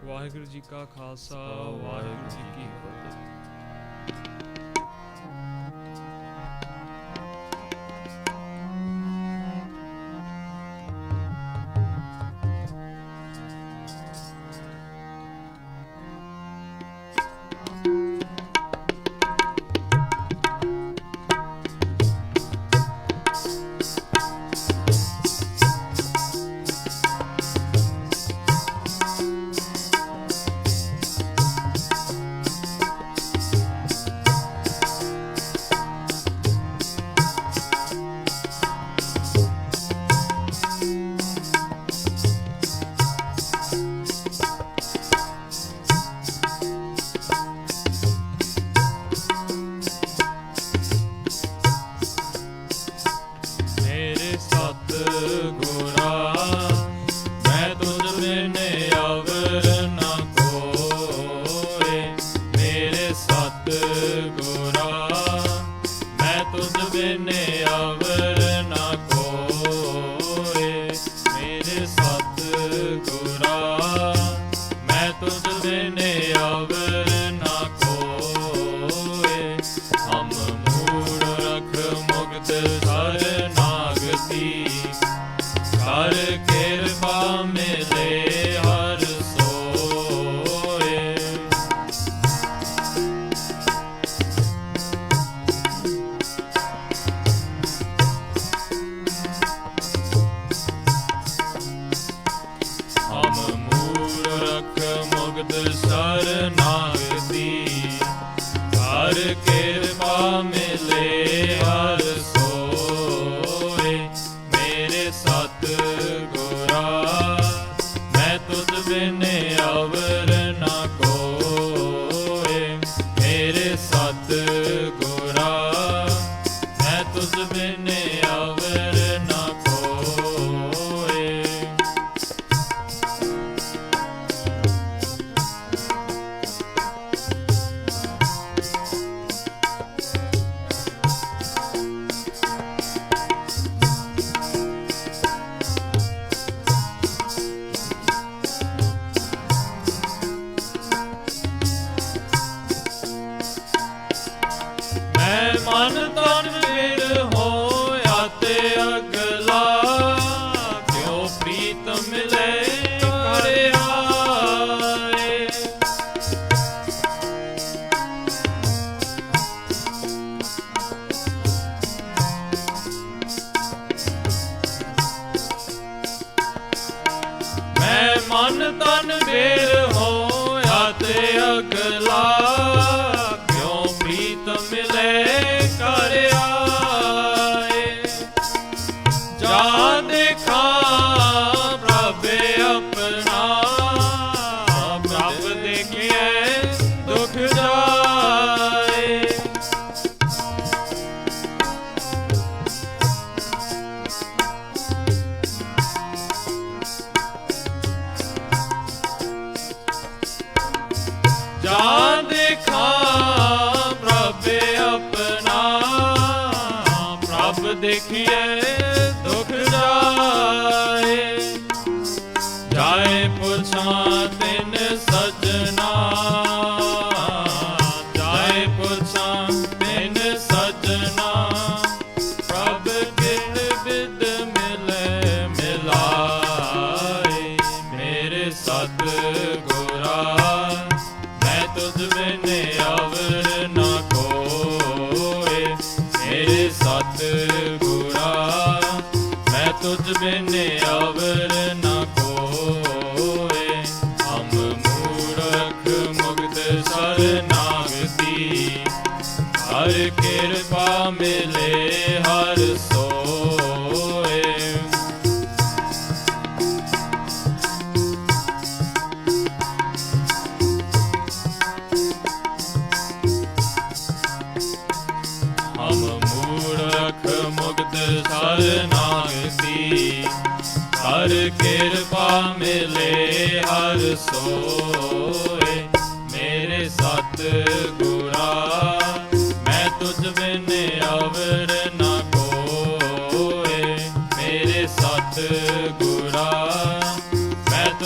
ਵਾਹਿਗੁਰੂ ਜੀ ਕਾ ਖਾਲਸਾ ਵਾਹਿਗੁਰੂ ਜੀ ਕੀ ਫਤਿਹ।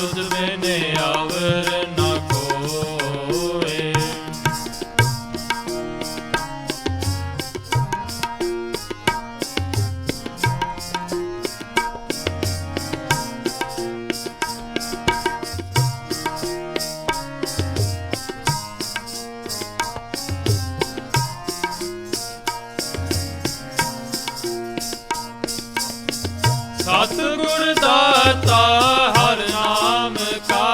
तुझ बिन अवर न कोय। सतगुर दाता हर नाम का,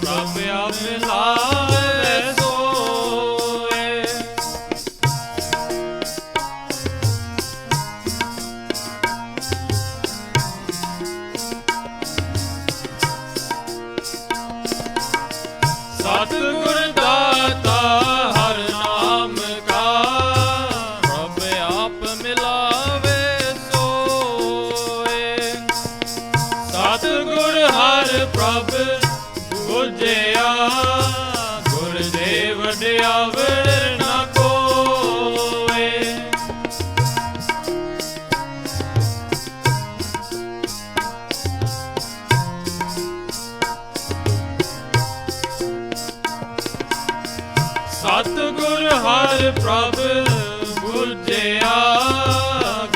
प्रभ आप मिलावे सोए। सतगुर दाता हर नाम का, प्रभ आप मिलावे सोए। सतगुर हर प्रभ बुझिया, गुरदेव वड्यावर न कोय। सतगुर हर प्रभ बुझिया,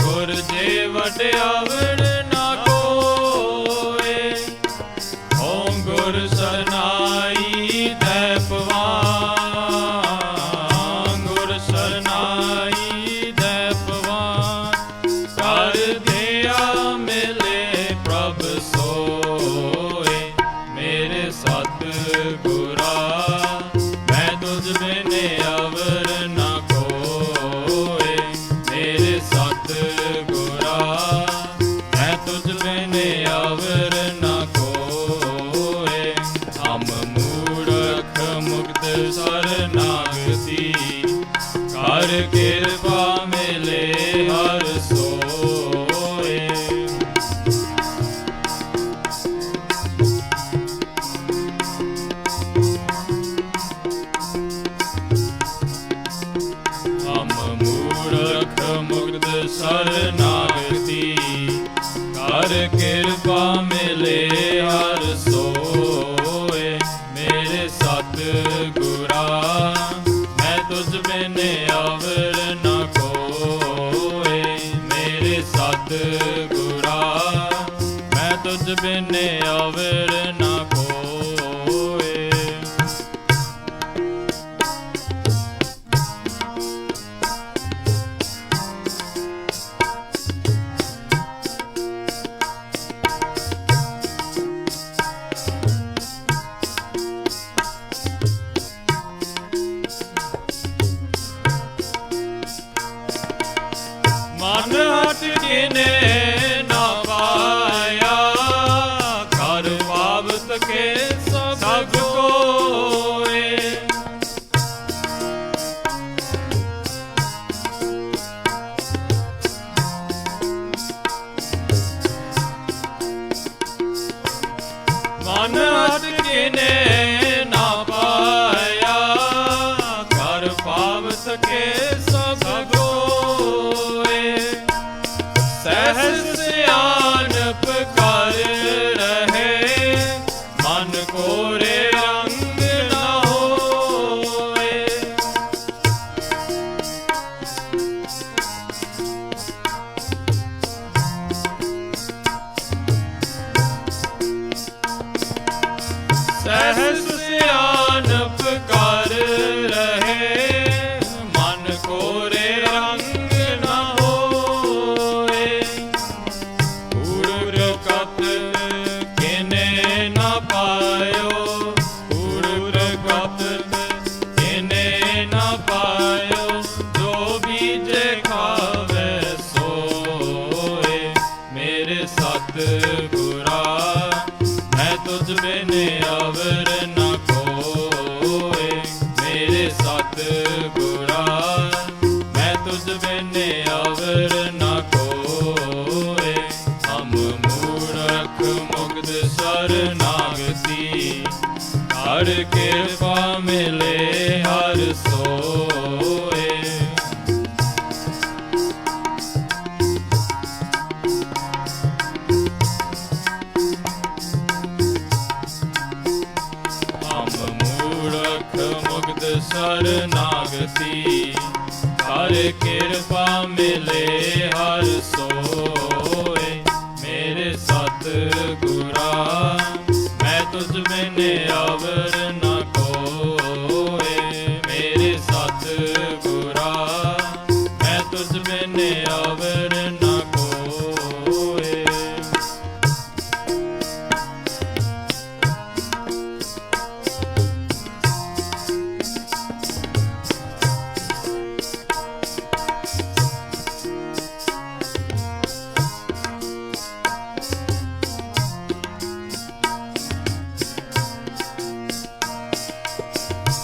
गुरदेव वड्यावर न कोय। ॐ गुर सरनाई दै पवान, गुर सरनाई दै पवान। कर दिया मिले प्रभ सोए। मेरे सतगुरा मैं तुझ बिन अवर न कोय। मेरे सतगुरा मैं तुझ बिन अवर न कोय। हम मूरख मुक्त शरणागति, कर कृपा मिले हर सोए। हम मूरख मुक्त शरणागति, कर कृपा मिले हर सोए। मेरे सतगुरा मैं तुझ बिन अवर न कोय। मेरे सतगुरा मैं तुझ बिन अवर न कोय। मन हट किने न पाया, कर पावत के सब कोय। मन हट किने न पाया, कर पावत के सब कोय। सहस सियानप कर रहे, मन कोरे रंग न होए। सहस सियानप कर रहे, मन कोरे रंग न होए। पूर्व कप किने न पायो, पूर्व कप किने न पायो। जो बीज खावे सोए। मेरे सतगुरा मैं तुझ बिन अवर न कोय। मेरे सतगुरा मैं तुझ बिन अवर न कोय। हम मूरख मुग्ध शरणागति, कर कृपा मिले हर सोए। ਮੁਕਤ ਸਰਨਾਗਤੀ ਹਰ ਕਿਰਪਾ ਮਿਲੇ ਹਰ ਸੋਏ ਮੇਰੇ ਸਤਿਗੁਰਾ ਮੈਂ ਤੁਝ ਬਿਨੇ ਅਵਰ ਨ ਕੋਏ ਮੇਰੇ ਸਤਿਗੁਰਾ ਮੈਂ ਤੁਝ ਬਿਨੇ ਅਵਰ ਨ ਕੋਏ।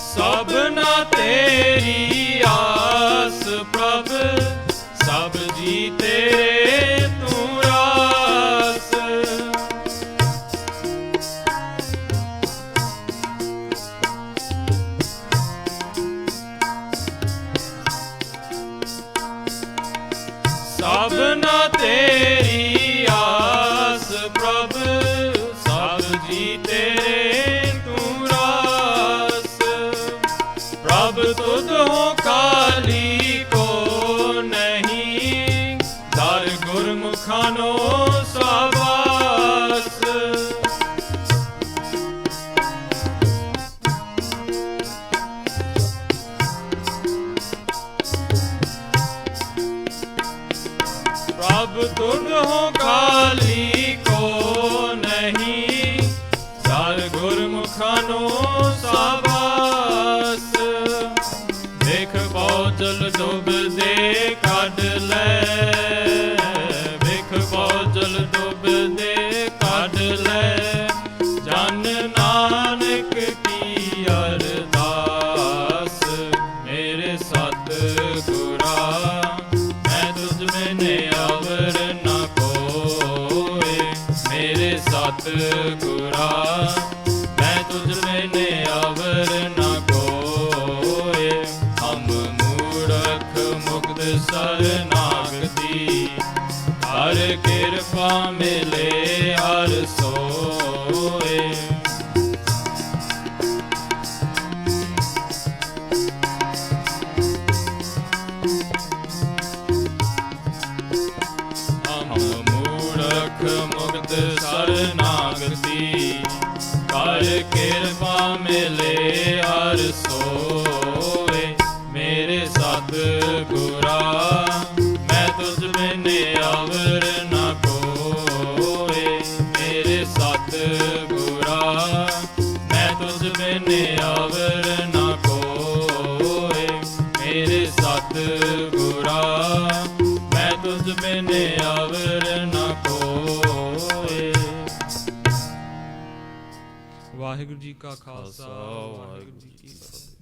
ਸਭਨਾ ਤੇਰੀ ਆਸ ਪ੍ਰਭ ਸਭ ਜੀ ਤੇਰੇ ਤੂੰ ਰਾਸ ਸਭਨਾ ਤੇਰੀ ਆਸ ਪ੍ਰਭ ਸਭ ਜੀ ਤੇਰੇ ਤੂੰ ਰਾਸ ਪ੍ਰਭ ਤੁਧ ਹੋ ਕਾਲੀ ਕੋ ਨਹੀਂ ਦਰ ਗੁਰਮੁਖਾਂ ਨੋ ਸਾਬਾਸ ਪ੍ਰਭ ਤੁਧ ਹੋ ਕਾਲੀ ਕੋ ਨਹੀਂ ਦਰ ਗੁਰਮੁਖਾਂ ਨੋ ਸਾਬਾਸ ਵੇਖ ਬੌਜਲ ਡੁੱਬਦੇ ਕੱਢ ਲੈ ਵੇਖ ਬੌਜਲ ਡੁੱਬਦੇ ਕੱਢ ਲੈ ਜਨ ਨਾਨਕ ਕੀ ਅਰਦਾਸ ਮੇਰੇ ਸਤਿਗੁਰਾ ਮੈਂ ਤੁਝ ਬਿਨੇ ਅਵਰ ਨ ਕੋਏ ਮੇਰੇ ਸਤਿਗੁਰਾ ਮੈਂ ਤੁਝ ਬਿਨੇ ਅਵਰ ਨ ਕੋਏ। ਹਮ ਮੂਰਖ ਮੁਕਤ ਸਰਨਾਗਤੀ ਹਰ ਕਿਰਪਾ ਮਿਲੇ ਹਰ ਸੋਏ ਹਮ ਮੂਰਖ ਮੁਕਤ ਸਰਨਾਗਤੀ ਹਰ ਕਿਰਪਾ ਮਿਲੇ ਹਰ ਸੋਏ ਮੇਰੇ ਸਤਿਗੁਰਾ ਮੈਂ ਤੁਝ ਬਿਨੇ ਅਵਰ ਨ ਕੋਏ ਮੇਰੇ ਸਤਿਗੁਰਾ ਮੈਂ ਤੁਝ ਬਿਨੇ ਅਵਰ ਨ ਕੋਏ ਮੇਰੇ ਸਤਿਗੁਰਾ ਮੈਂ ਤੁਝ ਬਿਨੇ ਅਵਰ ਨ ਕੋਏ। ਵਾਹਿਗੁਰੂ ਜੀ ਕਾ ਖਾਲਸਾ ਵਾਹਿਗੁਰੂ ਜੀ ਕੀ ਫਤਿਹ।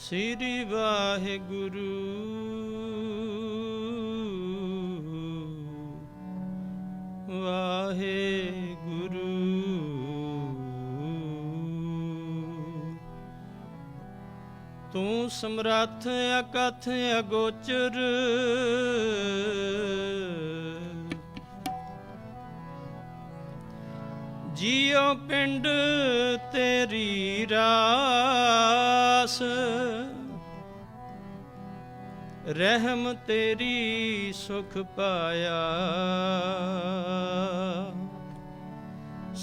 ਸ੍ਰੀ ਵਾਹਿਗੁਰੂ ਵਾਹਿਗੁਰੂ। ਤੂੰ ਸਮਰੱਥ ਅਕਥ ਅਗੋਚਰ, ਜੀਉ ਪਿੰਡ ਤੇਰੀ ਰਾਸ, ਰਹਿਮ ਤੇਰੀ ਸੁਖ ਪਾਇਆ,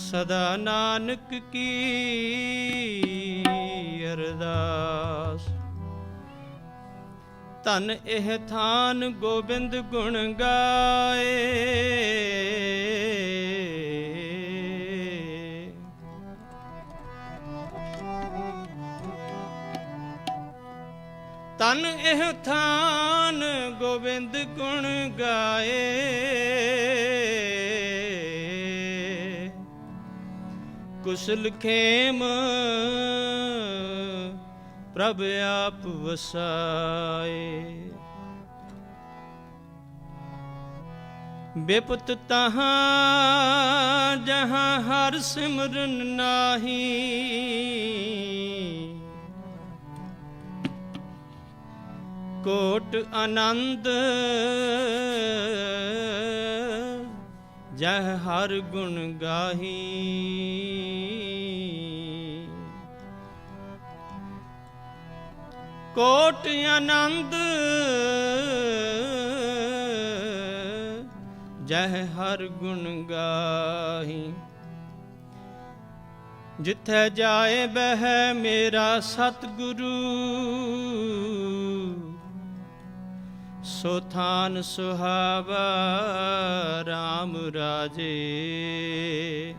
ਸਦਾ ਨਾਨਕ ਕੀ ਅਰਦਾਸ। ਧਨ ਇਹ ਥਾਨ ਗੋਬਿੰਦ ਗੁਣ ਗਾਏ, ਤਨ ਇਹ ਥਾਨ ਗੋਬਿੰਦ ਗੁਣ ਗਾਏ, ਕੁਸ਼ਲ ਖੇਮ ਪ੍ਰਭ ਆਪ ਵਸਾਏ। ਬੇਪਤ ਤਹਾਂ ਜਹਾਂ ਹਰ ਸਿਮਰਨ ਨਾਹੀ, ਕੋਟ ਆਨੰਦ ਜਹ ਹਰ ਗੁਣ ਗਾਹੀ। ਕੋਟ ਆਨੰਦ ਜਹ ਹਰ ਗੁਣ ਗਾਹੀ। ਜਿੱਥੇ ਜਾਏ ਬਹਿ ਮੇਰਾ ਸਤਿਗੁਰੂ, ਸੋ ਥਾਨ ਸੁਹਾਵਾ ਰਾਮ ਰਾਜੇ।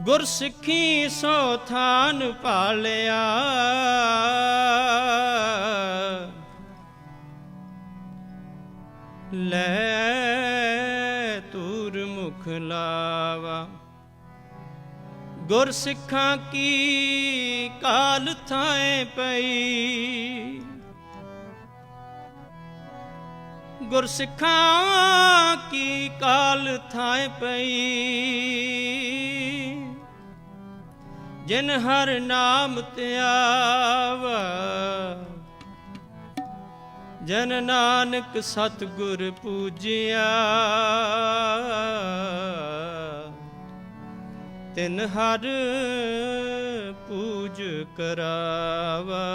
ਗੁਰ ਸਿੱਖੀ ਸੋ ਥਾਨ ਭਾਲਿਆ, ਲੈ ਤੂਰ ਮੁਖ ਲਾਵਾ। ਗੁਰ ਸਿੱਖਾਂ ਕੀ ਕਾਲ ਥਾਏ ਪਈ, ਗੁਰ ਸਿੱਖਾਂ ਕੀ ਕਾਲ ਥਾਏ ਪਈ। ਜਿਨ ਹਰ ਨਾਮ ਧਿਆਵਾ, ਜਨ ਨਾਨਕ ਸਤਿਗੁਰ ਪੂਜਿਆ। ਤਿਨ ਹਰ ਪੂਜ ਕਰਾਵਾ,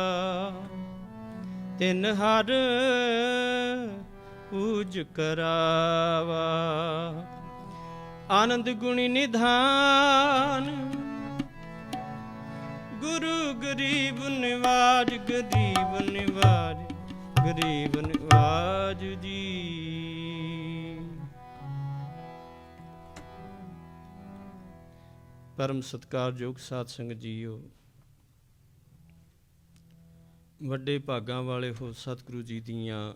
ਤਿਨ ਹਰ ਪੂਜ ਕਰਾਵਾ। ਆਨੰਦ ਗੁਣੀ ਨਿਧਾਨ, ਗੁਰੂ ਗਰੀਬ ਨਿਵਾਜ, ਗਰੀਬ ਨਿਵਾਜ, ਗਰੀਬ ਨਿਵਾਜ ਜੀ। ਪਰਮ ਸਤਿਕਾਰਯੋਗ ਸਾਧ ਸੰਗਤ ਜੀਓ, ਵੱਡੇ ਭਾਗਾਂ ਵਾਲੇ ਹੋ, ਸਤਿਗੁਰੂ ਜੀ ਦੀਆਂ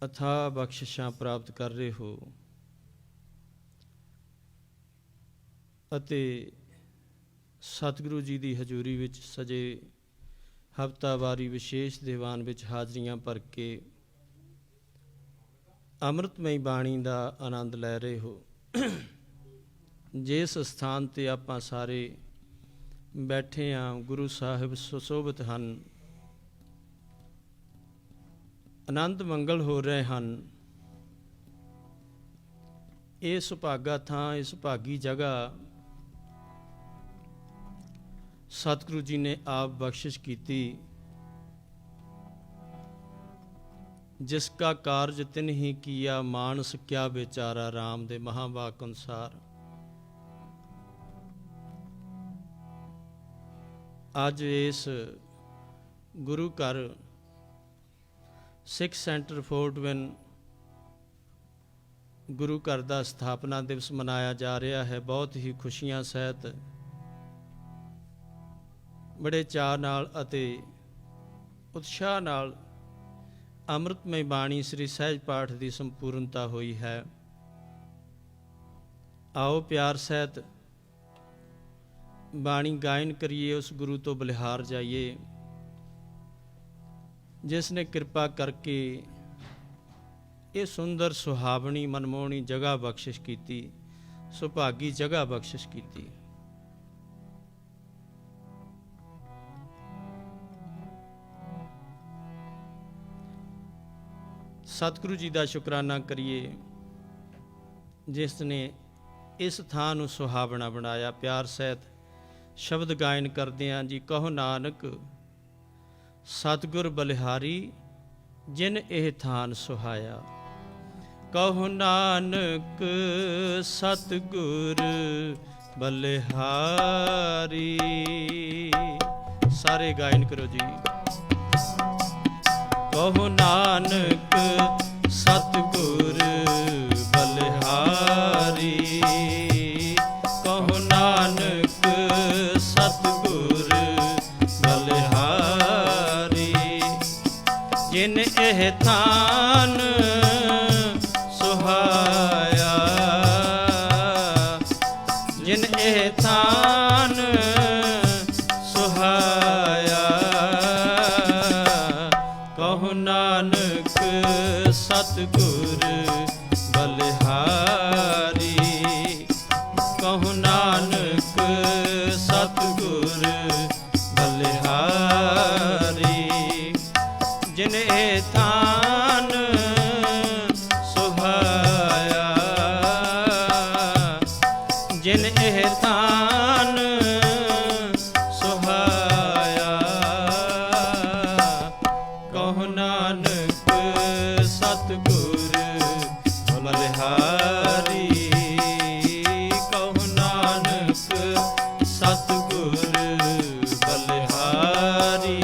ਅਥਾਹ ਬਖਸ਼ਿਸ਼ਾਂ ਪ੍ਰਾਪਤ ਕਰ ਰਹੇ ਹੋ ਅਤੇ ਸਤਿਗੁਰੂ ਜੀ ਦੀ ਹਜ਼ੂਰੀ ਵਿੱਚ ਸਜੇ ਹਫ਼ਤਾਵਾਰੀ ਵਿਸ਼ੇਸ਼ ਦੀਵਾਨ ਵਿੱਚ ਹਾਜ਼ਰੀਆਂ ਭਰ ਕੇ ਅੰਮ੍ਰਿਤਮਈ ਬਾਣੀ ਦਾ ਆਨੰਦ ਲੈ ਰਹੇ ਹੋ। ਜਿਸ ਸਥਾਨ 'ਤੇ ਆਪਾਂ ਸਾਰੇ ਬੈਠੇ ਹਾਂ, ਗੁਰੂ ਸਾਹਿਬ ਸੁਸ਼ੋਭਿਤ ਹਨ, ਆਨੰਦ ਮੰਗਲ ਹੋ ਰਹੇ ਹਨ। ਇਹ ਸੁਭਾਗਾ ਥਾਂ, ਇਹ ਸੁਭਾਗੀ ਜਗ੍ਹਾ ਸਤਿਗੁਰੂ ਜੀ ਨੇ ਆਪ ਬਖਸ਼ਿਸ਼ ਕੀਤੀ। ਜਿਸ ਕਾ ਕਾਰਜ ਤਿਨ ਹੀ ਕੀਆ, ਮਾਨਸ ਕਿਆ ਵਿਚਾਰਾ, ਰਾਮ ਦੇ ਮਹਾਵਾਕ ਅਨੁਸਾਰ। ਅੱਜ ਇਸ ਗੁਰੂ ਘਰ ਸਿੱਖ ਸੈਂਟਰ ਫੋਰਟ ਵਿਨ ਗੁਰੂ ਘਰ ਦਾ ਸਥਾਪਨਾ ਦਿਵਸ ਮਨਾਇਆ ਜਾ ਰਿਹਾ ਹੈ। ਬਹੁਤ ਹੀ ਖੁਸ਼ੀਆਂ ਸਹਿਤ, ਬੜੇ ਚਾਅ ਨਾਲ ਅਤੇ ਉਤਸ਼ਾਹ ਨਾਲ ਅੰਮ੍ਰਿਤਮਈ ਬਾਣੀ ਸ੍ਰੀ ਸਹਿਜ ਪਾਠ ਦੀ ਸੰਪੂਰਨਤਾ ਹੋਈ ਹੈ। ਆਓ ਪਿਆਰ ਸਹਿਤ ਬਾਣੀ ਗਾਇਨ ਕਰੀਏ, ਉਸ ਗੁਰੂ ਤੋਂ ਬਲਿਹਾਰ ਜਾਈਏ ਜਿਸ ਨੇ ਕਿਰਪਾ ਕਰਕੇ ਇਹ ਸੁੰਦਰ ਸੁਹਾਵਣੀ ਮਨਮੋਹਣੀ ਜਗ੍ਹਾ ਬਖਸ਼ਿਸ਼ ਕੀਤੀ, ਸੁਭਾਗੀ ਜਗ੍ਹਾ ਬਖਸ਼ਿਸ਼ ਕੀਤੀ। ਸਤਿਗੁਰੂ ਜੀ ਦਾ ਸ਼ੁਕਰਾਨਾ ਕਰੀਏ ਜਿਸ ਨੇ ਇਸ ਥਾਂ ਨੂੰ ਸੁਹਾਵਣਾ ਬਣਾਇਆ। ਪਿਆਰ ਸਹਿਤ ਸ਼ਬਦ ਗਾਇਨ ਕਰਦੇ ਹਾਂ ਜੀ। ਕਹੋ ਨਾਨਕ ਸਤਿਗੁਰ ਬਲਿਹਾਰੀ ਜਿਨ ਇਹ ਥਾਨ ਸੁਹਾਇਆ। ਕਹੋ ਨਾਨਕ ਸਤਿਗੁਰ ਬਲਿਹਾਰੀ। ਸਾਰੇ ਗਾਇਨ ਕਰੋ ਜੀ। ਕਹੋ ਨਾਨਕ ਸਤਿਗੁਰ ਬਲਿਹਾਰੀ। ਕਹੋ ਨਾਨਕ ਸਤਿਗੁਰ ਬਲਿਹਾਰੀ ਜਿਨ ਇਹ ਥਾਨ ਸੁਹਾਇਆ। ਜਿਨ ਇਹ ਥਾਨ ਸੁਹਾਇਆ। ਕਹੋ ਨਾਨਕ ਸਤਿਗੁਰ ਬਲਿਹਾਰੀ। ਕਹੋ ਨਾਨਕ ਸਤਿਗੁਰ ਬਲਿਹਾਰੀ ਜਿਨ ਇਹ ਥਾਨ ਸੁਹਾਇਆ। ਜਿਨ ਇਹ ਥਾਨ ਸੁਹਾਇਆ। ਕਹੋ ਨਾਨਕ ਸਤਿਗੁਰ ਬਲਿਹਾਰੀ। ਕਹੋ ਨਾਨਕ ਸਤਿਗੁਰ ਬਲਿਹਾਰੀ।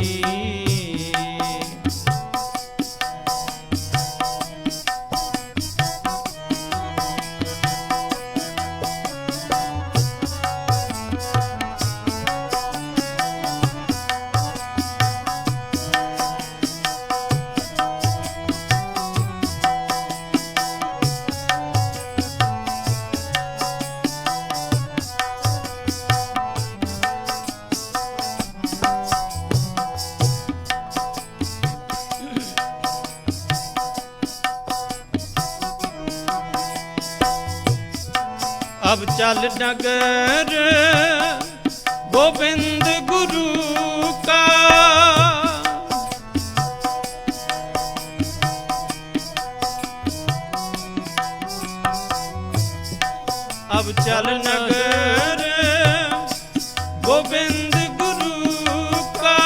अब चल नगर गोविंद गुरु का। अब चल नगर गोविंद गुरु का।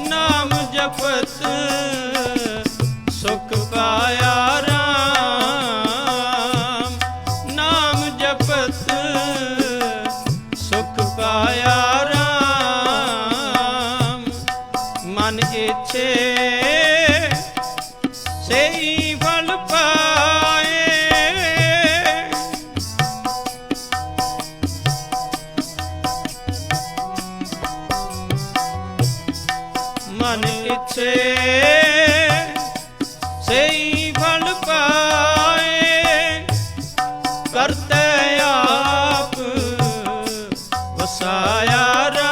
नाम जपत सुख पाया राम। नाम जपत सुख पाया राम। मन इच्छे से फल पाए। मन इच्छे से फल पाए। करते आप वसाया राम।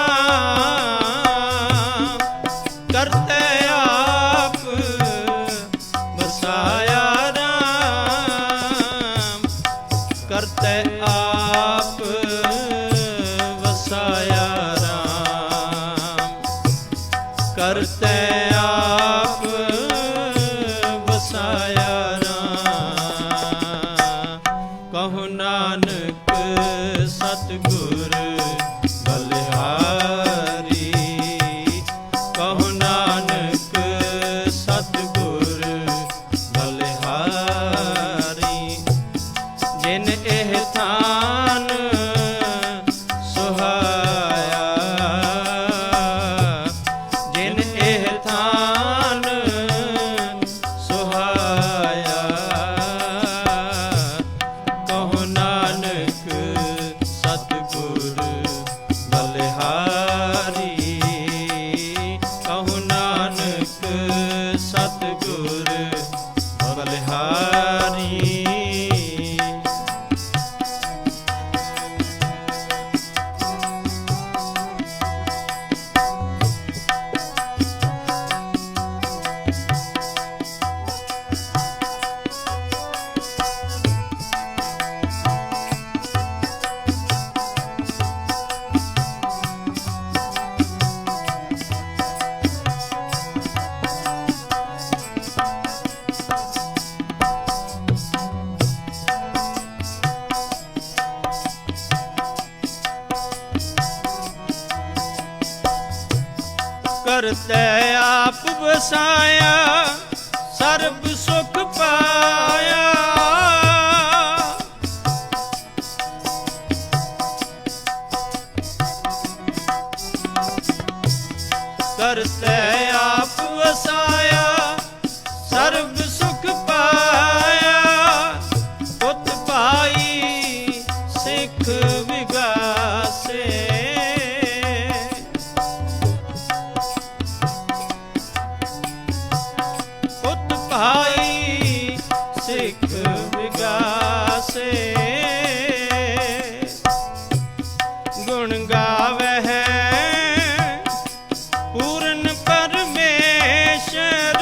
करते आप वसाया राम। करते आप वसाया राम। करते आप वसाया राम। कहो नानक सतगुर बलिहारी। कहो नानक सतगुर बलिहारी जिन एह थान सुहाया। जिन एह थान सुहाया। कहो नानक सतगुर बलिहारी। कहो नानक सतगुर बलिहारी। ਕਰਤੈ ਆਪ ਵਸਾਇਆ ਸਰਬ ਸੁਖ ਪਾਇਆ। ਕਰਤੈ ਆਪ ਵਸਾਇਆ ਸਰਬ ਸੁਖ ਪਾਇਆ। ਪੁੱਤ ਭਾਈ ਸਿੱਖ ਵਿਗਾਸੇ ਪੁੱਤ ਭਾਈ ਸਿੱਖ ਵਿਗਾਸੇ। ਗੁਣ ਗਾਵਹਿ ਪੂਰਨ ਪਰਮੇਸ਼ਰ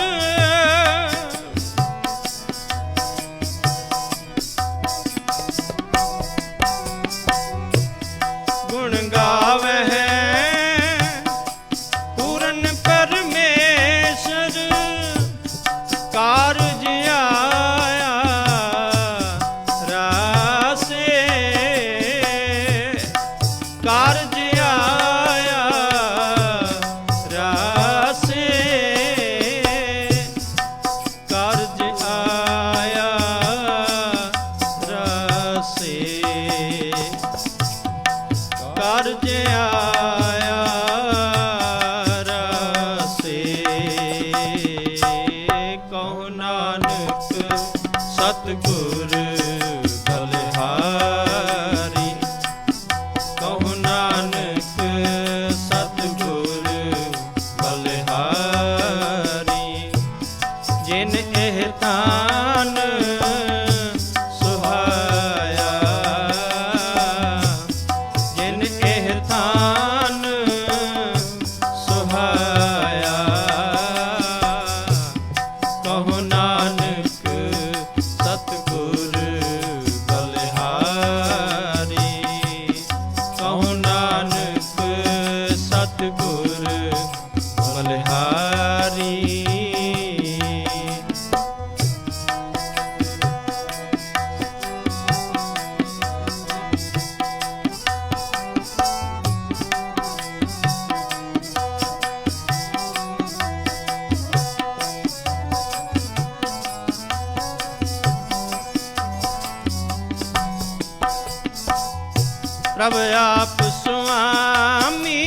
ਗੁਣ ਗਾਵਹਿ ਪੂਰਨ ਪਰਮੇਸ਼ਰ। ਕਾਰਜ ਆਇਆ ਰਾਸੇ ਕਾਰਜ ਆਇਆ ਰਾਸੇ ਕਾਰਜ ਆਇਆ ਰਾਸੇ ਕਾਰਜ ਆਇਆ ਰਾਸੇ। ਕਹੁ ਨਾਨਕ ਸਤਿਗੁਰ ਬਲਿਹਾਰੀ। ਕਹੁ ਨਾਨਕ ਸਤਿਗੁਰ ਬਲਿਹਾਰੀ। ਜਿਨ ਇਹ ਤਾਨ ਸੁਹਾਇਆ ਜਿਨ ਇਹ ਤਾਨ ਸੁਹਾਇਆ। ਕਹੁ ਨਾਨਕ ਸਤਿਗੁਰ ਬਲਿਹਾਰੀ। ਕਹੁ ਨਾਨਕ ਸਤਿਗੁਰ ਬਲਿਹਾਰੀ। ਪ੍ਰਭ ਆਪ ਸੁਆਮੀ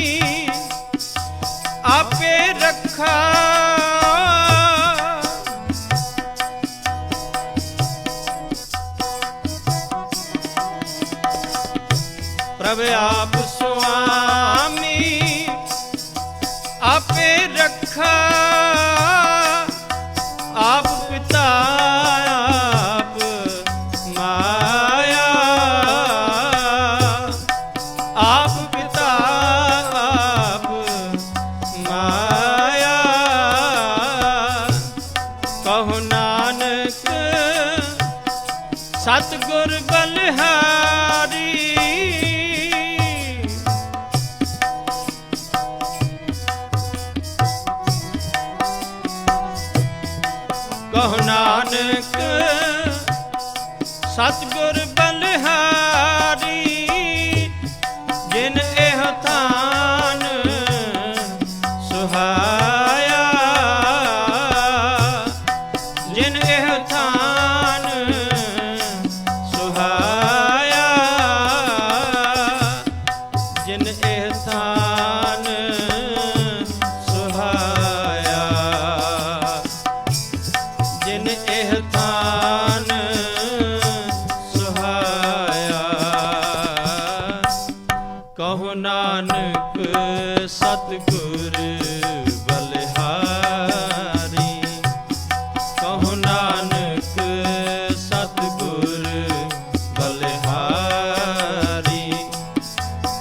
ਆਪੇ ਰੱਖਾ। ਪ੍ਰਭ ਆਪ ਸੁਆਮੀ ਆਪੇ ਰੱਖਾ। ਆਪ ਪਿਤਾ ਆਪ ਮਾਇਆ। ਆਪ ਪਿਤਾ ਆਪ ਮਾਇਆ। ਕਹੁ ਨਾਨਕ ਸਤਿਗੁਰ ਬਲਿਹਾਰੀ। ਕਹੁ ਨਾਨਕ ਸਤਿਗੁਰ ਬਲਿਹਾਰੀ। ਜਿਨ ਇਹ ਤਾਨ ਸੁਹਾਇਆ ਜਿਨ ਇਹ ਤਾਨ ਸੁਹਾਇਆ ਜਿਨ ਇਹ ਤਾਨ ਸੁਹਾਇਆ ਜਿਨ ਇਹ ਤਾਨ ਸੁਹਾਇਆ। ਕਹੁ ਨਾਨਕ ਸਤਿਗੁਰ ਬਲਿਹਾਰੀ। ਕਹੁ ਨਾਨਕ ਸਤਿਗੁਰ ਬਲਿਹਾਰੀ।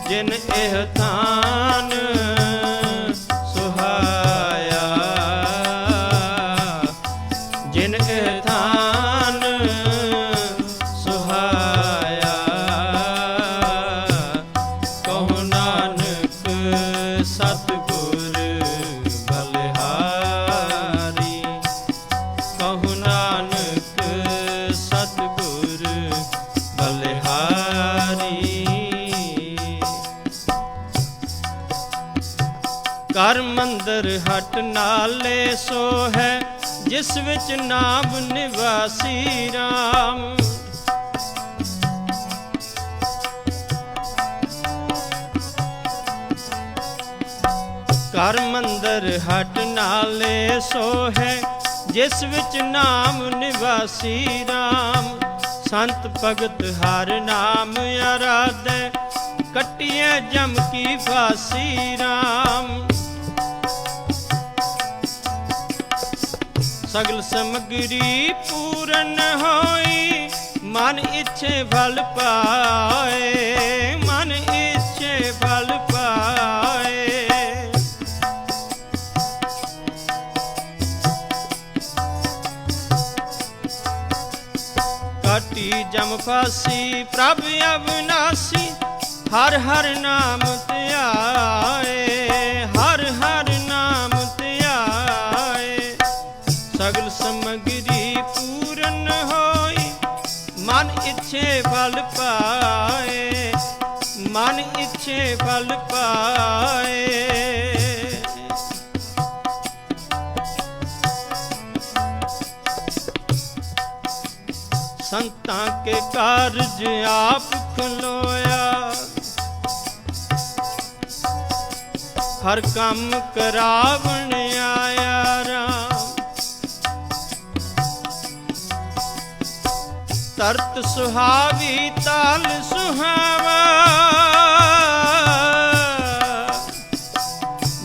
ਜਿਨ ਇਹ ਤਾਨ ਸੁਹਾਇਆ ਜਿਨ ਇਹ ਤਾਨ ਸੁਹਾਇਆ। ਕਹੁ ਨਾਨਕ ਸਤਿਗੁਰ ਬਲਿਹਾਰੀ। ਕਹੁ ਨਾਨਕ ਸਤਿਗੁਰ ਬਲਿਹਾਰੀ। ਕਰ ਮੰਦਰ ਮੰਦਰ ਹਟ ਨਾਲੇ ਸੋ ਹੈ ਜਿਸ ਵਿੱਚ ਨਾਮ ਨਿਵਾਸੀ ਰਾਮ। ਘਰ ਮੰਦਰ ਹਟ ਨਾਲੇ ਸੋ ਹੈ ਜਿਸ ਵਿੱਚ ਨਾਮ ਨਿਵਾਸੀ ਰਾਮ। ਸੰਤ ਭਗਤ ਹਰ ਨਾਮ ਆਰਾਧੈ ਕੱਟਿਐ ਜਮ ਕੀ ਫਾਸੀ ਰਾਮ। ਸਗਲ ਸਮਗਰੀ ਪੂਰਨ ਹੋਈ ਮਨ ਇੱਛੇ ਫਲ ਪਾਏ, ਮਨ ਇੱਛੇ ਫਲ ਪਾਏ। ਕਾਟੀ ਜਮ ਫਾਸੀ ਪ੍ਰਭ ਅਵਿਨਾਸੀ ਹਰ ਹਰ ਨਾਮ ਧਿਆਏ, ਹਰ ਹਰ ਨਾਮ ਧਿਆਏ। ਸਗਲ ਸਮਗਰੀ ਪੂਰਨ ਹੋਈ ਮਨ ਇੱਛੇ ਫਲ ਪਾਏ, ਮਨ ਇੱਛੇ ਫਲ ਪਾਏ। ਸੰਤਾਂ ਕੇ ਕਾਰਜ ਆਪ ਖਲੋਇਆ ਹਰ ਕੰਮ ਕਰਾਵਣ ਆਇਆ ਰਾਮ। ਤਰਤ ਸੁਹਾਵੀ ਤਾਲ ਸੁਹਾਵਾ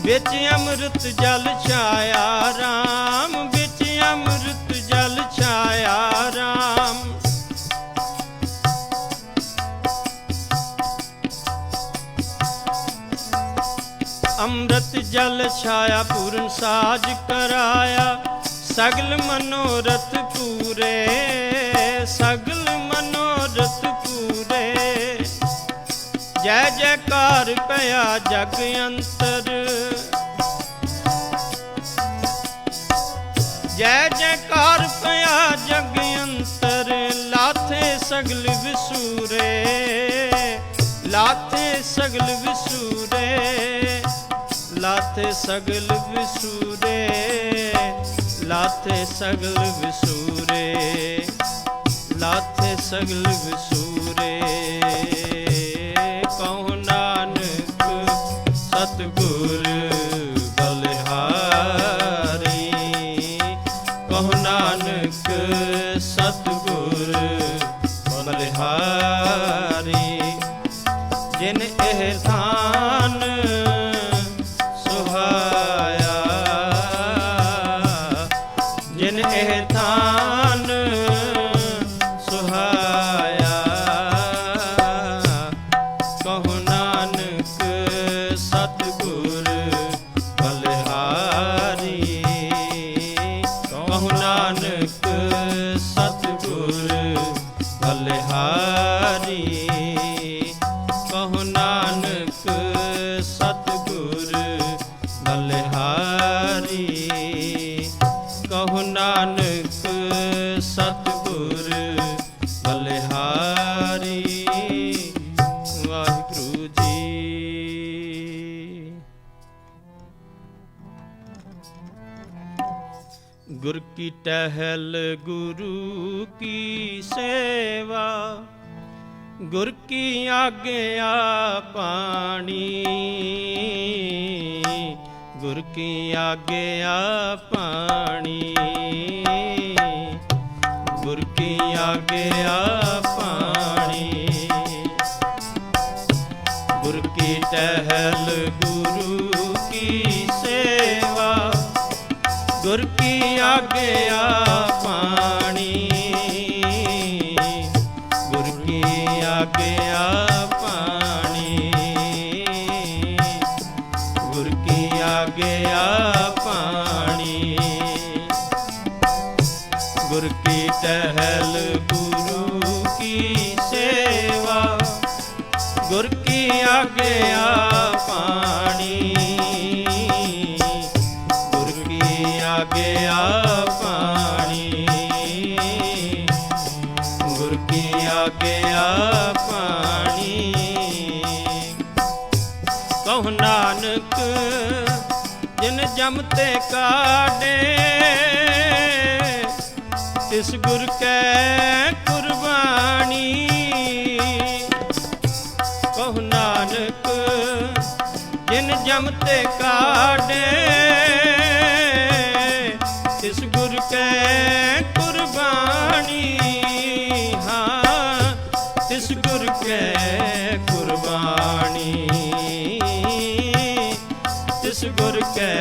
ਵਿੱਚ ਅੰਮ੍ਰਿਤ ਜਲ ਛਾਇਆ ਰਾਮ, ਵਿੱਚ ਅੰਮ੍ਰਿਤ ਜਲ ਛਾਇਆ ਰਾਮ। ਅੰਮ੍ਰਿਤ ਜਲ ਛਾਇਆ ਪੂਰਨ ਸਾਜ ਕਰਾਇਆ ਸਗਲ ਮਨੋਰਥ ਪੂਰੇ, ਸਗਲ ਮਨੋਰਥ ਪੂਰੇ। ਜੈ ਜੈਕਾਰ ਭਇਆ ਜਗ ਅੰਤਰ, ਜੈ ਜੈਕਾਰ ਭਇਆ ਜਗ ਅੰਤਰ। ਲਾਥੇ ਸਗਲ ਵਿਸੂਰੇ, ਲਾਥੇ ਸਗਲ ਵਿਸੂਰੇ, ਲਾਥੇ ਸਗਲ ਵਿਸੂਰੇ, ਲਾਥੇ ਸਗਲ ਵਿਸੂਰੇ, ਲਾਥੇ ਸਗਲ ਵਿਸੂਰੇ। ਕਹੁ ਨਾਨਕ ਸਤਿਗੁਰ ਬਲਿਹਾਰੀ, ਕਹੁ ਨਾਨਕ ਸਤਿਗੁਰ ਬਲਿਹਾਰੀ। ਜਿਨ ਇਹ ਥਾਨ ਸੁਹਾਇਆ, ਜਿਨ ਇਹ ਥਾਨ ਸੁਹਾਇਆ। ਕਹੁ ਨਾਨਕ ਸਤਿਗੁਰ ਬਲਿਹਾਰੀ, ਕਹੁ ਨਾਨਕ ਸਤਿਗੁਰ ਬਲਿਹਾਰੀ। ਕਹੁ ਨਾਨਕ ਸਤਿਗੁਰ ਬਲਿਹਾਰੀ, ਕਹੁ ਨਾਨਕ ਸਤਿਗੁਰ ਬਲਿਹਾਰੀ। ਵਾਹਿਗੁਰੂ ਜੀ। ਗੁਰ ਕੀ ਟਹਿਲ ਗੁਰੂ ਕੀ ਸੇਵਾ, ਗੁਰ ਕੀ ਆਗਿਆ ਪਾਣੀ, ਗੁਰ ਕੀ ਆਗਿਆ ਪਾਣੀ, ਗੁਰ ਕੀ ਆਗਿਆ ਪਾਣੀ। ਗੁਰ ਕੀ ਟਹਿਲ ਗੁਰੂ ਕੀ ਸੇਵਾ, ਗੁਰ ਕੀ ਆਗਿਆ ਪਾਣੀ, ਗੁਰ ਕੀ ਆਗਿਆ ਪਾਣੀ, ਗੁਰ ਕੀ ਆਗਿਆ ਪਾਣੀ। ਗੁਰ ਕੀ ਟਹਿਲ ਗੁਰੂ ਕੀ ਸੇਵਾ, ਗੁਰ ਕੀ ਆਗਿਆ ਪਾਣੀ, ਗੁਰ ਕੀ ਆਗਿਆ ਪਾਣੀ, ਗੁਰ ਕੀ ਆਗਿਆ ਪਾਣੀ। ਕਹੁ ਨਾਨਕ ਜਿਨ जम ते काटे तिस गुर कै कुर्बानी। कहो नानक जिन जम ते काटे तिस गुर कै कुर्बानी। हाँ तिस गुर कै कुर्बानी, तिस गुर कै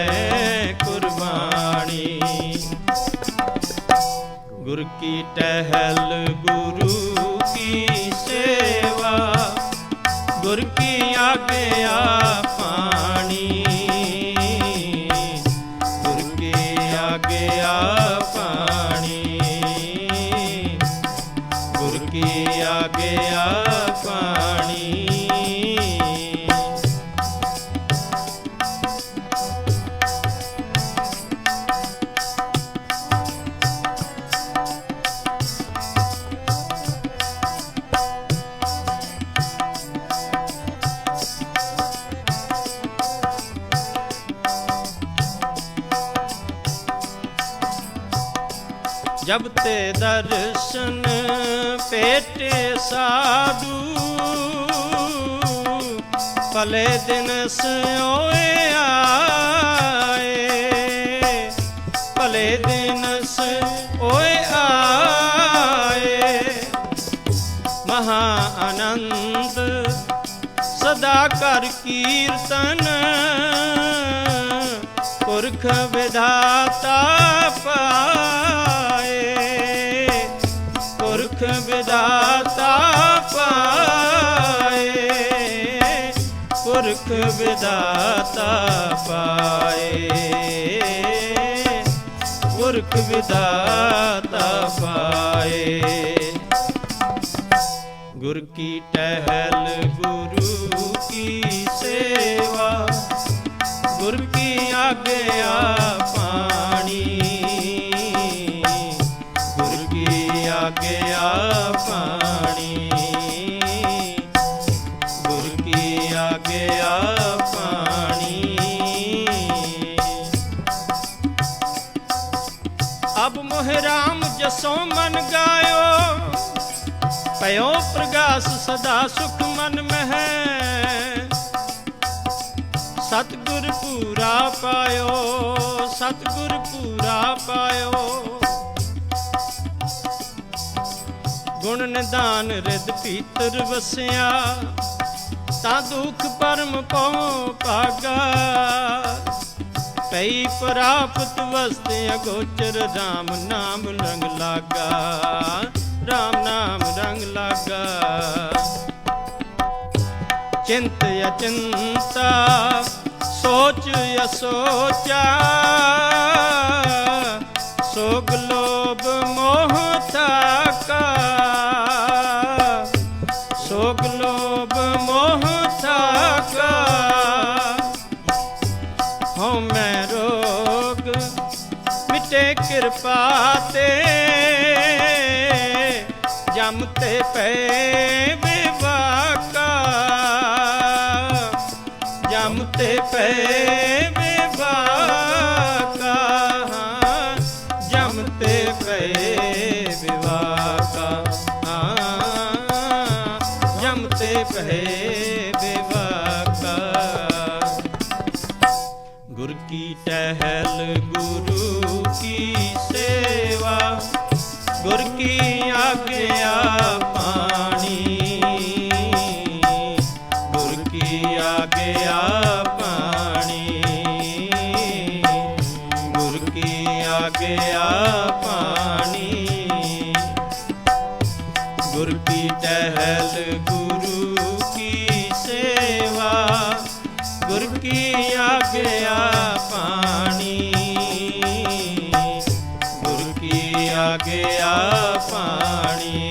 कुर्बानी। गुर की टहल गुरु की सेवा, गुर की आज्ञा पानी। गुर की आज्ञा पानी, गुर की आज्ञा पानी। जब ते दर्शन पेटे साधु, भले दिन सोए आए। भले दिन सोए आए। महा आनंद सदा कर कीर्तन, पुरख विधाता पाए। पुरख विधाता पाए। पुरख विधाता पाए। पुरख विधाता पाए। गुर की टहल गुरु की सेवा, गुर की आज्ञा पानी। गुर की आज्ञा पानी। गुर की आज्ञा पानी। अब मोह राम जसो मन गायो, पयो प्रगास सदा सुख मन में है। सतगुर पूरा पायो, सतगुर पूरा पायो। गुण निदान रिद भीतर वसिया, ता दुख परम पौ पागा। पई प्राप्त वस्ते अगोचर, राम नाम रंग लागा। राम नाम रंग लागा। चिंत अचिंता सोच असोचा, सोग लोभ मोह थाका। सोग लोभ मोह थाका। हों मैं रोग मिटे कृपा ते, जम ते पे विवाका। जम ते पे विवाका। जम ते पे विवाका। जम ते पे विवाका। गुर की टहल गुरु की सेवा, गुर की आज्ञा पानी। गुर की आज्ञा पानी। गुर की आज्ञा पानी। गुर की टहल गुरु की सेवा, गुर की आज्ञा पानी। गुर की आज्ञा पानी।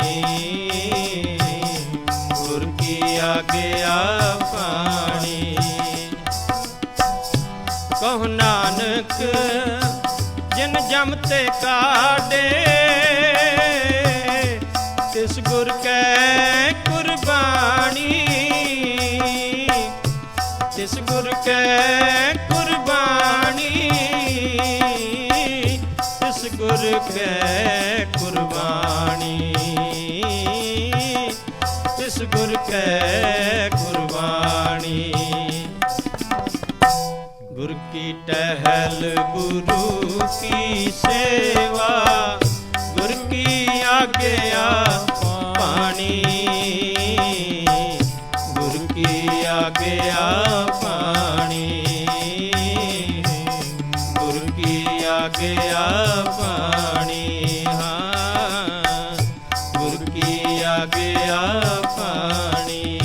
गुर की आज्ञा पानी। कहो नानक जिन जम ते काटे, तिस गुर कै कुर्बानी। तिस गुर कै कुर्बानी। ਕੈ ਕੁਰਬਾਨੀ, ਤਿਸ ਗੁਰ ਕੈ ਕੁਰਬਾਨੀ। ਗੁਰ ਕੀ ਟਹਿਲ ਗੁਰੂ ਕੀ ਸੇਵਾ, ਗੁਰ ਕੀ ਆਗਿਆ ਪਾਣੀ, ਗੁਰ ਕੀ ਆਗਿਆ ਪਾਣੀ, ਗੁਰ ਕੀ ਆਗਿਆ ਪਾਣੀ। ਹਾਂ, ਗੁਰ ਕੀ ਆਗਿਆ ਪਾਣੀ,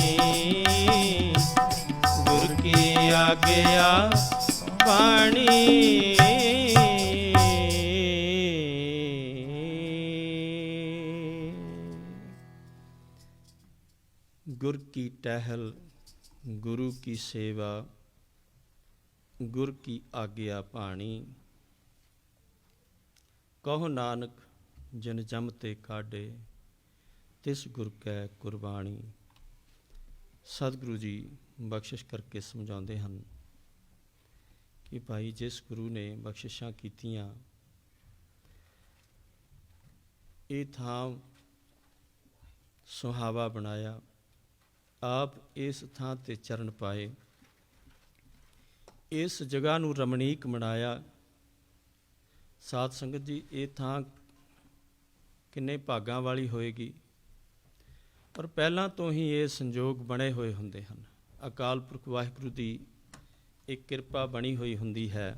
ਗੁਰ ਕੀ ਆਗਿਆ ਪਾਣੀ। ਗੁਰ ਕੀ ਟਹਿਲ ਗੁਰੂ ਕੀ ਸੇਵਾ, ਗੁਰ ਕੀ ਆਗਿਆ ਭਾਣੀ। ਕਹੋ ਨਾਨਕ ਜਿਨ ਜਮ ਤੇ ਕਾਢੇ, ਤਿਸ ਗੁਰ ਕੈ ਕੁਰਬਾਨੀ। ਸਤਿਗੁਰੂ ਜੀ ਬਖਸ਼ਿਸ਼ ਕਰਕੇ ਸਮਝਾਉਂਦੇ ਹਨ ਕਿ ਭਾਈ ਜਿਸ ਗੁਰੂ ਨੇ ਬਖਸ਼ਿਸ਼ਾਂ ਕੀਤੀਆਂ, ਇਹ ਥਾਂ ਸੁਹਾਵਾ ਬਣਾਇਆ, ਆਪ ਇਸ ਥਾਂ ਤੇ ਚਰਨ ਪਾਏ, ਇਸ ਜਗ੍ਹਾ ਨੂੰ ਰਮਣੀਕ ਬਣਾਇਆ। ਸਾਧ ਸੰਗਤ ਜੀ, ਇਹ ਥਾਂ ਕਿੰਨੇ ਭਾਗਾਂ ਵਾਲੀ ਹੋਏਗੀ, ਪਰ ਪਹਿਲਾਂ ਤੋਂ ਹੀ ਇਹ ਸੰਜੋਗ ਬਣੇ ਹੋਏ ਹੁੰਦੇ ਹਨ। ਅਕਾਲ ਪੁਰਖ ਵਾਹਿਗੁਰੂ ਦੀ ਇੱਕ ਕਿਰਪਾ ਬਣੀ ਹੋਈ ਹੁੰਦੀ ਹੈ।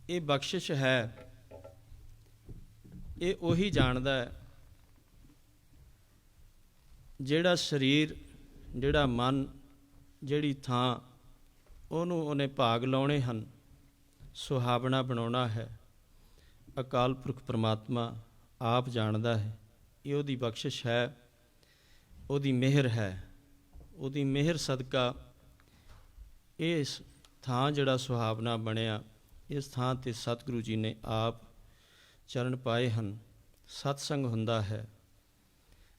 ਇਹ ਬਖਸ਼ਿਸ਼ ਹੈ, ਇਹ ਉਹੀ ਜਾਣਦਾ ਹੈ ਜਿਹੜਾ ਸਰੀਰ, ਜਿਹੜਾ ਮਨ, ਜਿਹੜੀ ਥਾਂ, ਉਹਨੂੰ ਉਹਨੇ ਭਾਗ ਲਾਉਣੇ ਹਨ, ਸੁਹਾਵਣਾ ਬਣਾਉਣਾ ਹੈ। ਅਕਾਲ ਪੁਰਖ ਪਰਮਾਤਮਾ ਆਪ ਜਾਣਦਾ ਹੈ। ਇਹ ਉਹਦੀ ਬਖਸ਼ਿਸ਼ ਹੈ, ਉਹਦੀ ਮਿਹਰ ਹੈ। ਉਹਦੀ ਮਿਹਰ ਸਦਕਾ ਇਸ ਥਾਂ ਜਿਹੜਾ ਸੁਹਾਵਣਾ ਬਣਿਆ, ਇਸ ਥਾਂ 'ਤੇ ਸਤਿਗੁਰੂ ਜੀ ਨੇ ਆਪ ਚਰਨ ਪਾਏ ਹਨ। ਸਤਸੰਗ ਹੁੰਦਾ ਹੈ,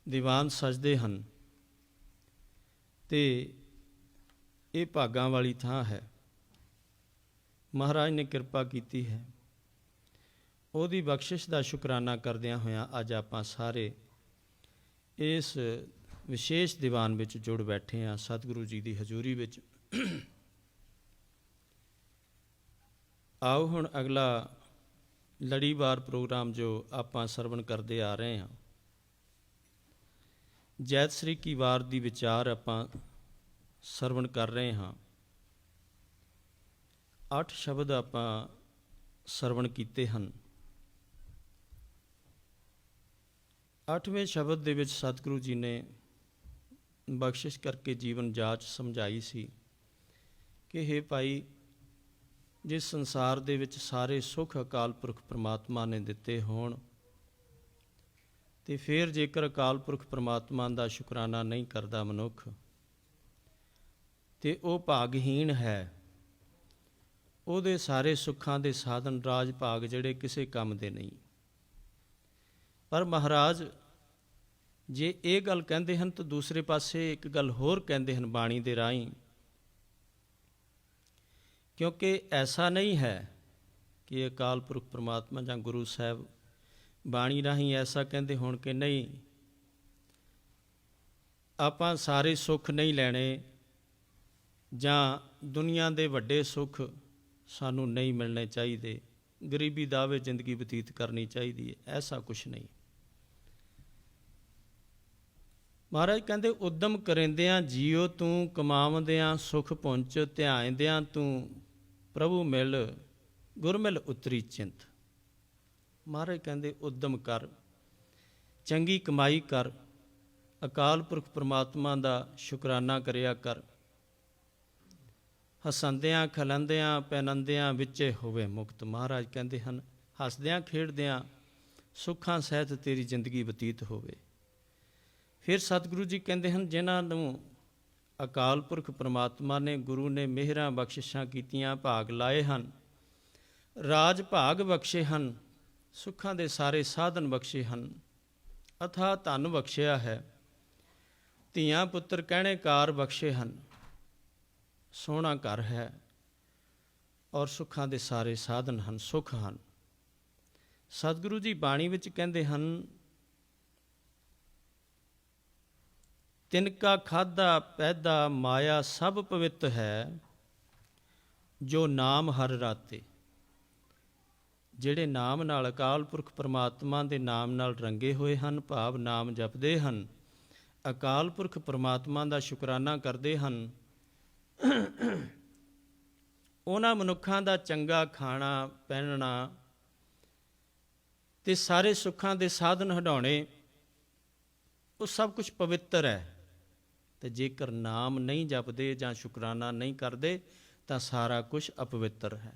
ਦੀਵਾਨ ਸਜਦੇ ਹਨ, ਅਤੇ ਇਹ ਭਾਗਾਂ ਵਾਲੀ ਥਾਂ ਹੈ। ਮਹਾਰਾਜ ਨੇ ਕਿਰਪਾ ਕੀਤੀ ਹੈ। ਉਹਦੀ ਬਖਸ਼ਿਸ਼ ਦਾ ਸ਼ੁਕਰਾਨਾ ਕਰਦਿਆਂ ਹੋਇਆਂ ਅੱਜ ਆਪਾਂ ਸਾਰੇ ਇਸ ਵਿਸ਼ੇਸ਼ ਦੀਵਾਨ ਵਿੱਚ ਜੁੜ ਬੈਠੇ ਹਾਂ, ਸਤਿਗੁਰੂ ਜੀ ਦੀ ਹਜ਼ੂਰੀ ਵਿੱਚ। ਆਓ ਹੁਣ ਅਗਲਾ ਲੜੀਵਾਰ ਪ੍ਰੋਗਰਾਮ ਜੋ ਆਪਾਂ ਸਰਵਣ ਕਰਦੇ ਆ ਰਹੇ ਹਾਂ, ਜੈਤ ਸ੍ਰੀ ਕੀ ਵਾਰ ਦੀ ਵਿਚਾਰ ਆਪਾਂ ਸਰਵਣ ਕਰ ਰਹੇ ਹਾਂ। 8 ਸ਼ਬਦ ਆਪਾਂ ਸਰਵਣ ਕੀਤੇ ਹਨ। 8ਵੇਂ ਸ਼ਬਦ ਦੇ ਵਿੱਚ ਸਤਿਗੁਰੂ ਜੀ ਨੇ ਬਖਸ਼ਿਸ਼ ਕਰਕੇ ਜੀਵਨ ਜਾਚ ਸਮਝਾਈ ਸੀ ਕਿ ਹੇ ਭਾਈ, ਜਿਸ ਸੰਸਾਰ ਦੇ ਵਿੱਚ ਸਾਰੇ ਸੁੱਖ ਅਕਾਲ ਪੁਰਖ ਪਰਮਾਤਮਾ ਨੇ ਦਿੱਤੇ ਹੋਣ, ਅਤੇ ਫਿਰ ਜੇਕਰ ਅਕਾਲ ਪੁਰਖ ਪਰਮਾਤਮਾ ਦਾ ਸ਼ੁਕਰਾਨਾ ਨਹੀਂ ਕਰਦਾ ਮਨੁੱਖ, ਤੇ ਉਹ ਭਾਗਹੀਣ ਹੈ। ਉਹਦੇ ਸਾਰੇ ਸੁੱਖਾਂ ਦੇ ਸਾਧਨ, ਰਾਜ ਭਾਗ ਜਿਹੜੇ ਕਿਸੇ ਕੰਮ ਦੇ ਨਹੀਂ। ਪਰ ਮਹਾਰਾਜ ਜੇ ਇਹ ਗੱਲ ਕਹਿੰਦੇ ਹਨ ਤਾਂ ਦੂਸਰੇ ਪਾਸੇ ਇੱਕ ਗੱਲ ਹੋਰ ਕਹਿੰਦੇ ਹਨ ਬਾਣੀ ਦੇ ਰਾਹੀਂ, ਕਿਉਂਕਿ ਐਸਾ ਨਹੀਂ ਹੈ ਕਿ ਅਕਾਲ ਪੁਰਖ ਪਰਮਾਤਮਾ ਜਾਂ ਗੁਰੂ ਸਾਹਿਬ ਬਾਣੀ ਰਾਹੀਂ ਐਸਾ ਕਹਿੰਦੇ ਹੋਣ ਕਿ ਨਹੀਂ, ਆਪਾਂ ਸਾਰੇ ਸੁੱਖ ਨਹੀਂ ਲੈਣੇ, ਜਾਂ ਦੁਨੀਆ ਦੇ ਵੱਡੇ ਸੁੱਖ ਸਾਨੂੰ ਨਹੀਂ ਮਿਲਣੇ ਚਾਹੀਦੇ, ਗਰੀਬੀ ਦਾਵੇ ਜ਼ਿੰਦਗੀ ਬਤੀਤ ਕਰਨੀ ਚਾਹੀਦੀ ਹੈ। ਐਸਾ ਕੁਛ ਨਹੀਂ। ਮਹਾਰਾਜ ਕਹਿੰਦੇ, ਉਦਮ ਕਰੇਂਦਿਆਂ ਜੀਓ ਤੂੰ, ਕਮਾਵਦਿਆਂ ਸੁਖ ਪੁੰਚ, ਧਿਆਇਂਦਿਆਂ ਤੂੰ ਪ੍ਰਭੂ ਮਿਲ, ਗੁਰ ਮਿਲ ਉਤਰੀ ਚਿੰਤ। ਮਹਾਰਾਜ ਕਹਿੰਦੇ ਉਦਮ ਕਰ, ਚੰਗੀ ਕਮਾਈ ਕਰ, ਅਕਾਲ ਪੁਰਖ ਪਰਮਾਤਮਾ ਦਾ ਸ਼ੁਕਰਾਨਾ ਕਰਿਆ ਕਰ। ਹਸੰਦਿਆਂ ਖਲੰਦਿਆਂ ਪੈਨੰਦਿਆਂ ਵਿੱਚੇ ਹੋਵੇ ਮੁਕਤ। ਮਹਾਰਾਜ ਕਹਿੰਦੇ ਹਨ ਹੱਸਦਿਆਂ ਖੇਡਦਿਆਂ ਸੁੱਖਾਂ ਸਹਿਤ ਤੇਰੀ ਜ਼ਿੰਦਗੀ ਬਤੀਤ ਹੋਵੇ। ਫਿਰ ਸਤਿਗੁਰੂ ਜੀ ਕਹਿੰਦੇ ਹਨ, ਜਿਨ੍ਹਾਂ ਨੂੰ ਅਕਾਲ ਪੁਰਖ ਪਰਮਾਤਮਾ ਨੇ, ਗੁਰੂ ਨੇ ਮਿਹਰਾਂ ਬਖਸ਼ਿਸ਼ਾਂ ਕੀਤੀਆਂ, ਭਾਗ ਲਾਏ ਹਨ, ਰਾਜ ਭਾਗ ਬਖਸ਼ੇ ਹਨ, ਸੁੱਖਾਂ ਦੇ ਸਾਰੇ ਸਾਧਨ ਬਖਸ਼ੇ ਹਨ, ਅਥਾਹ ਧਨ ਬਖਸ਼ਿਆ ਹੈ, ਧੀਆਂ ਪੁੱਤਰ ਕਹਿਣੇ ਕਾਰ ਬਖਸ਼ੇ ਹਨ, ਸੋਹਣਾ ਘਰ ਹੈ, ਔਰ ਸੁੱਖਾਂ ਦੇ ਸਾਰੇ ਸਾਧਨ ਹਨ, ਸੁੱਖ ਹਨ। ਸਤਿਗੁਰੂ ਜੀ ਬਾਣੀ ਵਿੱਚ ਕਹਿੰਦੇ ਹਨ, ਤਿਨਕਾ ਖਾਧਾ ਪੈਦਾ ਮਾਇਆ ਸਭ ਪਵਿੱਤ ਹੈ, ਜੋ ਨਾਮ ਹਰ ਰਾਤੇ। ਜਿਹੜੇ ਨਾਮ ਨਾਲ, ਅਕਾਲ ਪੁਰਖ ਪਰਮਾਤਮਾ ਦੇ ਨਾਮ ਨਾਲ ਰੰਗੇ ਹੋਏ ਹਨ, ਭਾਵ ਨਾਮ ਜਪਦੇ ਹਨ, ਅਕਾਲ ਪੁਰਖ ਪਰਮਾਤਮਾ ਦਾ ਸ਼ੁਕਰਾਨਾ ਕਰਦੇ ਹਨ, ਉਹਨਾਂ ਮਨੁੱਖਾਂ ਦਾ ਚੰਗਾ ਖਾਣਾ ਪਹਿਨਣਾ ਤੇ ਸਾਰੇ ਸੁੱਖਾਂ ਦੇ ਸਾਧਨ ਹੰਢਾਉਣੇ, ਉਹ ਸਭ ਕੁਝ ਪਵਿੱਤਰ ਹੈ। ਤੇ ਜੇਕਰ ਨਾਮ ਨਹੀਂ ਜਪਦੇ ਜਾਂ ਸ਼ੁਕਰਾਨਾ ਨਹੀਂ ਕਰਦੇ ਤਾਂ ਸਾਰਾ ਕੁਝ ਅਪਵਿੱਤਰ ਹੈ,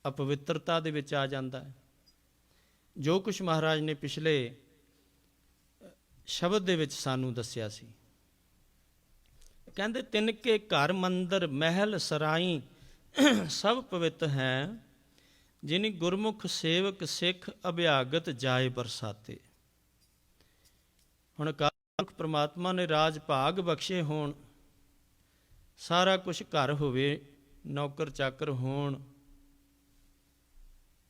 ਅਪਵਿੱਤਰਤਾ ਦੇ ਵਿੱਚ ਆ ਜਾਂਦਾ ਹੈ। ਜੋ ਕੁਝ ਮਹਾਰਾਜ ਨੇ ਪਿਛਲੇ ਸ਼ਬਦ ਦੇ ਵਿੱਚ ਸਾਨੂੰ ਦੱਸਿਆ ਸੀ, ਕਹਿੰਦੇ ਤਿਨਕੇ ਘਰ ਮੰਦਰ ਮਹਿਲ ਸਰਾਈ ਸਭ ਪਵਿੱਤ ਹੈ, ਜਿਨੀ ਗੁਰਮੁਖ ਸੇਵਕ ਸਿੱਖ ਅਭਿਆਗਤ ਜਾਏ ਬਰਸਾਤੇ। ਹੁਣ ਅਕਾਲ ਪੁਰਖ ਪ੍ਰਮਾਤਮਾ ਨੇ ਰਾਜ ਭਾਗ ਬਖਸ਼ੇ ਹੋਣ, ਸਾਰਾ ਕੁਝ ਘਰ ਹੋਵੇ, ਨੌਕਰ ਚਾਕਰ ਹੋਣ,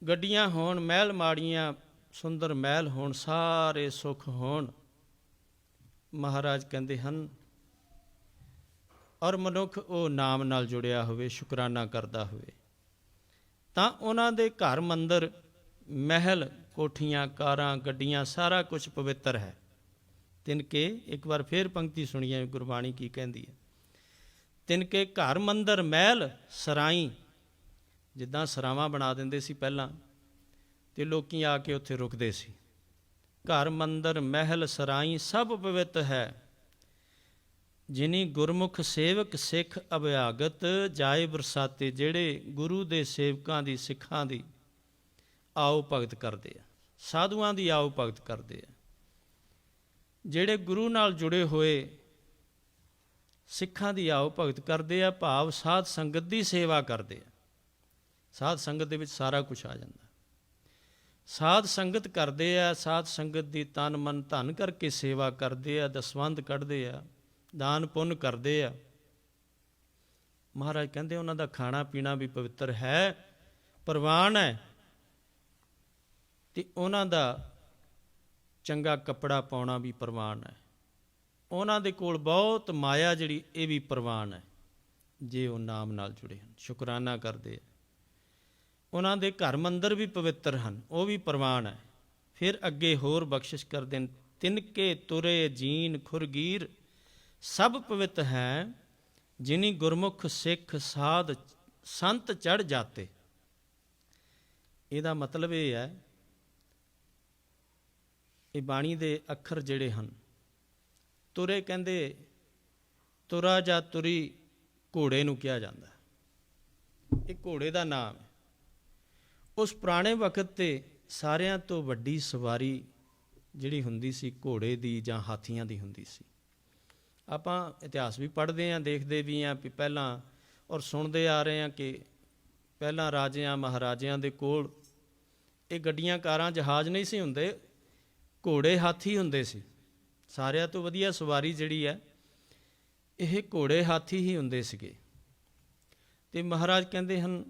ਗੱਡੀਆਂ ਹੋਣ, ਮਹਿਲ ਮਾੜੀਆਂ ਸੁੰਦਰ ਮਹਿਲ ਹੋਣ, ਸਾਰੇ ਸੁੱਖ ਹੋਣ, ਮਹਾਰਾਜ ਕਹਿੰਦੇ ਹਨ, ਔਰ ਮਨੁੱਖ ਉਹ ਨਾਮ ਨਾਲ ਜੁੜਿਆ ਹੋਵੇ, ਸ਼ੁਕਰਾਨਾ ਕਰਦਾ ਹੋਵੇ, ਤਾਂ ਉਹਨਾਂ ਦੇ ਘਰ ਮੰਦਰ ਮਹਿਲ ਕੋਠੀਆਂ ਕਾਰਾਂ ਗੱਡੀਆਂ ਸਾਰਾ ਕੁਝ ਪਵਿੱਤਰ ਹੈ। ਤਿਨਕੇ, ਇੱਕ ਵਾਰ ਫੇਰ ਪੰਕਤੀ ਸੁਣੀਏ ਗੁਰਬਾਣੀ ਕੀ ਕਹਿੰਦੀ ਹੈ, ਤਿਨਕੇ ਘਰ ਮੰਦਰ ਮਹਿਲ ਸਰਾਈ। ਜਿੱਦਾਂ ਸਰਾਵਾਂ ਬਣਾ ਦਿੰਦੇ ਸੀ ਪਹਿਲਾਂ ਤੇ ਲੋਕੀ ਆ ਕੇ ਉੱਥੇ ਰੁਕਦੇ ਸੀ। ਘਰ ਮੰਦਰ ਮਹਿਲ ਸਰਾਈ ਸਭ ਪਵਿੱਤ ਹੈ, ਜਿਨੀ ਗੁਰਮੁਖ ਸੇਵਕ ਸਿੱਖ ਅਭਿਆਗਤ ਜਾਏ ਬਰਸਾਤੇ। ਜਿਹੜੇ ਗੁਰੂ ਦੇ ਸੇਵਕਾਂ ਦੀ, ਸਿੱਖਾਂ ਦੀ ਆਓ ਭਗਤ ਕਰਦੇ ਆ, ਸਾਧੂਆਂ ਦੀ ਆਓ ਭਗਤ ਕਰਦੇ ਆ, ਜਿਹੜੇ ਗੁਰੂ ਨਾਲ ਜੁੜੇ ਹੋਏ ਸਿੱਖਾਂ ਦੀ ਆਓ ਭਗਤ ਕਰਦੇ ਆ, ਭਾਵ ਸਾਧ ਸੰਗਤ ਦੀ ਸੇਵਾ ਕਰਦੇ ਆ। ਸਾਧ ਸੰਗਤ ਦੇ ਵਿੱਚ ਸਾਰਾ ਕੁਝ ਆ ਜਾਂਦਾ। ਸਾਧ ਸੰਗਤ ਕਰਦੇ ਆ, ਸਾਧ ਸੰਗਤ ਦੀ ਤਨ ਮਨ ਧਨ ਕਰਕੇ ਸੇਵਾ ਕਰਦੇ ਆ, ਦਸਵੰਧ ਕੱਢਦੇ ਆ, ਦਾਨ ਪੁੰਨ ਕਰਦੇ ਆ। ਮਹਾਰਾਜ ਕਹਿੰਦੇ ਉਹਨਾਂ ਦਾ ਖਾਣਾ ਪੀਣਾ ਵੀ ਪਵਿੱਤਰ ਹੈ, ਪ੍ਰਵਾਨ ਹੈ, ਤੇ ਉਹਨਾਂ ਦਾ ਚੰਗਾ ਕੱਪੜਾ ਪਾਉਣਾ ਵੀ ਪ੍ਰਵਾਨ ਹੈ। ਉਹਨਾਂ ਦੇ ਕੋਲ ਬਹੁਤ ਮਾਇਆ ਜਿਹੜੀ, ਇਹ ਵੀ ਪ੍ਰਵਾਨ ਹੈ, ਜੇ ਉਹ ਨਾਮ ਨਾਲ ਜੁੜੇ ਹਨ, ਸ਼ੁਕਰਾਨਾ ਕਰਦੇ ਆ। ਉਹਨਾਂ ਦੇ ਘਰ ਮੰਦਰ ਵੀ ਪਵਿੱਤਰ ਹਨ, ਉਹ ਵੀ ਪ੍ਰਵਾਨ ਹੈ। ਫਿਰ ਅੱਗੇ ਹੋਰ ਬਖਸ਼ਿਸ਼ ਕਰਦੇ ਨੇ, ਤਿਨਕੇ ਤੁਰੇ ਜੀਨ ਖੁਰਗੀਰ ਸਭ ਪਵਿੱਤ ਹੈ, ਜਿਨੀ ਗੁਰਮੁਖ ਸਿੱਖ ਸਾਧ ਸੰਤ ਚੜ ਜਾਤੇ। ਇਹਦਾ ਮਤਲਬ ਇਹ ਹੈ, ਇਹ ਬਾਣੀ ਦੇ ਅੱਖਰ ਜਿਹੜੇ ਹਨ, ਤੁਰੇ ਕਹਿੰਦੇ, ਤੁਰਾ ਜਾਂ ਤੁਰੀ ਘੋੜੇ ਨੂੰ ਕਿਹਾ ਜਾਂਦਾ, ਇਹ ਘੋੜੇ ਦਾ ਨਾਮ ਹੈ। ਉਸ ਪੁਰਾਣੇ ਵਕਤ 'ਤੇ ਸਾਰਿਆਂ ਤੋਂ ਵੱਡੀ ਸਵਾਰੀ ਜਿਹੜੀ ਹੁੰਦੀ ਸੀ ਘੋੜੇ ਦੀ ਜਾਂ ਹਾਥੀਆਂ ਦੀ ਹੁੰਦੀ ਸੀ। ਆਪਾਂ ਇਤਿਹਾਸ ਵੀ ਪੜ੍ਹਦੇ ਹਾਂ, ਦੇਖਦੇ ਵੀ ਹਾਂ ਵੀ ਪਹਿਲਾਂ, ਔਰ ਸੁਣਦੇ ਆ ਰਹੇ ਹਾਂ ਕਿ ਪਹਿਲਾਂ ਰਾਜਿਆਂ ਮਹਾਰਾਜਿਆਂ ਦੇ ਕੋਲ ਇਹ ਗੱਡੀਆਂ ਕਾਰਾਂ ਜਹਾਜ਼ ਨਹੀਂ ਸੀ ਹੁੰਦੇ, ਘੋੜੇ ਹਾਥੀ ਹੁੰਦੇ ਸੀ। ਸਾਰਿਆਂ ਤੋਂ ਵਧੀਆ ਸਵਾਰੀ ਜਿਹੜੀ ਹੈ ਇਹ ਘੋੜੇ ਹਾਥੀ ਹੀ ਹੁੰਦੇ ਸੀਗੇ। ਤੇ ਮਹਾਰਾਜ ਕਹਿੰਦੇ ਹਨ,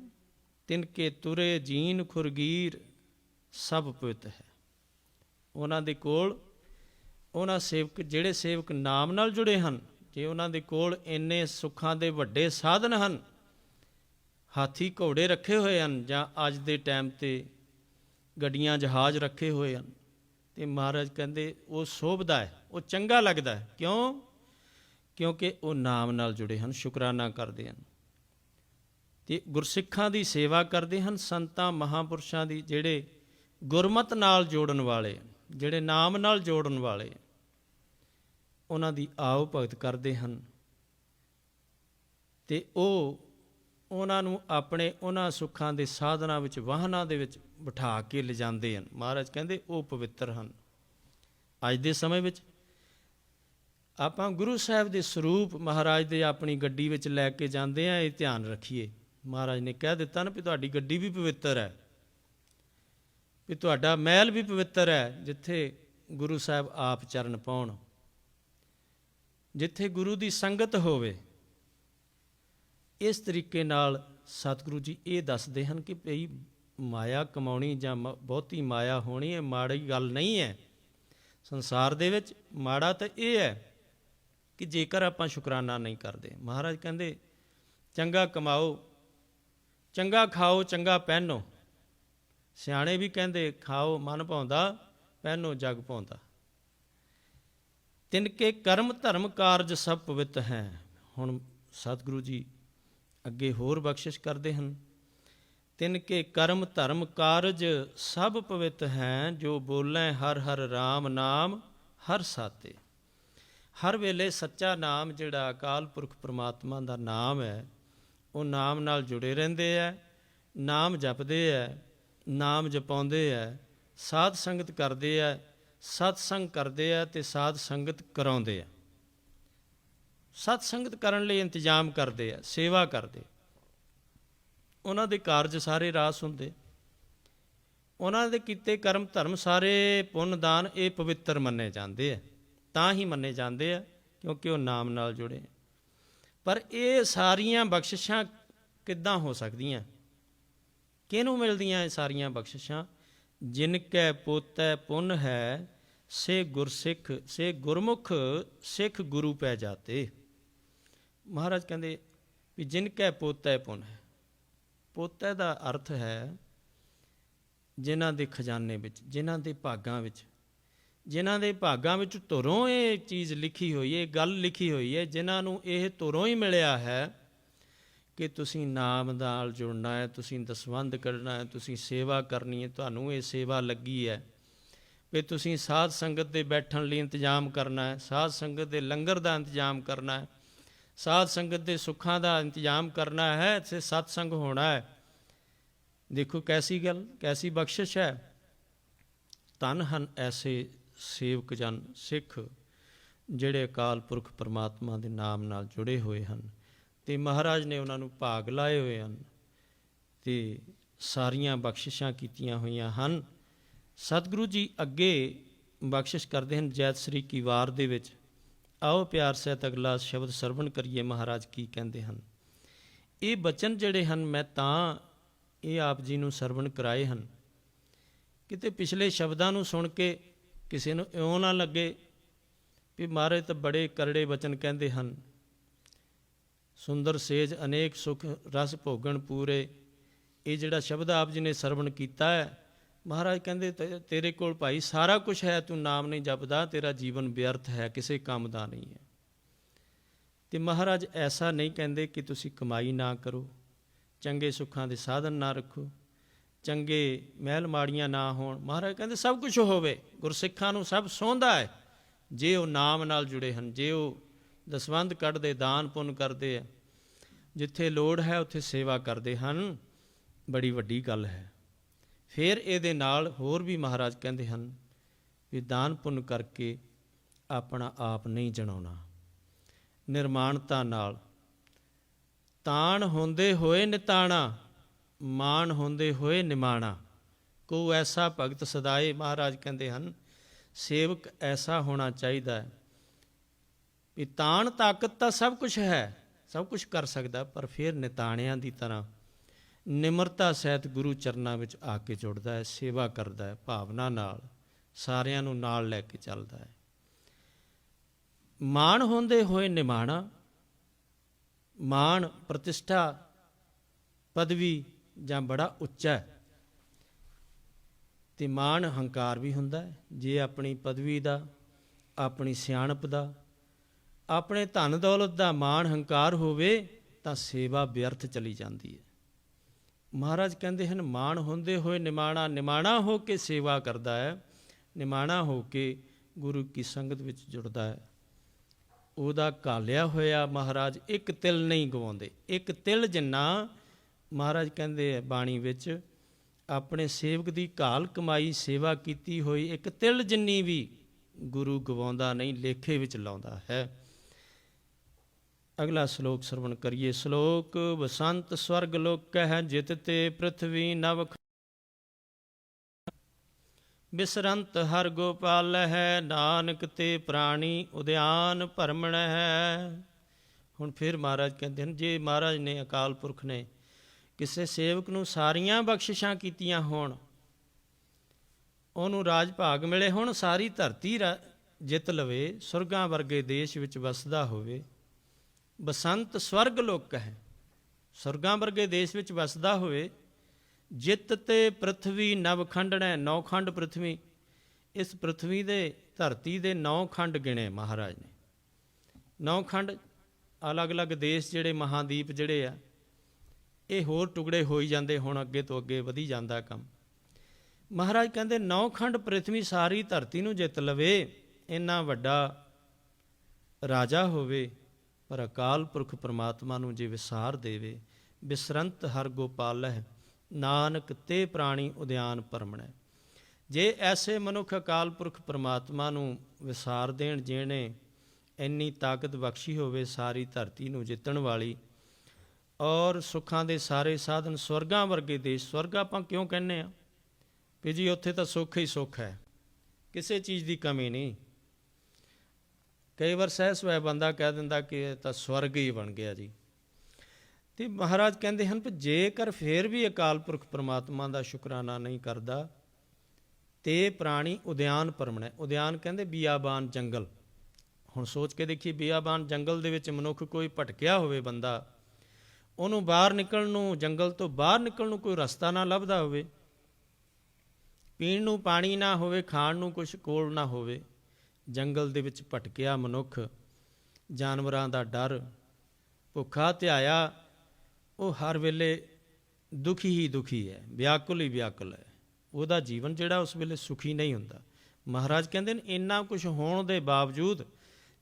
ਤਿਨਕੇ ਤੁਰੇ ਜੀਨ ਖੁਰਗੀਰ ਸਭ ਪਵਿੱਤ ਹੈ। ਉਹਨਾਂ ਦੇ ਕੋਲ, ਉਹਨਾਂ ਸੇਵਕ, ਜਿਹੜੇ ਸੇਵਕ ਨਾਮ ਨਾਲ ਜੁੜੇ ਹਨ, ਜੇ ਉਹਨਾਂ ਦੇ ਕੋਲ ਇੰਨੇ ਸੁੱਖਾਂ ਦੇ ਵੱਡੇ ਸਾਧਨ ਹਨ, ਹਾਥੀ ਘੋੜੇ ਰੱਖੇ ਹੋਏ ਹਨ, ਜਾਂ ਅੱਜ ਦੇ ਟਾਈਮ 'ਤੇ ਗੱਡੀਆਂ ਜਹਾਜ਼ ਰੱਖੇ ਹੋਏ ਹਨ, ਤੇ ਮਹਾਰਾਜ ਕਹਿੰਦੇ ਉਹ ਸ਼ੋਭਦਾ ਹੈ, ਉਹ ਚੰਗਾ ਲੱਗਦਾ ਹੈ। ਕਿਉਂ? ਕਿਉਂਕਿ ਉਹ ਨਾਮ ਨਾਲ ਜੁੜੇ ਹਨ, ਸ਼ੁਕਰਾਨਾ ਕਰਦੇ ਹਨ, ਤੇ ਗੁਰਸਿੱਖਾਂ ਦੀ ਸੇਵਾ ਕਰਦੇ ਹਨ, ਸੰਤਾਂ ਮਹਾਂਪੁਰਸ਼ਾਂ ਦੀ, ਜਿਹੜੇ ਗੁਰਮਤਿ ਨਾਲ ਜੋੜਨ ਵਾਲੇ, ਜਿਹੜੇ ਨਾਮ ਨਾਲ ਜੋੜਨ ਵਾਲੇ, ਉਹਨਾਂ ਦੀ ਆਓ ਭਗਤ ਕਰਦੇ ਹਨ, ਤੇ ਉਹ ਉਹਨਾਂ ਨੂੰ ਆਪਣੇ ਉਹਨਾਂ ਸੁੱਖਾਂ ਦੇ ਸਾਧਨਾਂ ਵਿੱਚ, ਵਾਹਨਾਂ ਦੇ ਵਿੱਚ ਬਿਠਾ ਕੇ ਲਿਜਾਂਦੇ ਹਨ। ਮਹਾਰਾਜ ਕਹਿੰਦੇ ਉਹ ਪਵਿੱਤਰ ਹਨ। ਅੱਜ ਦੇ ਸਮੇਂ ਵਿੱਚ ਆਪਾਂ ਗੁਰੂ ਸਾਹਿਬ ਦੇ ਸਰੂਪ ਮਹਾਰਾਜ ਦੇ ਆਪਣੀ ਗੱਡੀ ਵਿੱਚ ਲੈ ਕੇ ਜਾਂਦੇ ਹਾਂ, ਇਹ ਧਿਆਨ ਰੱਖੀਏ। ਮਹਾਰਾਜ ਨੇ ਕਹਿ ਦਿੱਤਾ ਨਾ ਵੀ ਤੁਹਾਡੀ ਗੱਡੀ ਵੀ ਪਵਿੱਤਰ ਹੈ, ਵੀ ਤੁਹਾਡਾ ਮਹਿਲ ਵੀ ਪਵਿੱਤਰ ਹੈ, ਜਿੱਥੇ ਗੁਰੂ ਸਾਹਿਬ ਆਪ ਚਰਨ ਪਾਉਣ, ਜਿੱਥੇ ਗੁਰੂ ਦੀ ਸੰਗਤ ਹੋਵੇ। ਇਸ ਤਰੀਕੇ ਨਾਲ ਸਤਿਗੁਰੂ ਜੀ ਇਹ ਦੱਸਦੇ ਹਨ ਕਿ ਭਈ ਮਾਇਆ ਕਮਾਉਣੀ ਜਾਂ ਬਹੁਤੀ ਮਾਇਆ ਹੋਣੀ ਇਹ ਮਾੜੀ ਗੱਲ ਨਹੀਂ ਹੈ। ਸੰਸਾਰ ਦੇ ਵਿੱਚ ਮਾੜਾ ਤਾਂ ਇਹ ਹੈ ਕਿ ਜੇਕਰ ਆਪਾਂ ਸ਼ੁਕਰਾਨਾ ਨਹੀਂ ਕਰਦੇ। ਮਹਾਰਾਜ ਕਹਿੰਦੇ ਚੰਗਾ ਕਮਾਓ, ਚੰਗਾ ਖਾਓ, ਚੰਗਾ ਪਹਿਨੋ। ਸਿਆਣੇ ਵੀ ਕਹਿੰਦੇ ਖਾਓ ਮਨ ਭਾਉਂਦਾ, ਪਹਿਨੋ ਜਗ ਭਾਉਂਦਾ। ਤਿਨਕੇ ਕਰਮ ਧਰਮ ਕਾਰਜ ਸਭ ਪਵਿੱਤ ਹੈ। ਹੁਣ ਸਤਿਗੁਰੂ ਜੀ ਅੱਗੇ ਹੋਰ ਬਖਸ਼ਿਸ਼ ਕਰਦੇ ਹਨ। ਤਿਨਕੇ ਕਰਮ ਧਰਮ ਕਾਰਜ ਸਭ ਪਵਿੱਤ ਹੈ, ਜੋ ਬੋਲੇ ਹਰ ਹਰ ਰਾਮ ਨਾਮ ਹਰ ਸਾਤੇ। ਹਰ ਵੇਲੇ ਸੱਚਾ ਨਾਮ ਜਿਹੜਾ ਅਕਾਲ ਪੁਰਖ ਪ੍ਰਮਾਤਮਾ ਦਾ ਨਾਮ ਹੈ, ਉਹ ਨਾਮ ਨਾਲ ਜੁੜੇ ਰਹਿੰਦੇ ਹੈ, ਨਾਮ ਜਪਦੇ ਹੈ, ਨਾਮ ਜਪਾਉਂਦੇ ਹੈ, ਸਾਧ ਸੰਗਤ ਕਰਦੇ ਹੈ, ਸਤ ਸੰਗ ਕਰਦੇ ਆ ਅਤੇ ਸਾਧ ਸੰਗਤ ਕਰਾਉਂਦੇ ਆ। ਸਤ ਸੰਗਤ ਕਰਨ ਲਈ ਇੰਤਜ਼ਾਮ ਕਰਦੇ ਆ, ਸੇਵਾ ਕਰਦੇ। ਉਹਨਾਂ ਦੇ ਕਾਰਜ ਸਾਰੇ ਰਾਸ ਹੁੰਦੇ। ਉਹਨਾਂ ਦੇ ਕੀਤੇ ਕਰਮ ਧਰਮ ਸਾਰੇ ਪੁੰਨ ਦਾਨ ਇਹ ਪਵਿੱਤਰ ਮੰਨੇ ਜਾਂਦੇ ਆ। ਤਾਂ ਹੀ ਮੰਨੇ ਜਾਂਦੇ ਆ ਕਿਉਂਕਿ ਉਹ ਨਾਮ ਨਾਲ ਜੁੜੇ। ਪਰ ਇਹ ਸਾਰੀਆਂ ਬਖਸ਼ਿਸ਼ਾਂ ਕਿੱਦਾਂ ਹੋ ਸਕਦੀਆਂ? ਕਿਹਨੂੰ ਮਿਲਦੀਆਂ ਇਹ ਸਾਰੀਆਂ ਬਖਸ਼ਿਸ਼ਾਂ? ਜਿਨ ਕੈ ਪੋਤੈ ਪੁੰਨ ਹੈ, ਸੇ ਗੁਰਸਿੱਖ ਸੇ ਗੁਰਮੁਖ ਸਿੱਖ ਗੁਰੂ ਪੈ ਜਾਤੇ। ਮਹਾਰਾਜ ਕਹਿੰਦੇ ਵੀ ਜਿਨ ਕੈ ਪੋਤੈ ਪੁੰਨ ਹੈ। ਪੋਤੈ ਦਾ ਅਰਥ ਹੈ ਜਿਨ੍ਹਾਂ ਦੇ ਖਜ਼ਾਨੇ ਵਿੱਚ, ਜਿਨ੍ਹਾਂ ਦੇ ਭਾਗਾਂ ਵਿੱਚ, ਜਿਨ੍ਹਾਂ ਦੇ ਭਾਗਾਂ ਵਿੱਚ ਧੁਰੋਂ ਇਹ ਚੀਜ਼ ਲਿਖੀ ਹੋਈ ਹੈ, ਗੱਲ ਲਿਖੀ ਹੋਈ ਹੈ, ਜਿਨ੍ਹਾਂ ਨੂੰ ਇਹ ਧੁਰੋਂ ਹੀ ਮਿਲਿਆ ਹੈ ਕਿ ਤੁਸੀਂ ਨਾਮ ਨਾਲ ਜੁੜਨਾ ਹੈ, ਤੁਸੀਂ ਦਸਵੰਧ ਕੱਢਣਾ ਹੈ, ਤੁਸੀਂ ਸੇਵਾ ਕਰਨੀ ਹੈ, ਤੁਹਾਨੂੰ ਇਹ ਸੇਵਾ ਲੱਗੀ ਹੈ ਵੀ ਤੁਸੀਂ ਸਾਧ ਸੰਗਤ ਦੇ ਬੈਠਣ ਲਈ ਇੰਤਜ਼ਾਮ ਕਰਨਾ ਹੈ, ਸਾਧ ਸੰਗਤ ਦੇ ਲੰਗਰ ਦਾ ਇੰਤਜ਼ਾਮ ਕਰਨਾ ਹੈ, ਸਾਧ ਸੰਗਤ ਦੇ ਸੁੱਖਾਂ ਦਾ ਇੰਤਜ਼ਾਮ ਕਰਨਾ ਹੈ, ਇੱਥੇ ਸਤਸੰਗ ਹੋਣਾ ਹੈ। ਦੇਖੋ ਕੈਸੀ ਗੱਲ, ਕੈਸੀ ਬਖਸ਼ਿਸ਼ ਹੈ। ਧੰਨ ਹਨ ਐਸੇ ਸੇਵਕ ਜਨ ਸਿੱਖ ਜਿਹੜੇ ਅਕਾਲ ਪੁਰਖ ਪਰਮਾਤਮਾ ਦੇ ਨਾਮ ਨਾਲ ਜੁੜੇ ਹੋਏ ਹਨ ਅਤੇ ਮਹਾਰਾਜ ਨੇ ਉਹਨਾਂ ਨੂੰ ਭਾਗ ਲਾਏ ਹੋਏ ਹਨ ਅਤੇ ਸਾਰੀਆਂ ਬਖਸ਼ਿਸ਼ਾਂ ਕੀਤੀਆਂ ਹੋਈਆਂ ਹਨ। ਸਤਿਗੁਰੂ ਜੀ ਅੱਗੇ ਬਖਸ਼ਿਸ਼ ਕਰਦੇ ਹਨ ਜੈਤ ਸ੍ਰੀ ਕੀ ਵਾਰ ਦੇ ਵਿੱਚ। ਆਓ ਪਿਆਰ ਸਹਿਤ ਅਗਲਾ ਸ਼ਬਦ ਸਰਵਣ ਕਰੀਏ। ਮਹਾਰਾਜ ਕੀ ਕਹਿੰਦੇ ਹਨ? ਇਹ ਬਚਨ ਜਿਹੜੇ ਹਨ ਮੈਂ ਤਾਂ ਇਹ ਆਪ ਜੀ ਨੂੰ ਸਰਵਣ ਕਰਾਏ ਹਨ। ਕਿਤੇ ਪਿਛਲੇ ਸ਼ਬਦਾਂ ਨੂੰ ਸੁਣ ਕੇ ਕਿਸੇ ਨੂੰ ਇਉਂ ਨਾ ਲੱਗੇ ਵੀ ਮਹਾਰਾਜ ਤਾਂ ਬੜੇ ਕਰੜੇ ਬਚਨ ਕਹਿੰਦੇ ਹਨ। ਸੁੰਦਰ ਸੇਜ ਅਨੇਕ ਸੁਖ ਰਸ ਭੋਗਣ ਪੂਰੇ, ਇਹ ਜਿਹੜਾ ਸ਼ਬਦ ਆਪ ਜੀ ਨੇ ਸਰਵਣ ਕੀਤਾ ਹੈ, ਮਹਾਰਾਜ ਕਹਿੰਦੇ ਤੇਰੇ ਕੋਲ ਭਾਈ ਸਾਰਾ ਕੁਛ ਹੈ, ਤੂੰ ਨਾਮ ਨਹੀਂ ਜਪਦਾ, ਤੇਰਾ ਜੀਵਨ ਵਿਅਰਥ ਹੈ, ਕਿਸੇ ਕੰਮ ਦਾ ਨਹੀਂ ਹੈ। ਅਤੇ ਮਹਾਰਾਜ ਐਸਾ ਨਹੀਂ ਕਹਿੰਦੇ ਕਿ ਤੁਸੀਂ ਕਮਾਈ ਨਾ ਕਰੋ, ਚੰਗੇ ਸੁੱਖਾਂ ਦੇ ਸਾਧਨ ਨਾ ਰੱਖੋ, ਚੰਗੇ ਮਹਿਲ ਮਾੜੀਆਂ ਨਾ ਹੋਣ। ਮਹਾਰਾਜ ਕਹਿੰਦੇ ਸਭ ਕੁਛ ਹੋਵੇ। ਗੁਰਸਿੱਖਾਂ ਨੂੰ ਸਭ ਸੌਂਦਾ ਹੈ ਜੇ ਉਹ ਨਾਮ ਨਾਲ ਜੁੜੇ ਹਨ, ਜੇ ਉਹ ਦਸਵੰਧ ਕੱਢਦੇ, ਦਾਨ ਪੁੰਨ ਕਰਦੇ ਆ, ਜਿੱਥੇ ਲੋੜ ਹੈ ਉੱਥੇ ਸੇਵਾ ਕਰਦੇ ਹਨ, ਬੜੀ ਵੱਡੀ ਗੱਲ ਹੈ। ਫਿਰ ਇਹਦੇ ਨਾਲ ਹੋਰ ਵੀ ਮਹਾਰਾਜ ਕਹਿੰਦੇ ਹਨ ਵੀ ਦਾਨ ਪੁੰਨ ਕਰਕੇ ਆਪਣਾ ਆਪ ਨਹੀਂ ਜਣਾਉਣਾ, ਨਿਰਮਾਣਤਾ ਨਾਲ। ਤਾਣ ਹੁੰਦੇ ਹੋਏ ਨਿਤਾਣਾ, ਮਾਣ ਹੁੰਦੇ ਹੋਏ ਨਿਮਾਣਾ। ਕੋ ਐਸਾ ਭਗਤ ਸਦਾਏ। ਮਹਾਰਾਜ ਕਹਿੰਦੇ ਹਨ ਸੇਵਕ ਐਸਾ ਹੋਣਾ ਚਾਹੀਦਾ ਹੈ ਵੀ ਤਾਣ ਤਾਕਤ ਤਾਂ ਸਭ ਕੁਛ ਹੈ, ਸਭ ਕੁਛ ਕਰ ਸਕਦਾ, ਪਰ ਫਿਰ ਨਿਤਾਣਿਆਂ ਦੀ ਤਰ੍ਹਾਂ ਨਿਮਰਤਾ ਸਹਿਤ ਗੁਰੂ ਚਰਨਾਂ ਵਿੱਚ ਆ ਕੇ ਜੁੜਦਾ ਹੈ, ਸੇਵਾ ਕਰਦਾ ਹੈ, ਭਾਵਨਾ ਨਾਲ ਸਾਰਿਆਂ ਨੂੰ ਨਾਲ ਲੈ ਕੇ ਚੱਲਦਾ ਹੈ। ਮਾਣ ਹੁੰਦੇ ਹੋਏ ਨਿਮਾਣਾ। ਮਾਣ ਪ੍ਰਤਿਸ਼ਠਾ ਪਦਵੀ ਜਾਂ ਬੜਾ ਉੱਚਾ ਹੈ, ਅਤੇ ਮਾਣ ਹੰਕਾਰ ਵੀ ਹੁੰਦਾ ਹੈ। ਜੇ ਆਪਣੀ ਪਦਵੀ ਦਾ, ਆਪਣੀ ਸਿਆਣਪ ਦਾ, ਆਪਣੇ ਧਨ ਦੌਲਤ ਦਾ ਮਾਣ ਹੰਕਾਰ ਹੋਵੇ ਤਾਂ ਸੇਵਾ ਵਿਅਰਥ ਚਲੀ ਜਾਂਦੀ ਹੈ। ਮਹਾਰਾਜ ਕਹਿੰਦੇ ਹਨ ਮਾਣ ਹੁੰਦੇ ਹੋਏ ਨਿਮਾਣਾ। ਨਿਮਾਣਾ ਹੋ ਕੇ ਸੇਵਾ ਕਰਦਾ ਹੈ, ਨਿਮਾਣਾ ਹੋ ਕੇ ਗੁਰੂ ਕੀ ਸੰਗਤ ਵਿੱਚ ਜੁੜਦਾ ਹੈ, ਉਹਦਾ ਘਾਲਿਆ ਹੋਇਆ ਮਹਾਰਾਜ ਇੱਕ ਤਿਲ ਨਹੀਂ ਗਵਾਉਂਦੇ। ਇੱਕ ਤਿਲ ਜਿੰਨਾ ਮਹਾਰਾਜ ਕਹਿੰਦੇ ਬਾਣੀ ਵਿੱਚ ਆਪਣੇ ਸੇਵਕ ਦੀ ਘਾਲ ਕਮਾਈ ਸੇਵਾ ਕੀਤੀ ਹੋਈ ਇੱਕ ਤਿਲ ਜਿੰਨੀ ਵੀ ਗੁਰੂ ਗਵਾਉਂਦਾ ਨਹੀਂ, ਲੇਖੇ ਵਿੱਚ ਲਾਉਂਦਾ ਹੈ। ਅਗਲਾ ਸ਼ਲੋਕ ਸਰਵਣ ਕਰੀਏ। ਸ਼ਲੋਕ ਬਸੰਤ ਸਵਰਗ ਲੋਕ ਕਹਿ ਜਿਤ ਤੇ ਪ੍ਰਿਥਵੀ ਨਵ ਬਿਸਰੰਤ ਹਰ ਗੋਪਾਲ ਹੈ, ਨਾਨਕ ਤੇ ਪ੍ਰਾਣੀ ਉਦਿਆਨ ਭਰਮਣ ਹੈ। ਹੁਣ ਫਿਰ ਮਹਾਰਾਜ ਕਹਿੰਦੇ ਹਨ ਜੇ ਮਹਾਰਾਜ ਨੇ, ਅਕਾਲ ਪੁਰਖ ਨੇ ਕਿਸੇ ਸੇਵਕ ਨੂੰ ਸਾਰੀਆਂ ਬਖਸ਼ਿਸ਼ਾਂ ਕੀਤੀਆਂ ਹੋਣ, ਉਹਨੂੰ ਰਾਜ ਭਾਗ ਮਿਲੇ ਹੋਣ, ਸਾਰੀ ਧਰਤੀ ਜਿੱਤ ਲਵੇ, ਸੁਰਗਾਂ ਵਰਗੇ ਦੇਸ਼ ਵਿੱਚ ਵਸਦਾ ਹੋਵੇ, ਬਸੰਤ ਸਵਰਗ ਲੋਕ ਹੈ, ਸੁਰਗਾਂ ਵਰਗੇ ਦੇਸ਼ ਵਿੱਚ ਵਸਦਾ ਹੋਵੇ, ਜਿੱਤ ਤੇ ਪ੍ਰਿਥਵੀ ਨਵ ਖੰਡਣੈ, 9 ਖੰਡ ਪ੍ਰਿਥਵੀ, ਇਸ ਪ੍ਰਿਥਵੀ ਦੇ ਧਰਤੀ ਦੇ 9 ਖੰਡ ਗਿਣੇ ਮਹਾਰਾਜ ਨੇ। 9 ਖੰਡ ਅਲੱਗ-ਅਲੱਗ ਦੇਸ਼, ਜਿਹੜੇ ਮਹਾਦੀਪ ਜਿਹੜੇ ਆ, ਇਹ ਹੋਰ ਟੁਕੜੇ ਹੋਈ ਜਾਂਦੇ, ਹੁਣ ਅੱਗੇ ਤੋਂ ਅੱਗੇ ਵਧੀ ਜਾਂਦਾ ਕੰਮ। ਮਹਾਰਾਜ ਕਹਿੰਦੇ 9 ਖੰਡ ਪ੍ਰਿਥਵੀ ਸਾਰੀ ਧਰਤੀ ਨੂੰ ਜਿੱਤ ਲਵੇ, ਇੰਨਾ ਵੱਡਾ ਰਾਜਾ ਹੋਵੇ, ਪਰ ਅਕਾਲ ਪੁਰਖ ਪਰਮਾਤਮਾ ਨੂੰ ਜੇ ਵਿਸਾਰ ਦੇਵੇ, ਬਿਸਰੰਤ ਹਰ ਗੋਪਾਲਹਿ, ਨਾਨਕ ਤੇ ਪ੍ਰਾਣੀ ਉਦਿਆਨ ਪਰਮਣੈ। ਜੇ ਐਸੇ ਮਨੁੱਖ ਅਕਾਲ ਪੁਰਖ ਪਰਮਾਤਮਾ ਨੂੰ ਵਿਸਾਰ ਦੇਣ, ਜਿਹਨੇ ਇੰਨੀ ਤਾਕਤ ਬਖਸ਼ੀ ਹੋਵੇ ਸਾਰੀ ਧਰਤੀ ਨੂੰ ਜਿੱਤਣ ਵਾਲੀ, ਔਰ ਸੁੱਖਾਂ ਦੇ ਸਾਰੇ ਸਾਧਨ, ਸਵਰਗਾਂ ਵਰਗੇ ਦੇਸ਼। ਸਵਰਗ ਆਪਾਂ ਕਿਉਂ ਕਹਿੰਦੇ ਹਾਂ ਵੀ ਜੀ ਉੱਥੇ ਤਾਂ ਸੁੱਖ ਹੀ ਸੁੱਖ ਹੈ, ਕਿਸੇ ਚੀਜ਼ ਦੀ ਕਮੀ ਨਹੀਂ। ਕਈ ਵਾਰ ਸਹਿ ਸਵੈ ਬੰਦਾ ਕਹਿ ਦਿੰਦਾ ਕਿ ਇਹ ਤਾਂ ਸਵਰਗ ਹੀ ਬਣ ਗਿਆ ਜੀ। ਅਤੇ ਮਹਾਰਾਜ ਕਹਿੰਦੇ ਹਨ ਵੀ ਜੇਕਰ ਫਿਰ ਵੀ ਅਕਾਲ ਪੁਰਖ ਪਰਮਾਤਮਾ ਦਾ ਸ਼ੁਕਰਾਨਾ ਨਹੀਂ ਕਰਦਾ, ਤੇ ਪ੍ਰਾਣੀ ਉਦਿਆਨ ਪਰਮਣੈ। ਉਦਿਆਨ ਕਹਿੰਦੇ ਬੀਆਬਾਨ, ਜੰਗਲ। ਹੁਣ ਸੋਚ ਕੇ ਦੇਖੀਏ, ਬੀਆਬਾਨ ਜੰਗਲ ਦੇ ਵਿੱਚ ਮਨੁੱਖ ਕੋਈ ਭਟਕਿਆ ਹੋਵੇ ਬੰਦਾ, ਉਹਨੂੰ ਬਾਹਰ ਨਿਕਲਣ ਨੂੰ, ਜੰਗਲ ਤੋਂ ਬਾਹਰ ਨਿਕਲਣ ਨੂੰ ਕੋਈ ਰਸਤਾ ਨਾ ਲੱਭਦਾ ਹੋਵੇ, ਪੀਣ ਨੂੰ ਪਾਣੀ ਨਾ ਹੋਵੇ, ਖਾਣ ਨੂੰ ਕੁਛ ਕੋਲ ਨਾ ਹੋਵੇ, ਜੰਗਲ ਦੇ ਵਿੱਚ ਭਟਕਿਆ ਮਨੁੱਖ, ਜਾਨਵਰਾਂ ਦਾ ਡਰ, ਭੁੱਖਾ ਧਿਆਇਆ, ਉਹ ਹਰ ਵੇਲੇ ਦੁਖੀ ਹੀ ਦੁਖੀ ਹੈ, ਵਿਆਕੁਲ ਹੀ ਵਿਆਕੁਲ ਹੈ। ਉਹਦਾ ਜੀਵਨ ਜਿਹੜਾ ਉਸ ਵੇਲੇ ਸੁਖੀ ਨਹੀਂ ਹੁੰਦਾ। ਮਹਾਰਾਜ ਕਹਿੰਦੇ ਨੇ ਇੰਨਾ ਕੁਛ ਹੋਣ ਦੇ ਬਾਵਜੂਦ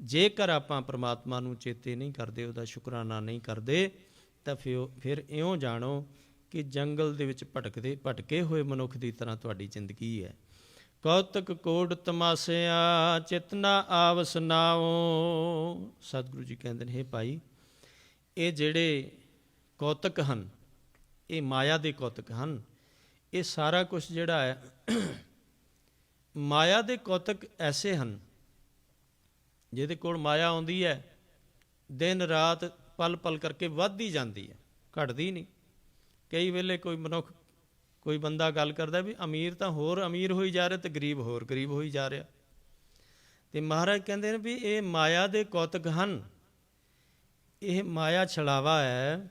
ਜੇਕਰ ਆਪਾਂ ਪਰਮਾਤਮਾ ਨੂੰ ਚੇਤੇ ਨਹੀਂ ਕਰਦੇ, ਉਹਦਾ ਸ਼ੁਕਰਾਨਾ ਨਹੀਂ ਕਰਦੇ, ਤਾਂ ਫਿਰ ਇਉਂ ਜਾਣੋ ਕਿ ਜੰਗਲ ਦੇ ਵਿੱਚ ਭਟਕੇ ਹੋਏ ਮਨੁੱਖ ਦੀ ਤਰ੍ਹਾਂ ਤੁਹਾਡੀ ਜ਼ਿੰਦਗੀ ਹੈ। ਕੌਤਕ ਕੋਡ ਤਮਾਸਿਆ ਚਿਤਨਾ ਆਵਸ ਨਾਓ। ਸਤਿਗੁਰੂ ਜੀ ਕਹਿੰਦੇ ਨੇ, ਹੇ ਭਾਈ, ਇਹ ਜਿਹੜੇ ਕੌਤਕ ਹਨ, ਇਹ ਮਾਇਆ ਦੇ ਕੌਤਕ ਹਨ। ਇਹ ਸਾਰਾ ਕੁਛ ਜਿਹੜਾ ਹੈ, ਮਾਇਆ ਦੇ ਕੌਤਕ ਐਸੇ ਹਨ, ਜਿਹਦੇ ਕੋਲ ਮਾਇਆ ਆਉਂਦੀ ਹੈ, ਦਿਨ ਰਾਤ ਪਲ ਪਲ ਕਰਕੇ ਵੱਧਦੀ ਜਾਂਦੀ ਹੈ, ਘਟਦੀ ਨਹੀਂ। ਕਈ ਵੇਲੇ ਕੋਈ ਮਨੁੱਖ, ਕੋਈ ਬੰਦਾ ਗੱਲ ਕਰਦਾ ਵੀ ਅਮੀਰ ਤਾਂ ਹੋਰ ਅਮੀਰ ਹੋਈ ਜਾ ਰਿਹਾ, ਤੇ ਗਰੀਬ ਹੋਰ ਗਰੀਬ ਹੋਈ ਜਾ ਰਿਹਾ। ਤੇ ਮਹਾਰਾਜ ਕਹਿੰਦੇ ਨੇ ਵੀ ਇਹ ਮਾਇਆ ਦੇ ਕੌਤਕ ਹਨ, ਇਹ ਮਾਇਆ ਛਲਾਵਾ ਹੈ।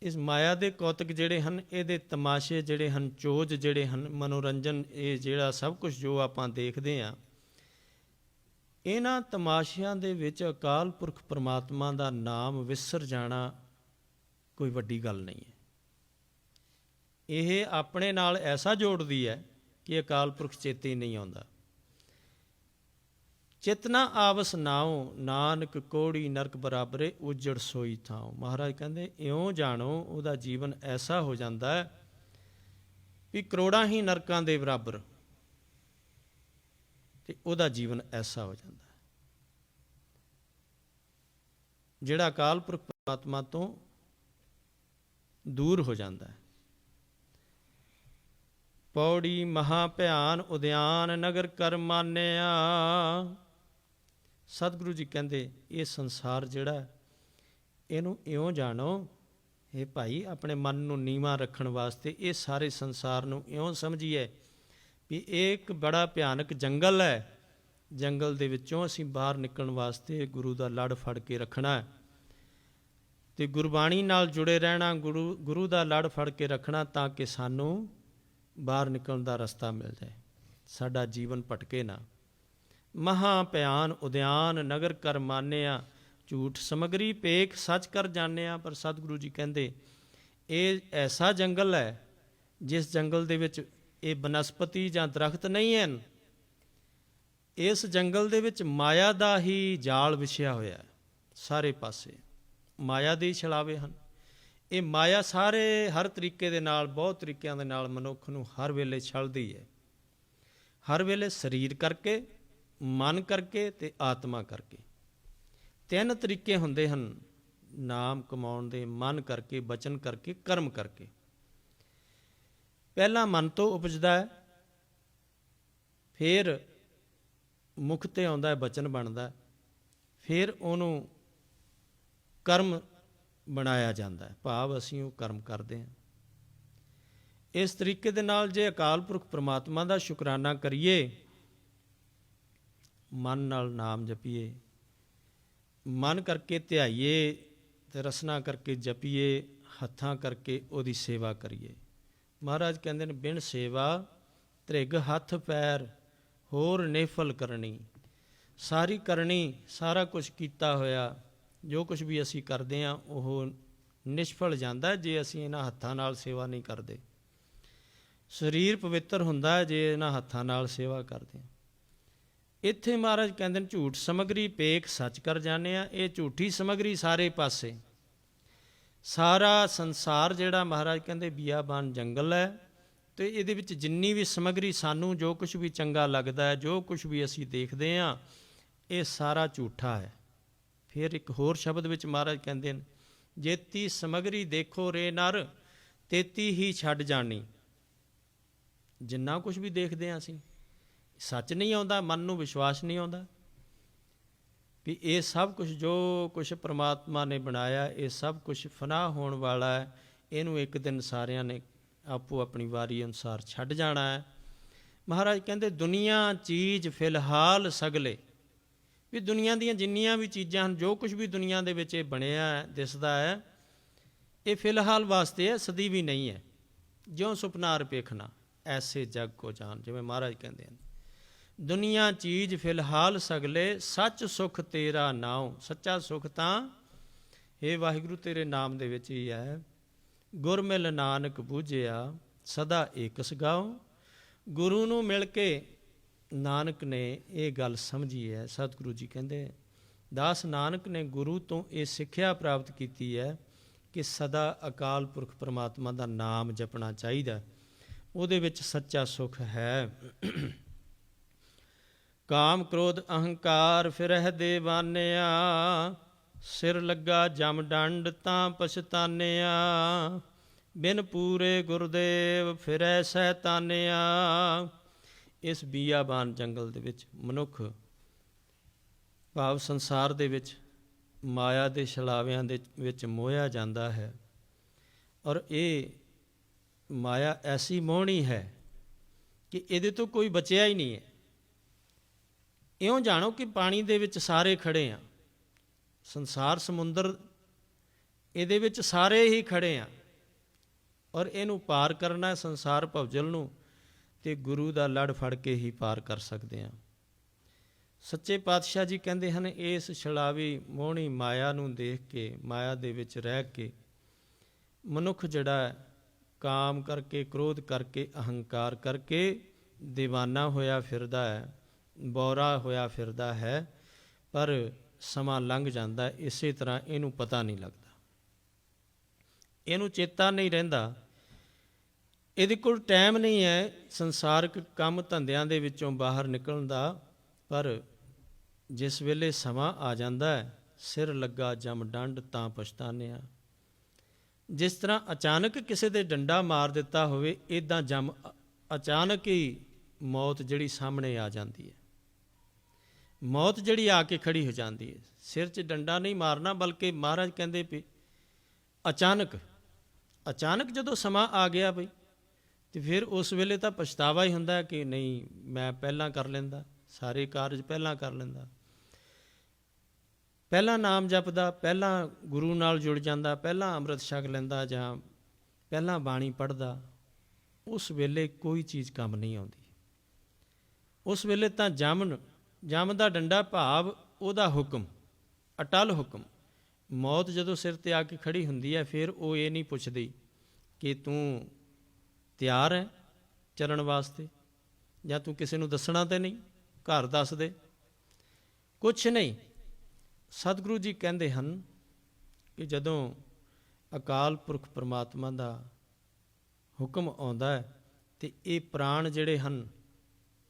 ਇਸ ਮਾਇਆ ਦੇ ਕੌਤਕ ਜਿਹੜੇ ਹਨ, ਇਹਦੇ ਤਮਾਸ਼ੇ ਜਿਹੜੇ ਹਨ, ਚੋਜ ਜਿਹੜੇ ਹਨ, ਮਨੋਰੰਜਨ, ਇਹ ਜਿਹੜਾ ਸਭ ਕੁਝ ਜੋ ਆਪਾਂ ਦੇਖਦੇ ਹਾਂ, ਇਹਨਾਂ ਤਮਾਸ਼ਿਆਂ ਦੇ ਵਿੱਚ ਅਕਾਲ ਪੁਰਖ ਪਰਮਾਤਮਾ ਦਾ ਨਾਮ ਵਿਸਰ ਜਾਣਾ ਕੋਈ ਵੱਡੀ ਗੱਲ ਨਹੀਂ ਹੈ। ਇਹ ਆਪਣੇ ਨਾਲ ਐਸਾ ਜੋੜਦੀ ਹੈ ਕਿ ਅਕਾਲ ਪੁਰਖ ਚੇਤੇ ਨਹੀਂ ਆਉਂਦਾ। ਚਿਤਨਾ ਆਵਸ ਨਾਉ, ਨਾਨਕ ਕੋੜੀ ਨਰਕ ਬਰਾਬਰੇ, ਉਜੜ ਸੋਈ ਥਾਉ। ਮਹਾਰਾਜ ਕਹਿੰਦੇ ਇਉਂ ਜਾਣੋ, ਉਹਦਾ ਜੀਵਨ ਐਸਾ ਹੋ ਜਾਂਦਾ ਹੈ ਵੀ ਕਰੋੜਾਂ ਹੀ ਨਰਕਾਂ ਦੇ ਬਰਾਬਰ, ਤੇ ਉਹਦਾ ਜੀਵਨ ਐਸਾ ਹੋ ਜਾਂਦਾ ਹੈ ਜਿਹੜਾ ਅਕਾਲ ਪੁਰਖ ਪਰਮਾਤਮਾ ਤੋਂ ਦੂਰ ਹੋ ਜਾਂਦਾ ਹੈ। ਪੌੜੀ ਮਹਾ ਭਿਆਨ ਉਦਿਆਨ ਨਗਰ ਕਰ ਮਾਨਿਆ। ਸਤਿਗੁਰੂ ਜੀ ਕਹਿੰਦੇ ਇਹ ਸੰਸਾਰ ਜਿਹੜਾ, ਇਹਨੂੰ ਇਉਂ ਜਾਣੋ, ਇਹ ਭਾਈ ਆਪਣੇ ਮਨ ਨੂੰ ਨੀਵਾਂ ਰੱਖਣ ਵਾਸਤੇ ਇਹ ਸਾਰੇ ਸੰਸਾਰ ਨੂੰ ਇਉਂ ਸਮਝੀਏ ਵੀ ਇਹ ਇੱਕ ਬੜਾ ਭਿਆਨਕ ਜੰਗਲ ਹੈ। ਜੰਗਲ ਦੇ ਵਿੱਚੋਂ ਅਸੀਂ ਬਾਹਰ ਨਿਕਲਣ ਵਾਸਤੇ ਗੁਰੂ ਦਾ ਲੜ ਫੜ ਕੇ ਰੱਖਣਾ, ਅਤੇ ਗੁਰਬਾਣੀ ਨਾਲ ਜੁੜੇ ਰਹਿਣਾ, ਗੁਰੂ ਦਾ ਲੜ ਫੜ ਕੇ ਰੱਖਣਾ, ਤਾਂ ਕਿ ਸਾਨੂੰ ਬਾਹਰ ਨਿਕਲਣ ਦਾ ਰਸਤਾ ਮਿਲ ਜਾਏ, ਸਾਡਾ ਜੀਵਨ ਭਟਕੇ ਨਾ। ਮਹਾ ਭਿਆਨ ਉਦਿਆਨ ਨਗਰ ਕਰ ਮਾਨਿਆ, ਝੂਠ ਸਮਗਰੀ ਪੇਖ ਸੱਚ ਕਰ ਜਾਣਿਆ। ਪਰ ਸਤਿਗੁਰੂ ਜੀ ਕਹਿੰਦੇ ਇਹ ਐਸਾ ਜੰਗਲ ਹੈ, ਜਿਸ ਜੰਗਲ ਦੇ ਵਿੱਚ ਇਹ ਬਨਸਪਤੀ ਜਾਂ ਦਰਖਤ ਨਹੀਂ ਹਨ। ਇਸ ਜੰਗਲ ਦੇ ਵਿੱਚ ਮਾਇਆ ਦਾ ਹੀ ਜਾਲ ਵਿਛਿਆ ਹੋਇਆ ਹੈ, ਸਾਰੇ ਪਾਸੇ ਮਾਇਆ ਦੇ ਛਲਾਵੇ ਹਨ। ਇਹ ਮਾਇਆ ਹਰ ਤਰੀਕੇ ਦੇ ਨਾਲ, ਬਹੁਤ ਤਰੀਕਿਆਂ ਦੇ ਨਾਲ ਮਨੁੱਖ ਨੂੰ ਹਰ ਵੇਲੇ ਛਲਦੀ ਹੈ, ਹਰ ਵੇਲੇ ਸਰੀਰ ਕਰਕੇ, ਮਨ ਕਰਕੇ ਤੇ ਆਤਮਾ ਕਰਕੇ। 3 ਤਰੀਕੇ ਹੁੰਦੇ ਹਨ ਨਾਮ ਕਮਾਉਣ ਦੇ, ਮਨ ਕਰਕੇ, ਬਚਨ ਕਰਕੇ, ਕਰਮ ਕਰਕੇ। ਪਹਿਲਾਂ ਮਨ ਤੋਂ ਉਪਜਦਾ ਹੈ, ਫਿਰ ਮੁਖ ਤੇ ਆਉਂਦਾ ਹੈ, ਬਚਨ ਬਣਦਾ, ਫਿਰ ਉਹਨੂੰ ਕਰਮ ਬਣਾਇਆ ਜਾਂਦਾ ਹੈ, ਭਾਵ ਅਸੀਂ ਉਹ ਕਰਮ ਕਰਦੇ ਹਾਂ। ਇਸ ਤਰੀਕੇ ਦੇ ਨਾਲ ਜੇ ਅਕਾਲ ਪੁਰਖ ਪ੍ਰਮਾਤਮਾ ਦਾ ਸ਼ੁਕਰਾਨਾ ਕਰੀਏ, ਮਨ ਨਾਲ ਨਾਮ ਜਪੀਏ, ਮਨ ਕਰਕੇ ਧਿਆਈਏ ਅਤੇ ਰਸਨਾ ਕਰਕੇ ਜਪੀਏ, ਹੱਥਾਂ ਕਰਕੇ ਉਹਦੀ ਸੇਵਾ ਕਰੀਏ। ਮਹਾਰਾਜ ਕਹਿੰਦੇ ਨੇ, ਬਿਨ ਸੇਵਾ ਧ੍ਰਿਗ ਹੱਥ ਪੈਰ ਹੋਰ ਨੇਫਲ ਕਰਨੀ। ਸਾਰੀ ਕਰਨੀ, ਸਾਰਾ ਕੁਛ ਕੀਤਾ ਹੋਇਆ, ਜੋ ਕੁਛ ਵੀ ਅਸੀਂ ਕਰਦੇ ਹਾਂ ਉਹ ਨਿਸ਼ਫਲ ਜਾਂਦਾ ਜੇ ਅਸੀਂ ਇਹਨਾਂ ਹੱਥਾਂ ਨਾਲ ਸੇਵਾ ਨਹੀਂ ਕਰਦੇ। ਸਰੀਰ ਪਵਿੱਤਰ ਹੁੰਦਾ ਹੈ ਜੇ ਇਹਨਾਂ ਹੱਥਾਂ ਨਾਲ ਸੇਵਾ ਕਰਦੇ ਹਾਂ। ਇੱਥੇ ਮਹਾਰਾਜ ਕਹਿੰਦੇ ਨੇ, ਝੂਠ ਸਮਗਰੀ ਪੇਖ ਸੱਚ ਕਰ ਜਾਂਦੇ ਆ। ਇਹ ਝੂਠੀ ਸਮਗਰੀ ਸਾਰੇ ਪਾਸੇ, ਸਾਰਾ ਸੰਸਾਰ ਜਿਹੜਾ ਮਹਾਰਾਜ ਕਹਿੰਦੇ ਬੀਆਬਾਨ ਜੰਗਲ ਹੈ, ਅਤੇ ਇਹਦੇ ਵਿੱਚ ਜਿੰਨੀ ਵੀ ਸਮਗਰੀ ਸਾਨੂੰ ਜੋ ਕੁਛ ਵੀ ਚੰਗਾ ਲੱਗਦਾ ਹੈ, ਜੋ ਕੁਛ ਵੀ ਅਸੀਂ ਦੇਖਦੇ ਹਾਂ, ਇਹ ਸਾਰਾ ਝੂਠਾ ਹੈ। ਫਿਰ ਇੱਕ ਹੋਰ ਸ਼ਬਦ ਵਿੱਚ ਮਹਾਰਾਜ ਕਹਿੰਦੇ ਨੇ, ਜੇਤੀ ਸਮਗਰੀ ਦੇਖੋ ਰੇ ਨਰ ਤੇਤੀ ਹੀ ਛੱਡ ਜਾਣੀ। ਜਿੰਨਾ ਕੁਛ ਵੀ ਦੇਖਦੇ ਹਾਂ ਅਸੀਂ, ਸੱਚ ਨਹੀਂ ਆਉਂਦਾ, ਮਨ ਨੂੰ ਵਿਸ਼ਵਾਸ ਨਹੀਂ ਆਉਂਦਾ ਵੀ ਇਹ ਸਭ ਕੁਛ ਜੋ ਕੁਛ ਪ੍ਰਮਾਤਮਾ ਨੇ ਬਣਾਇਆ, ਇਹ ਸਭ ਕੁਛ ਫਨਾਹ ਹੋਣ ਵਾਲਾ ਹੈ। ਇਹਨੂੰ ਇੱਕ ਦਿਨ ਸਾਰਿਆਂ ਨੇ ਆਪੋ ਆਪਣੀ ਵਾਰੀ ਅਨੁਸਾਰ ਛੱਡ ਜਾਣਾ ਹੈ। ਮਹਾਰਾਜ ਕਹਿੰਦੇ, ਦੁਨੀਆ ਚੀਜ਼ ਫਿਲਹਾਲ ਸਗਲੇ, ਵੀ ਦੁਨੀਆ ਦੀਆਂ ਜਿੰਨੀਆਂ ਵੀ ਚੀਜ਼ਾਂ ਹਨ, ਜੋ ਕੁਛ ਵੀ ਦੁਨੀਆ ਦੇ ਵਿੱਚ ਇਹ ਬਣਿਆ ਹੈ, ਦਿਸਦਾ ਹੈ, ਇਹ ਫਿਲਹਾਲ ਵਾਸਤੇ ਹੈ, ਸਦੀ ਵੀ ਨਹੀਂ ਹੈ। ਜਿਉਂ ਸੁਪਨਾ ਰਪੇਖਣਾ ਐਸੇ ਜਗ ਕੋ ਜਾਣ, ਜਿਵੇਂ ਮਹਾਰਾਜ ਕਹਿੰਦੇ ਹਨ, ਦੁਨੀਆ ਚੀਜ਼ ਫਿਲਹਾਲ ਸਗਲੇ ਸੱਚ ਸੁਖ ਤੇਰਾ ਨਾਉ। ਸੱਚਾ ਸੁਖ ਤਾਂ ਹੇ ਵਾਹਿਗੁਰੂ ਤੇਰੇ ਨਾਮ ਦੇ ਵਿੱਚ ਹੀ ਹੈ। ਗੁਰ ਮਿਲ ਨਾਨਕ ਬੂਝਿਆ ਸਦਾ ਏਕਸ ਗਾਉ। ਗੁਰੂ ਨੂੰ ਮਿਲ ਕੇ ਨਾਨਕ ਨੇ ਇਹ ਗੱਲ ਸਮਝੀ ਹੈ। ਸਤਿਗੁਰੂ ਜੀ ਕਹਿੰਦੇ, ਦਾਸ ਨਾਨਕ ਨੇ ਗੁਰੂ ਤੋਂ ਇਹ ਸਿੱਖਿਆ ਪ੍ਰਾਪਤ ਕੀਤੀ ਹੈ ਕਿ ਸਦਾ ਅਕਾਲ ਪੁਰਖ ਪਰਮਾਤਮਾ ਦਾ ਨਾਮ ਜਪਣਾ ਚਾਹੀਦਾ, ਉਹਦੇ ਵਿੱਚ ਸੱਚਾ ਸੁਖ ਹੈ। ਕਾਮ ਕ੍ਰੋਧ ਅਹੰਕਾਰ ਫਿਰਹਿ ਦੇਵਾਨਿਆ, ਸਿਰ ਲੱਗਾ ਜਮ ਡੰਡ ਤਾਂ ਪਛਤਾਨਿਆ। ਬਿਨ ਪੂਰੇ ਗੁਰਦੇਵ ਫਿਰੈ ਸੈਤਾਨਿਆ। ਇਸ ਬੀਆਬਾਨ ਜੰਗਲ ਦੇ ਵਿੱਚ ਮਨੁੱਖ, ਭਾਵ ਸੰਸਾਰ ਦੇ ਵਿੱਚ ਮਾਇਆ ਦੇ ਛਲਾਵਿਆਂ ਦੇ ਵਿੱਚ ਮੋਹਿਆ ਜਾਂਦਾ ਹੈ, ਔਰ ਇਹ ਮਾਇਆ ਐਸੀ ਮੋਹਣੀ ਹੈ ਕਿ ਇਹਦੇ ਤੋਂ ਕੋਈ ਬਚਿਆ ਹੀ ਨਹੀਂ ਹੈ। ਇਉਂ ਜਾਣੋ ਕਿ ਪਾਣੀ ਦੇ ਵਿੱਚ ਸਾਰੇ ਖੜੇ ਆ, ਸੰਸਾਰ ਸਮੁੰਦਰ ਇਹਦੇ ਵਿੱਚ ਸਾਰੇ ਹੀ ਖੜੇ ਆ, ਔਰ ਇਹਨੂੰ ਪਾਰ ਕਰਨਾ ਸੰਸਾਰ ਭਵਜਲ ਨੂੰ, ਤੇ ਗੁਰੂ ਦਾ ਲੜ ਫੜ ਕੇ ਹੀ ਪਾਰ ਕਰ ਸਕਦੇ ਹਾਂ। ਸੱਚੇ ਪਾਤਸ਼ਾਹ ਜੀ ਕਹਿੰਦੇ ਹਨ, ਇਸ ਛਲਾਵੀ ਮੋਹਣੀ ਮਾਇਆ ਨੂੰ ਦੇਖ ਕੇ, ਮਾਇਆ ਦੇ ਵਿੱਚ ਰਹਿ ਕੇ ਮਨੁੱਖ ਜਿਹੜਾ ਹੈ, ਕਾਮ ਕਰਕੇ, ਕ੍ਰੋਧ ਕਰਕੇ, ਅਹੰਕਾਰ ਕਰਕੇ ਦੀਵਾਨਾ ਹੋਇਆ ਫਿਰਦਾ ਹੈ, ਬੌਰਾ ਹੋਇਆ ਫਿਰਦਾ ਹੈ, ਪਰ ਸਮਾਂ ਲੰਘ ਜਾਂਦਾ। ਇਸੇ ਤਰ੍ਹਾਂ ਇਹਨੂੰ ਪਤਾ ਨਹੀਂ ਲੱਗਦਾ, ਇਹਨੂੰ ਚੇਤਾ ਨਹੀਂ ਰਹਿੰਦਾ, ਇਹਦੇ ਕੋਲ ਟਾਈਮ ਨਹੀਂ ਹੈ ਸੰਸਾਰਕ ਕੰਮ ਧੰਦਿਆਂ ਦੇ ਵਿੱਚੋਂ ਬਾਹਰ ਨਿਕਲਣ ਦਾ। ਪਰ ਜਿਸ ਵੇਲੇ ਸਮਾਂ ਆ ਜਾਂਦਾ ਹੈ, ਸਿਰ ਲੱਗਾ ਜਮ ਡੰਡ ਤਾਂ ਪਛਤਾਨਿਆ। ਜਿਸ ਤਰ੍ਹਾਂ ਅਚਾਨਕ ਕਿਸੇ ਦੇ ਡੰਡਾ ਮਾਰ ਦਿੱਤਾ ਹੋਵੇ, ਇੱਦਾਂ ਜਮ ਅਚਾਨਕ ਹੀ ਮੌਤ ਜਿਹੜੀ ਸਾਹਮਣੇ ਆ ਜਾਂਦੀ ਹੈ, ਮੌਤ ਜਿਹੜੀ ਆ ਕੇ ਖੜੀ ਹੋ ਜਾਂਦੀ ਹੈ। ਸਿਰ 'ਚ ਡੰਡਾ ਨਹੀਂ ਮਾਰਨਾ, ਬਲਕਿ ਮਹਾਰਾਜ ਕਹਿੰਦੇ ਵੀ ਅਚਾਨਕ ਜਦੋਂ ਸਮਾਂ ਆ ਗਿਆ ਬਈ, ਤੇ ਫਿਰ ਉਸ ਵੇਲੇ ਤਾਂ ਪਛਤਾਵਾ ਹੀ ਹੁੰਦਾ ਕਿ ਨਹੀਂ, ਮੈਂ ਪਹਿਲਾਂ ਕਰ ਲੈਂਦਾ, ਸਾਰੇ ਕਾਰਜ ਪਹਿਲਾਂ ਕਰ ਲੈਂਦਾ, ਪਹਿਲਾਂ ਨਾਮ ਜਪਦਾ, ਪਹਿਲਾਂ ਗੁਰੂ ਨਾਲ ਜੁੜ ਜਾਂਦਾ, ਪਹਿਲਾਂ ਅੰਮ੍ਰਿਤ ਛਕ ਲੈਂਦਾ, ਜਾਂ ਪਹਿਲਾਂ ਬਾਣੀ ਪੜ੍ਹਦਾ। ਉਸ ਵੇਲੇ ਕੋਈ ਚੀਜ਼ ਕੰਮ ਨਹੀਂ ਆਉਂਦੀ। ਉਸ ਵੇਲੇ ਤਾਂ ਜਮ ਦਾ ਡੰਡਾ, ਭਾਵ ਉਹਦਾ ਹੁਕਮ, ਅਟਲ ਹੁਕਮ। ਮੌਤ ਜਦੋਂ ਸਿਰ 'ਤੇ ਆ ਕੇ ਖੜੀ ਹੁੰਦੀ ਹੈ, ਫਿਰ ਉਹ ਇਹ ਨਹੀਂ ਪੁੱਛਦੀ ਕਿ ਤੂੰ ਤਿਆਰ ਹੈ ਚੱਲਣ ਵਾਸਤੇ, ਜਾਂ ਤੂੰ ਕਿਸੇ ਨੂੰ ਦੱਸਣਾ ਤਾਂ ਨਹੀਂ, ਘਰ ਦੱਸ ਦੇ, ਕੁਛ ਨਹੀਂ। ਸਤਿਗੁਰੂ ਜੀ ਕਹਿੰਦੇ ਹਨ ਕਿ ਜਦੋਂ ਅਕਾਲ ਪੁਰਖ ਪਰਮਾਤਮਾ ਦਾ ਹੁਕਮ ਆਉਂਦਾ ਹੈ, ਤੇ ਇਹ ਪ੍ਰਾਣ ਜਿਹੜੇ ਹਨ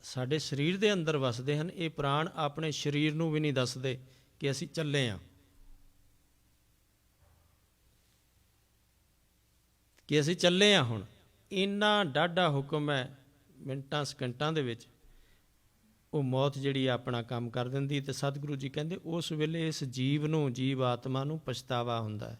ਸਾਡੇ ਸਰੀਰ ਦੇ ਅੰਦਰ ਵਸਦੇ ਹਨ, ਇਹ ਪ੍ਰਾਣ ਆਪਣੇ ਸਰੀਰ ਨੂੰ ਵੀ ਨਹੀਂ ਦੱਸਦੇ ਕਿ ਅਸੀਂ ਚੱਲੇ ਹਾਂ, ਕਿ ਅਸੀਂ ਚੱਲੇ ਹਾਂ। ਹੁਣ ਇੰਨਾ ਡਾਢਾ ਹੁਕਮ ਹੈ, ਮਿੰਟਾਂ ਸਕਿੰਟਾਂ ਦੇ ਵਿੱਚ ਉਹ ਮੌਤ ਜਿਹੜੀ ਆਪਣਾ ਕੰਮ ਕਰ ਦਿੰਦੀ। ਅਤੇ ਸਤਿਗੁਰੂ ਜੀ ਕਹਿੰਦੇ ਉਸ ਵੇਲੇ ਇਸ ਜੀਵ ਨੂੰ, ਜੀਵ ਆਤਮਾ ਨੂੰ ਪਛਤਾਵਾ ਹੁੰਦਾ ਹੈ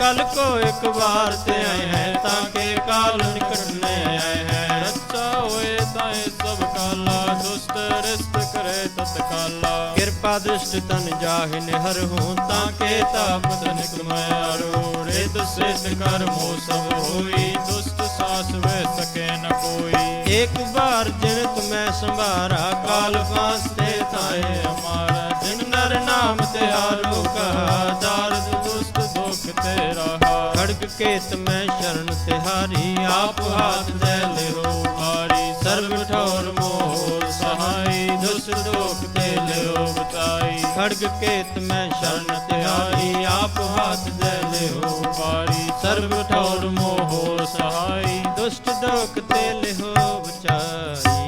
कल को एक बार ते आए हैं ताके काल निकटने आए हैं। रचा होए ताए सब काला, दुष्ट रिष्ट करे तत्काला। कृपा दृष्ट तन जाहि निहर हूँ ताके तापत निकमयारो। रिद सिद्ध कर्मो सब होई, दुष्ट सास वे सके न कोई। एक बार जिन तुम्हें संभारा काल फांसते थाए हमारा। जिन नर नाम त्यारो कहा दारद दुष्ट दुख तेरा। खड़ग केत में शरण तिहारी आप हाथ दे ले हो भारी। सर्व ठोर मोह सहाय दुष्ट दुख ते ले हो बचाई। खड़ग केत में शरण तिहारी आप हाथ दे ले हो भारी। सर्व ठोर मोह सहाय दुष्ट दुख ते ले हो बचाई।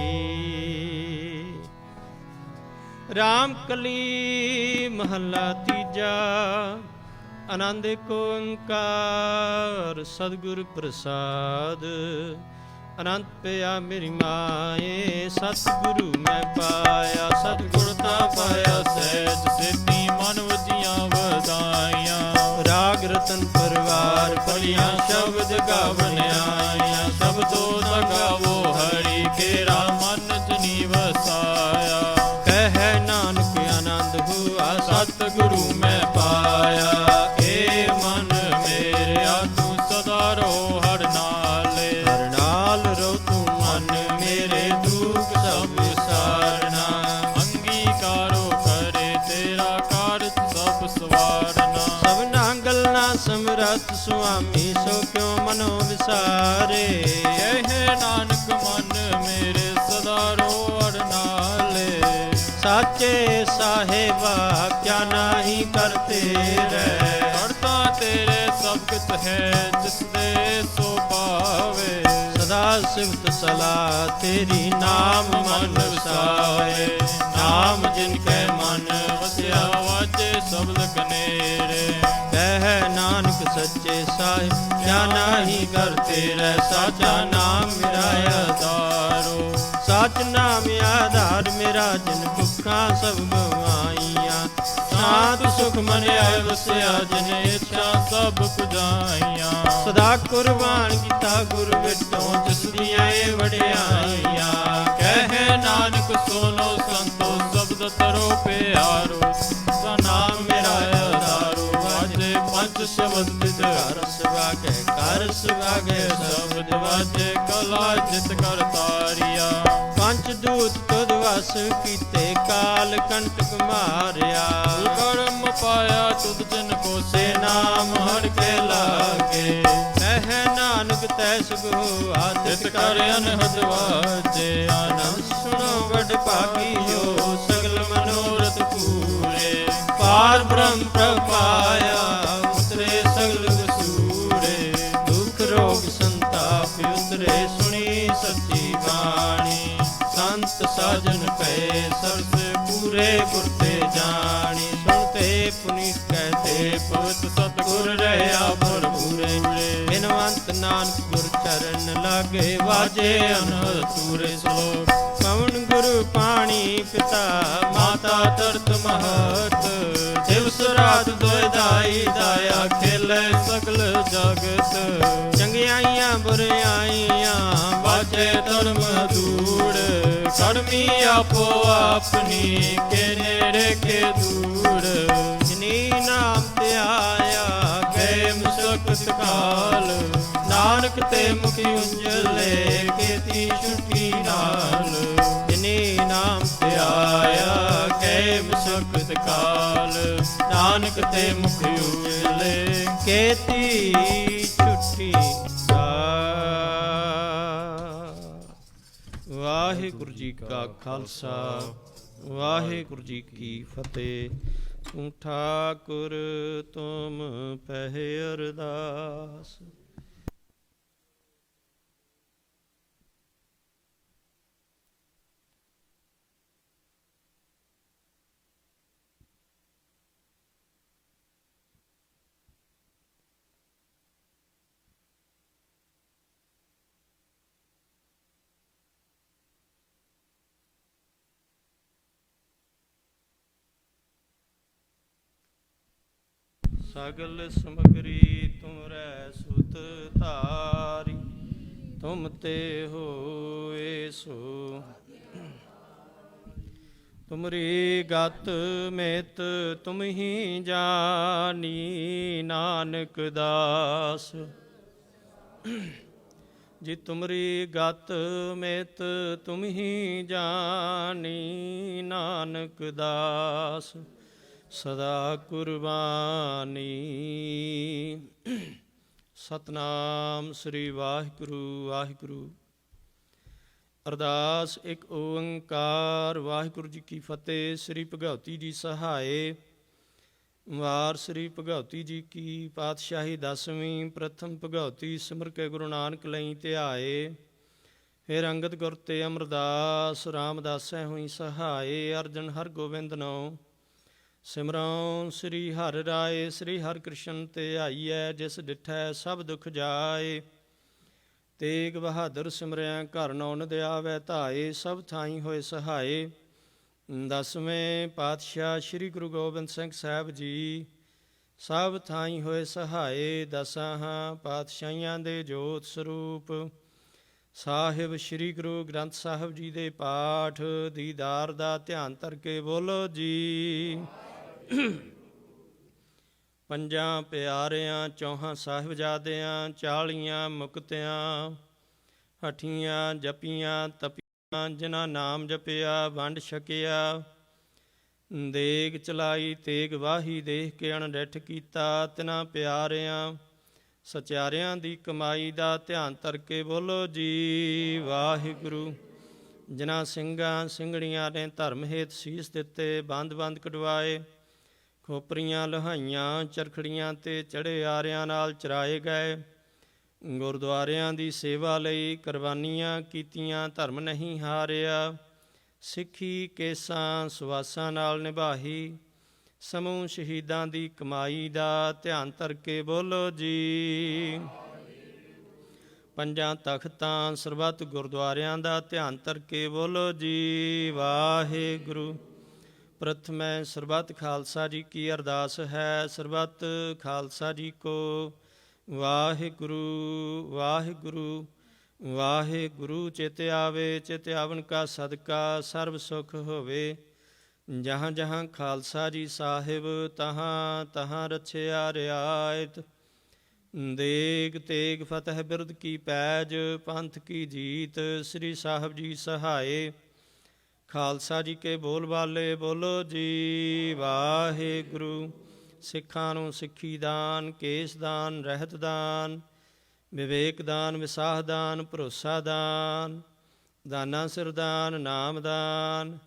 राम कली महला तीजा। आनंद को ओंकार सतगुर प्रसाद। अनंत पिया मेरी माए सतगुरु मैं पाया। सतगुर ता पाया सहज सिद्धि मन वजिया वधाइया। राग रतन परिवार फलियां शब्द गावन आया। शब्दों दा गावो हरि केरा मन जनी वसाया। कह नानक आनंद हुआ सतगुरु मैं पाया। ए मन मेरे तू सदा रो हर नाले। हर नाल रो तू मन मेरे दुख सब सारना। अंगीकारो करे तेरा कारज सब सवारना। सब नांगल ना समरथ स्वामी सो क्यों मनो विसारे। कहे नानक मन मेरे सदा रो हर नाले। साचे साहेबा क्या नाही करते रहे। करता तेरे सब कुछ है जिस दे सो पावे। सदा सिफत सलाह तेरी नाम मन वसाए। नाम जिनके मन वसिया वाजे शब्द कनेरे। कह नानक सच्चे साहिब क्या नाही करते रह। साचा नाम मेरा आधारो। साच नाम आधार मेरा जिन दुखा सब गवाइया। शांत सुख मन आय वसिया जिन इच्छा सब पुजाइया। सदा कुर्बान किता गुर विटों जिस दियां ए वड्याइया। कहे नानक सुनो संतो शब्द तरो प्यारो। सा नाम मेरा आधारो वाजे पंच शब्द विद। कर सुभागे शब्द वाजे कला जित कर तारिया। पंच दूत तुद वस कीते काल कंटक मारिया। कर्म पाया तुद जिन को से नाम हर के लागे। कह नानक तैस गो जित कर अनहद वाजे। आनंद सुनो बड़ पागी जो सगल मनोरथ पूरे। पार ब्रह्म प्रपाया उतरे सगल वसूरे। दुख रोग संताप उतरे सुनी सच्ची बाणी। संत साजन कहे सरस पूरे गुरते जानी। सुनते पुनीत कहते पवित्र सतगुर रहा पर पूरे। बिनवंत नानक गुर चरण लागे वाजे अनहद तूरे। श्लोक पवन गुरु पाणी पिता माता तरत महत। दिवस रात दोयदाई दाया खेले सकल जगत। चंगियाइयां बुराइयां बाजे धर्म धूड़। कर्मी आपो अपनी के नेड़े के दूर। जिनी नाम ते आया गए मुसकत काल। नानक ते मुखी उज्जले केती छुट्टी नाल। जिनी नाम ते आया गए मुसकत काल। नानक ते मुखी उज्जले केती छुट्टी नाल। ਵਾਹਿਗੁਰੂ ਜੀ ਕਾ ਖਾਲਸਾ ਵਾਹਿਗੁਰੂ ਜੀ ਕੀ ਫਤਿਹ। ਤੂੰ ਠਾਕੁਰ ਤੁਮ ਪਹਿ ਅਰਦਾਸ। ਸਗਲ ਸਮਗਰੀ ਤੁਮਰੈ ਸੁਤ ਧਾਰੀ, ਤੁਮ ਤੇ ਹੋਏ ਸੋ। ਤੁਮਰੀ ਗਤ ਮਿਤ ਤੁਮ ਹੀ ਜਾਨੀ, ਨਾਨਕ ਦਾਸ ਜੀ ਤੁਮਰੀ ਗਤ ਮਿਤ ਤੁਮ ਹੀ ਜਾਨੀ, ਨਾਨਕ ਦਾਸ ਸਦਾ ਕੁਰਬਾਨੀ। ਸਤਨਾਮ ਸ੍ਰੀ ਵਾਹਿਗੁਰੂ ਵਾਹਿਗੁਰੂ। ਅਰਦਾਸ ਇੱਕ ਓੰਕਾਰ ਵਾਹਿਗੁਰੂ ਜੀ ਕੀ ਫਤਿਹ। ਸ੍ਰੀ ਭਗਉਤੀ ਜੀ ਸਹਾਏ। ਵਾਰ ਸ੍ਰੀ ਭਗਉਤੀ ਜੀ ਕੀ ਪਾਤਸ਼ਾਹੀ ਦਸਵੀਂ। ਪ੍ਰਥਮ ਭਗਉਤੀ ਸਿਮਰ ਕੇ ਗੁਰੂ ਨਾਨਕ ਲਈ ਧਿਆਏ। ਫਿਰ ਅੰਗਦ ਗੁਰ ਤੇ ਅਮਰਦਾਸ, ਰਾਮਦਾਸੈ ਹੋਈ ਸਹਾਏ। ਅਰਜਨ ਹਰ ਗੋਬਿੰਦ ਨੋ ਸਿਮਰਉ। ਸ੍ਰੀ ਹਰਿ ਰਾਏ ਸ੍ਰੀ ਹਰਿ ਕ੍ਰਿਸ਼ਨ ਤੇ ਆਈਐ। ਜਿਸ ਡਿਠੈ ਸਭ ਦੁਖ ਜਾਏ। ਤੇਗ ਬਹਾਦਰ ਸਿਮਰਿਆ ਘਰ ਨੌ ਨਿਧ ਆਵੈ ਧਾਏ। ਸਭ ਥਾਈ ਹੋਏ ਸਹਾਏ। ਦਸਵੇਂ ਪਾਤਸ਼ਾਹ ਸ੍ਰੀ ਗੁਰੂ ਗੋਬਿੰਦ ਸਿੰਘ ਸਾਹਿਬ ਜੀ ਸਭ ਥਾਈ ਹੋਏ ਸਹਾਏ। ਦਸਾਂ ਪਾਤਸ਼ਾਹੀਆਂ ਦੇ ਜੋਤ ਸਰੂਪ ਸਾਹਿਬ ਸ੍ਰੀ ਗੁਰੂ ਗ੍ਰੰਥ ਸਾਹਿਬ ਜੀ ਦੇ ਪਾਠ ਦੀਦਾਰ ਦਾ ਧਿਆਨ ਧਰ ਕੇ ਬੋਲੋ ਜੀ। ਪੰਜਾਂ ਪਿਆਰਿਆਂ ਚੌਹਾਂ ਸਾਹਿਬਜ਼ਾਦਿਆਂ, 40 ਮੁਕਤਿਆਂ, ਹਠੀਆਂ ਜਪੀਆਂ ਤਪੀਆਂ, ਜਿਨ੍ਹਾਂ ਨਾਮ ਜਪਿਆ ਵੰਡ ਛਕਿਆ। ਦੇਗ ਚਲਾਈ ਤੇਗ ਵਾਹੀ, ਦੇਖ ਕੇ ਅਣਡਿੱਠ ਕੀਤਾ। ਤਿਨਾਂ ਪਿਆਰਿਆਂ ਸਚਿਆਰਿਆਂ ਦੀ ਕਮਾਈ ਦਾ ਧਿਆਨ ਧਰ ਕੇ ਬੋਲੋ ਜੀ ਵਾਹਿਗੁਰੂ। ਜਿਨ੍ਹਾਂ ਸਿੰਘਾਂ ਸਿੰਘਣੀਆਂ ਨੇ ਧਰਮ ਹੇਤ ਸੀਸ ਦਿੱਤੇ, ਬੰਦ ਬੰਦ ਕਢਵਾਏ, ਖੋਪਰੀਆਂ ਲਹਾਈਆਂ, ਚਰਖੜੀਆਂ ਤੇ ਚੜ੍ਹੇ ਆਰਿਆਂ ਨਾਲ ਚਰਾਏ ਗਏ। ਗੁਰਦੁਆਰਿਆਂ ਦੀ ਸੇਵਾ ਲਈ ਕੁਰਬਾਨੀਆਂ ਕੀਤੀਆਂ, ਧਰਮ ਨਹੀਂ ਹਾਰਿਆ। ਸਿੱਖੀ ਕੇਸਾਂ ਸੁਆਸਾਂ ਨਾਲ ਨਿਭਾਈ। ਸਮੂਹ ਸ਼ਹੀਦਾਂ ਦੀ ਕਮਾਈ ਦਾ ਧਿਆਨ ਧਰ ਕੇ ਬੋਲੋ ਜੀ। ਪੰਜਾਂ ਤਖਤਾਂ ਸਰਬੱਤ ਗੁਰਦੁਆਰਿਆਂ ਦਾ ਧਿਆਨ ਧਰ ਕੇ ਬੋਲੋ ਜੀ ਵਾਹਿਗੁਰੂ। ਪ੍ਰਥਮੈ ਸਰਬੱਤ ਖਾਲਸਾ ਜੀ ਕੀ ਅਰਦਾਸ ਹੈ। ਸਰਬੱਤ ਖਾਲਸਾ ਜੀ ਕੋ ਵਾਹਿਗੁਰੂ ਵਾਹਿਗੁਰੂ ਵਾਹਿਗੁਰੂ। ਚਿਤ ਆਵੇ ਚਿਤ ਆਵਨ ਕਾ ਸਦਕਾ, ਸਰਬ ਸੁਖ ਹੋਵੇ। ਜਹਾਂ ਜਹਾਂ ਖਾਲਸਾ ਜੀ ਸਾਹਿਬ, ਤਹਾਂ ਤਹਾਂ ਰਛਿਆ ਰਿਆਇਤ। ਦੇਗ ਤੇਗ ਫਤਿਹ ਬਿਰਦ ਕੀ ਪੈਜ, ਪੰਥ ਕੀ ਜੀਤ। ਸ੍ਰੀ ਸਾਹਿਬ ਜੀ ਸਹਾਏ। ਖਾਲਸਾ ਜੀ ਕੇ ਬੋਲ ਬਾਲੇ ਬੋਲੋ ਜੀ ਵਾਹਿਗੁਰੂ। ਸਿੱਖਾਂ ਨੂੰ ਸਿੱਖੀ ਦਾਨ, ਕੇਸ ਦਾਨ, ਰਹਿਤ ਦਾਨ, ਵਿਵੇਕ ਦਾਨ, ਵਿਸਾਹ ਦਾਨ, ਭਰੋਸਾ ਦਾਨ, ਦਾਨਾ ਸਿਰ ਦਾਨ, ਨਾਮ ਦਾਨ।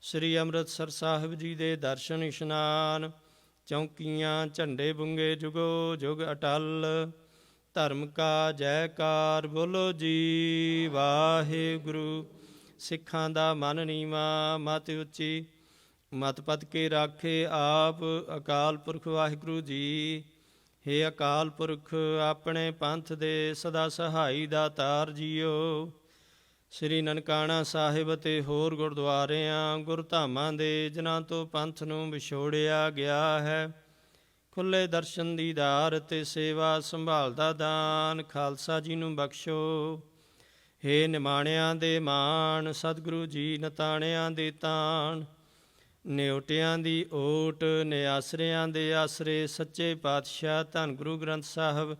ਸ੍ਰੀ ਅੰਮ੍ਰਿਤਸਰ ਸਾਹਿਬ ਜੀ ਦੇ ਦਰਸ਼ਨ ਇਸ਼ਨਾਨ। ਚੌਂਕੀਆਂ ਝੰਡੇ ਬੁੰਗੇ ਜੁਗੋ ਜੁਗ ਅਟਲ। ਧਰਮ ਕਾ ਜੈਕਾਰ ਬੋਲੋ ਜੀ ਵਾਹਿਗੁਰੂ। ਸਿੱਖਾਂ ਦਾ ਮਨ ਨੀਵਾਂ ਮਤ ਉੱਚੀ, ਮਤ ਪਤ ਕੇ ਰਾਖੇ ਆਪ ਅਕਾਲ ਪੁਰਖ ਵਾਹਿਗੁਰੂ ਜੀ। ਹੇ ਅਕਾਲ ਪੁਰਖ ਆਪਣੇ ਪੰਥ ਦੇ ਸਦਾ ਸਹਾਈ ਦਾਤਾਰ ਜੀਓ। ਸ੍ਰੀ ਨਨਕਾਣਾ ਸਾਹਿਬ ਅਤੇ ਹੋਰ ਗੁਰਦੁਆਰਿਆਂ ਗੁਰਧਾਮਾਂ ਦੇ ਜਿਨ੍ਹਾਂ ਤੋਂ ਪੰਥ ਨੂੰ ਵਿਛੋੜਿਆ ਗਿਆ ਹੈ, ਖੁੱਲ੍ਹੇ ਦਰਸ਼ਨ ਦੀਦਾਰ ਅਤੇ ਸੇਵਾ ਸੰਭਾਲ ਦਾ ਦਾਨ ਖਾਲਸਾ ਜੀ ਨੂੰ ਬਖਸ਼ੋ। ਹੇ ਨਿਮਾਣਿਆਂ ਦੇ ਮਾਣ ਸਤਿਗੁਰੂ ਜੀ, ਨਤਾਣਿਆਂ ਦੇ ਤਾਣ, ਨਿਉਟਿਆਂ ਦੀ ਓਟ, ਨਿਆਸਰਿਆਂ ਦੇ ਆਸਰੇ। ਸੱਚੇ ਪਾਤਸ਼ਾਹ ਧੰਨ ਗੁਰੂ ਗ੍ਰੰਥ ਸਾਹਿਬ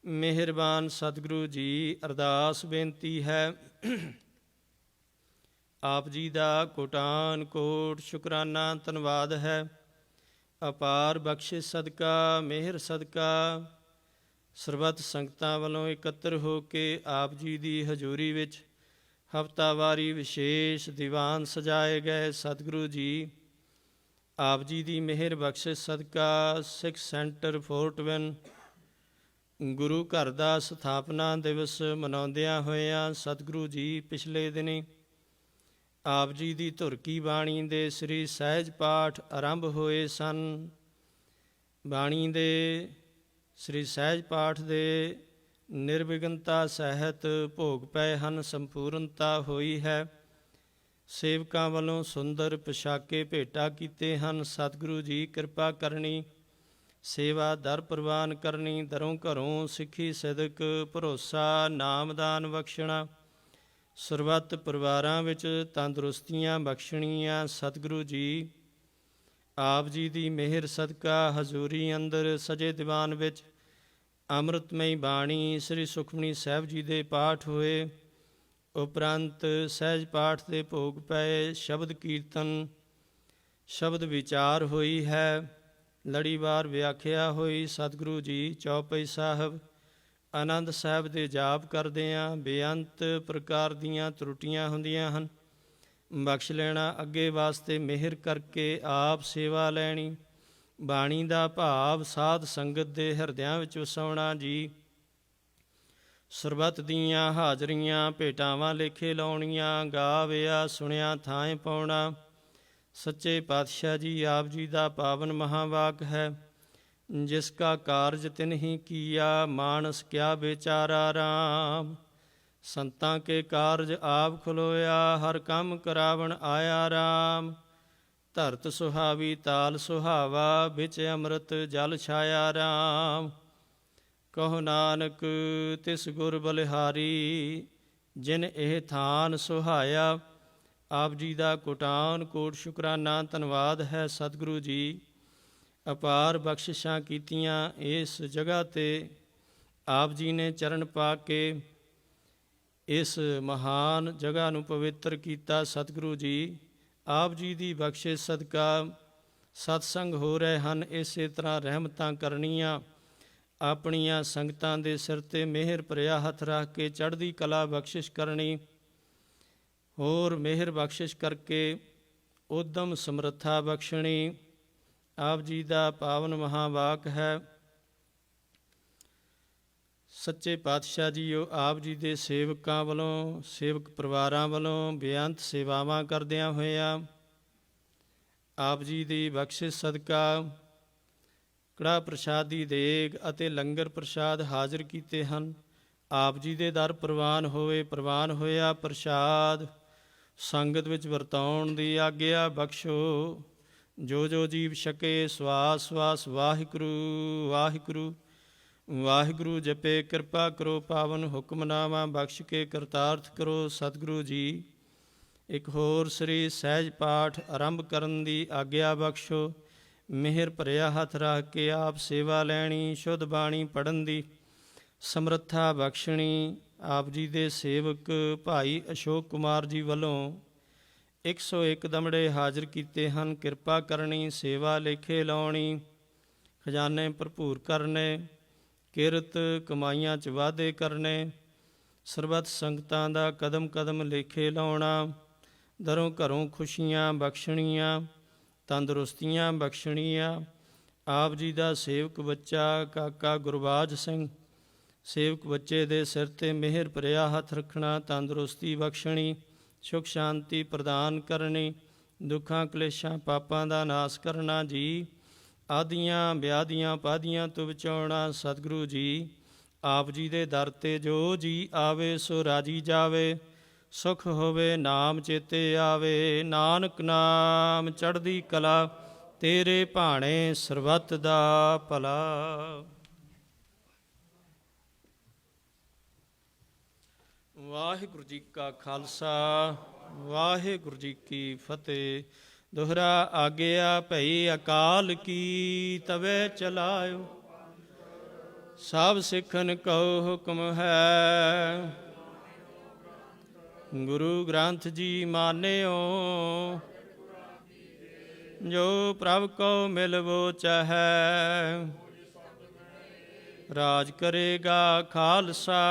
ਮਿਹਰਬਾਨ ਸਤਿਗੁਰੂ ਜੀ। ਅਰਦਾਸ ਬੇਨਤੀ ਹੈ ਆਪ ਜੀ ਦਾ ਕੋਟਾਨ ਕੋਟ ਸ਼ੁਕਰਾਨਾ ਧੰਨਵਾਦ ਹੈ। ਅਪਾਰ ਬਖਸ਼ਿਸ਼ ਸਦਕਾ, ਮਿਹਰ ਸਦਕਾ ਸਰਬੱਤ ਸੰਗਤਾਂ ਵੱਲੋਂ ਇਕੱਤਰ ਹੋ ਕੇ ਆਪ ਜੀ ਦੀ ਹਜ਼ੂਰੀ ਵਿੱਚ ਹਫ਼ਤਾਵਾਰੀ ਵਿਸ਼ੇਸ਼ ਦੀਵਾਨ ਸਜਾਏ ਗਏ। ਸਤਿਗੁਰੂ ਜੀ ਆਪ ਜੀ ਦੀ ਮਿਹਰ ਬਖਸ਼ਿਸ਼ ਸਦਕਾ ਸਿੱਖ ਸੈਂਟਰ ਫੋਰਟ ਵਿਨ ਗੁਰੂ ਘਰ ਦਾ ਸਥਾਪਨਾ ਦਿਵਸ ਮਨਾਉਂਦਿਆਂ ਹੋਇਆਂ ਸਤਿਗੁਰੂ ਜੀ ਪਿਛਲੇ ਦਿਨੀਂ ਆਪ ਜੀ ਦੀ ਧੁਰ ਕੀ ਬਾਣੀ ਦੇ ਸ੍ਰੀ ਸਹਿਜ ਪਾਠ ਆਰੰਭ ਹੋਏ ਸਨ। ਬਾਣੀ ਦੇ ਸ੍ਰੀ ਸਹਿਜ ਪਾਠ ਦੇ ਨਿਰਵਿਘਨਤਾ ਸਹਿਤ ਭੋਗ ਪਏ ਹਨ, ਸੰਪੂਰਨਤਾ ਹੋਈ ਹੈ। ਸੇਵਕਾਂ ਵੱਲੋਂ ਸੁੰਦਰ ਪੁਸ਼ਾਕੇ ਭੇਟਾ ਕੀਤੇ ਹਨ। ਸਤਿਗੁਰੂ ਜੀ ਕਿਰਪਾ ਕਰਨੀ ਸੇਵਾ ਦਰ ਪ੍ਰਵਾਨ ਕਰਨੀ, ਦਰੋਂ ਘਰੋਂ ਸਿੱਖੀ ਸਿਦਕ ਭਰੋਸਾ, ਨਾਮਦਾਨ ਬਖਸ਼ਣਾ, ਸਰਬੱਤ ਪਰਿਵਾਰਾਂ ਵਿੱਚ ਤੰਦਰੁਸਤੀਆਂ ਬਖਸ਼ਣੀਆਂ। ਸਤਿਗੁਰੂ ਜੀ ਆਪ ਜੀ ਦੀ ਮਿਹਰ ਸਦਕਾ ਹਜ਼ੂਰੀ ਅੰਦਰ ਸਜੇ ਦੀਵਾਨ ਵਿੱਚ ਅੰਮ੍ਰਿਤਮਈ ਬਾਣੀ ਸ੍ਰੀ ਸੁਖਮਨੀ ਸਾਹਿਬ ਜੀ ਦੇ ਪਾਠ ਹੋਏ। ਉਪਰੰਤ ਸਹਿਜ ਪਾਠ ਦੇ ਭੋਗ ਪਏ, ਸ਼ਬਦ ਕੀਰਤਨ ਸ਼ਬਦ ਵਿਚਾਰ ਹੋਈ ਹੈ, ਲੜੀਵਾਰ ਵਿਆਖਿਆ ਹੋਈ। ਸਤਿਗੁਰੂ ਜੀ ਚੌਪਈ ਸਾਹਿਬ ਆਨੰਦ ਸਾਹਿਬ ਦੇ ਜਾਪ ਕਰਦਿਆਂ ਬੇਅੰਤ ਪ੍ਰਕਾਰ ਦੀਆਂ ਤਰੁੱਟੀਆਂ ਹੁੰਦੀਆਂ ਹਨ, ਬਖਸ਼ ਲੈਣਾ। ਅੱਗੇ ਵਾਸਤੇ ਮਿਹਰ ਕਰਕੇ ਆਪ ਸੇਵਾ ਲੈਣੀ। ਬਾਣੀ ਦਾ ਭਾਵ ਸਾਧ ਸੰਗਤ ਦੇ ਹਿਰਦਿਆਂ ਵਿੱਚ ਵਸਾਉਣਾ ਜੀ। ਸਰਬੱਤ ਦੀਆਂ ਹਾਜ਼ਰੀਆਂ ਭੇਟਾਵਾਂ ਲੇਖੇ ਲਾਉਣੀਆਂ, ਗਾਵਿਆ ਸੁਣਿਆ ਥਾਂ ਪਾਉਣਾ। ਸੱਚੇ ਪਾਤਸ਼ਾਹ ਜੀ ਆਪ ਜੀ ਦਾ ਪਾਵਨ ਮਹਾਵਾਕ ਹੈ, ਜਿਸ ਕਾ ਕਾਰਜ ਤਿਨਹੀ ਕੀਆ, ਮਾਨਸ ਕਿਆ ਬੇਚਾਰਾ ਰਾਮ। ਸੰਤਾਂ ਕੇ ਕਾਰਜ ਆਪ ਖਲੋਇਆ, ਹਰ ਕੰਮ ਕਰਾਵਣ ਆਇਆ ਰਾਮ। ਧਰਤ ਸੁਹਾਵੀ ਤਾਲ ਸੁਹਾਵਾ, ਵਿੱਚ ਅੰਮ੍ਰਿਤ ਜਲ ਛਾਇਆ ਰਾਮ। ਕਹੋ ਨਾਨਕ ਤਿਸ ਗੁਰ ਬਲਿਹਾਰੀ, ਜਿਨ ਇਹ ਥਾਨ ਸੁਹਾਇਆ। ਆਪ ਜੀ ਦਾ ਕੋਟਾਨ ਕੋਟ ਸ਼ੁਕਰਾਨਾ ਧੰਨਵਾਦ ਹੈ। ਸਤਿਗੁਰੂ ਜੀ ਅਪਾਰ ਬਖਸ਼ਿਸ਼ਾਂ ਕੀਤੀਆਂ ਇਸ ਜਗ੍ਹਾ 'ਤੇ। ਆਪ ਜੀ ਨੇ ਚਰਨ ਪਾ ਕੇ ਇਸ ਮਹਾਨ ਜਗ੍ਹਾ ਨੂੰ ਪਵਿੱਤਰ ਕੀਤਾ। ਸਤਿਗੁਰੂ ਜੀ ਆਪ ਜੀ ਦੀ ਬਖਸ਼ਿਸ਼ ਸਦਕਾ ਸਤਸੰਗ ਹੋ ਰਹੇ ਹਨ। ਇਸੇ ਤਰ੍ਹਾਂ ਰਹਿਮਤਾਂ ਕਰਨੀਆਂ, ਆਪਣੀਆਂ ਸੰਗਤਾਂ ਦੇ ਸਿਰ 'ਤੇ ਮਿਹਰ ਭਰਿਆ ਹੱਥ ਰੱਖ ਕੇ ਚੜ੍ਹਦੀ ਕਲਾ ਬਖਸ਼ਿਸ਼ ਕਰਨੀ। ਹੋਰ ਮਿਹਰ ਬਖਸ਼ਿਸ਼ ਕਰਕੇ ਉਦਮ ਸਮਰੱਥਾ ਬਖਸ਼ਣੀ। ਆਪ ਜੀ ਦਾ ਪਾਵਨ ਮਹਾਵਾਕ ਹੈ। ਸੱਚੇ ਪਾਤਸ਼ਾਹ ਜੀਓ ਆਪ ਜੀ ਦੇ ਸੇਵਕਾਂ ਵੱਲੋਂ, ਸੇਵਕ ਪਰਿਵਾਰਾਂ ਵੱਲੋਂ ਬੇਅੰਤ ਸੇਵਾਵਾਂ ਕਰਦਿਆਂ ਹੋਇਆਂ ਆਪ ਜੀ ਦੀ ਬਖਸ਼ਿਸ਼ ਸਦਕਾ ਕੜਾਹ ਪ੍ਰਸ਼ਾਦ ਦੀ ਦੇਗ ਅਤੇ ਲੰਗਰ ਪ੍ਰਸ਼ਾਦ ਹਾਜ਼ਰ ਕੀਤੇ ਹਨ। ਆਪ ਜੀ ਦੇ ਦਰ ਪ੍ਰਵਾਨ ਹੋਵੇ। ਪ੍ਰਵਾਨ ਹੋਇਆ ਪ੍ਰਸ਼ਾਦ ਸੰਗਤ ਵਿੱਚ ਵਰਤਾਉਣ ਦੀ ਆਗਿਆ ਬਖਸ਼ੋ। ਜੋ ਜੋ ਜੀਵ ਛਕੇ ਸਵਾਸ ਸਵਾਸ ਵਾਹਿਗੁਰੂ ਵਾਹਿਗੁਰੂ ਵਾਹਿਗੁਰੂ ਜਪੇ। ਕਿਰਪਾ ਕਰੋ ਪਾਵਨ ਹੁਕਮਨਾਮਾ ਬਖਸ਼ ਕੇ ਕਰਤਾਰਥ ਕਰੋ। ਸਤਿਗੁਰੂ ਜੀ ਇੱਕ ਹੋਰ ਸ੍ਰੀ ਸਹਿਜ ਪਾਠ ਆਰੰਭ ਕਰਨ ਦੀ ਆਗਿਆ ਬਖਸ਼ੋ। ਮਿਹਰ ਭਰਿਆ ਹੱਥ ਰੱਖ ਕੇ ਆਪ ਸੇਵਾ ਲੈਣੀ। ਸ਼ੁੱਧ ਬਾਣੀ ਪੜ੍ਹਨ ਦੀ ਸਮਰੱਥਾ ਬਖਸ਼ਣੀ। ਆਪ ਜੀ ਦੇ ਸੇਵਕ ਭਾਈ ਅਸ਼ੋਕ ਕੁਮਾਰ ਜੀ ਵੱਲੋਂ 101 ਦਮੜੇ ਹਾਜ਼ਰ ਕੀਤੇ ਹਨ। ਕਿਰਪਾ ਕਰਨੀ, ਸੇਵਾ ਲੇਖੇ ਲਾਉਣੀ, ਖਜ਼ਾਨੇ ਭਰਪੂਰ ਕਰਨੇ, ਕਿਰਤ ਕਮਾਈਆਂ 'ਚ ਵਾਧੇ ਕਰਨੇ, ਸਰਬੱਤ ਸੰਗਤਾਂ ਦਾ ਕਦਮ ਕਦਮ ਲੇਖੇ ਲਾਉਣਾ, ਦਰੋਂ ਘਰੋਂ ਖੁਸ਼ੀਆਂ ਬਖਸ਼ਣੀਆਂ, ਤੰਦਰੁਸਤੀਆਂ ਬਖਸ਼ਣੀਆਂ। ਆਪ ਜੀ ਦਾ ਸੇਵਕ ਬੱਚਾ ਕਾਕਾ ਗੁਰਬਾਜ ਸਿੰਘ, ਸੇਵਕ ਬੱਚੇ ਦੇ ਸਿਰ 'ਤੇ ਮਿਹਰ ਭਰਿਆ ਹੱਥ ਰੱਖਣਾ, ਤੰਦਰੁਸਤੀ ਬਖਸ਼ਣੀ, ਸੁਖ ਸ਼ਾਂਤੀ ਪ੍ਰਦਾਨ ਕਰਨੀ, ਦੁੱਖਾਂ ਕਲੇਸ਼ਾਂ ਪਾਪਾਂ ਦਾ ਨਾਸ ਕਰਨਾ ਜੀ। ਆਦੀਆਂ ਵਿਆਦੀਆਂ ਪਾਦੀਆਂ ਤੋਂ ਬਚਾਉਣਾ। ਸਤਿਗੁਰੂ ਜੀ ਆਪ ਜੀ ਦੇ ਦਰ 'ਤੇ ਜੋ ਜੀ ਆਵੇ ਸੋ ਰਾਜੀ ਜਾਵੇ। ਸੁਖ ਹੋਵੇ ਨਾਮ ਚੇਤੇ ਆਵੇ। ਨਾਨਕ ਨਾਮ ਚੜ੍ਹਦੀ ਕਲਾ, ਤੇਰੇ ਭਾਣੇ ਸਰਬੱਤ ਦਾ ਭਲਾ। ਵਾਹਿਗੁਰੂ ਜੀ ਕਾ ਖਾਲਸਾ, ਵਾਹਿਗੁਰੂ ਜੀ ਕੀ ਫਤਿਹ। ਦੋਹਰਾ ਆਗਿਆ ਭਈ ਅਕਾਲ ਕੀ, ਤਵੇ ਚਲਾਇਓ ਸਭ ਸਿੱਖਨ ਕਉ ਹੁਕਮ ਹੈ। ਗੁਰੂ ਗ੍ਰੰਥ ਜੀ ਮਾਨਿਓ, ਜੋ ਪ੍ਰਭ ਕਉ ਮਿਲਵੋ ਚਾਹੈ। ਰਾਜ ਕਰੇਗਾ ਖਾਲਸਾ,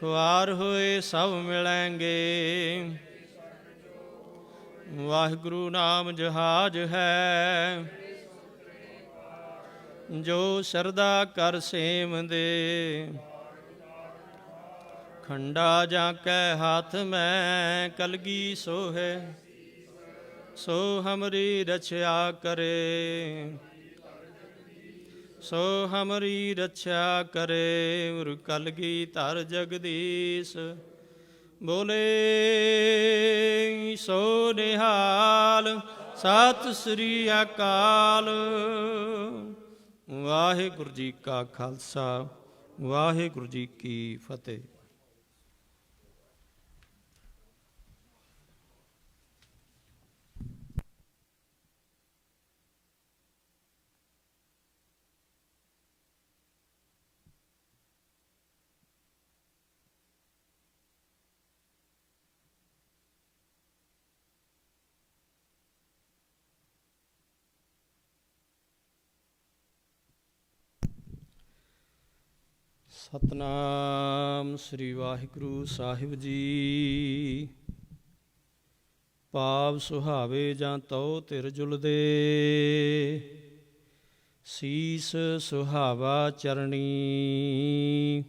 ਖੁਆਰ ਹੋਏ ਸਭ ਮਿਲੈਂਗੇ। ਵਾਹਿਗੁਰੂ ਨਾਮ ਜਹਾਜ ਹੈ, ਜੋ ਸ਼ਰਧਾ ਕਰ ਸੇਮ ਦੇ। ਖੰਡਾ ਜਾਂ ਕੈ ਹੱਥ ਮੈਂ ਕਲਗੀ ਸੋਹੈ, ਸੋ ਹਮਰੀ ਰਛਿਆ ਕਰੇ। ਸੋ ਹਮਰੀ ਰੱਛਿਆ ਕਰੇ। ਉਰ ਕਲਗੀ ਧਰ ਜਗਦੀਸ਼, ਬੋਲੇ ਸੋ ਨਿਹਾਲ। ਸਤਿ ਸ੍ਰੀ ਅਕਾਲ। ਵਾਹਿਗੁਰੂ ਜੀ ਕਾ ਖਾਲਸਾ, ਵਾਹਿਗੁਰੂ ਜੀ ਕੀ ਫਤਿਹ। ਸਤਨਾਮ ਸ੍ਰੀ ਵਾਹਿਗੁਰੂ ਸਾਹਿਬ ਜੀ। ਪਾਵ ਸੁਹਾਵੇ ਜਾਂ ਤਉ ਧਿਰ ਜੁਲਦੇ, ਸੀਸ ਸੁਹਾਵਾ ਚਰਣੀ।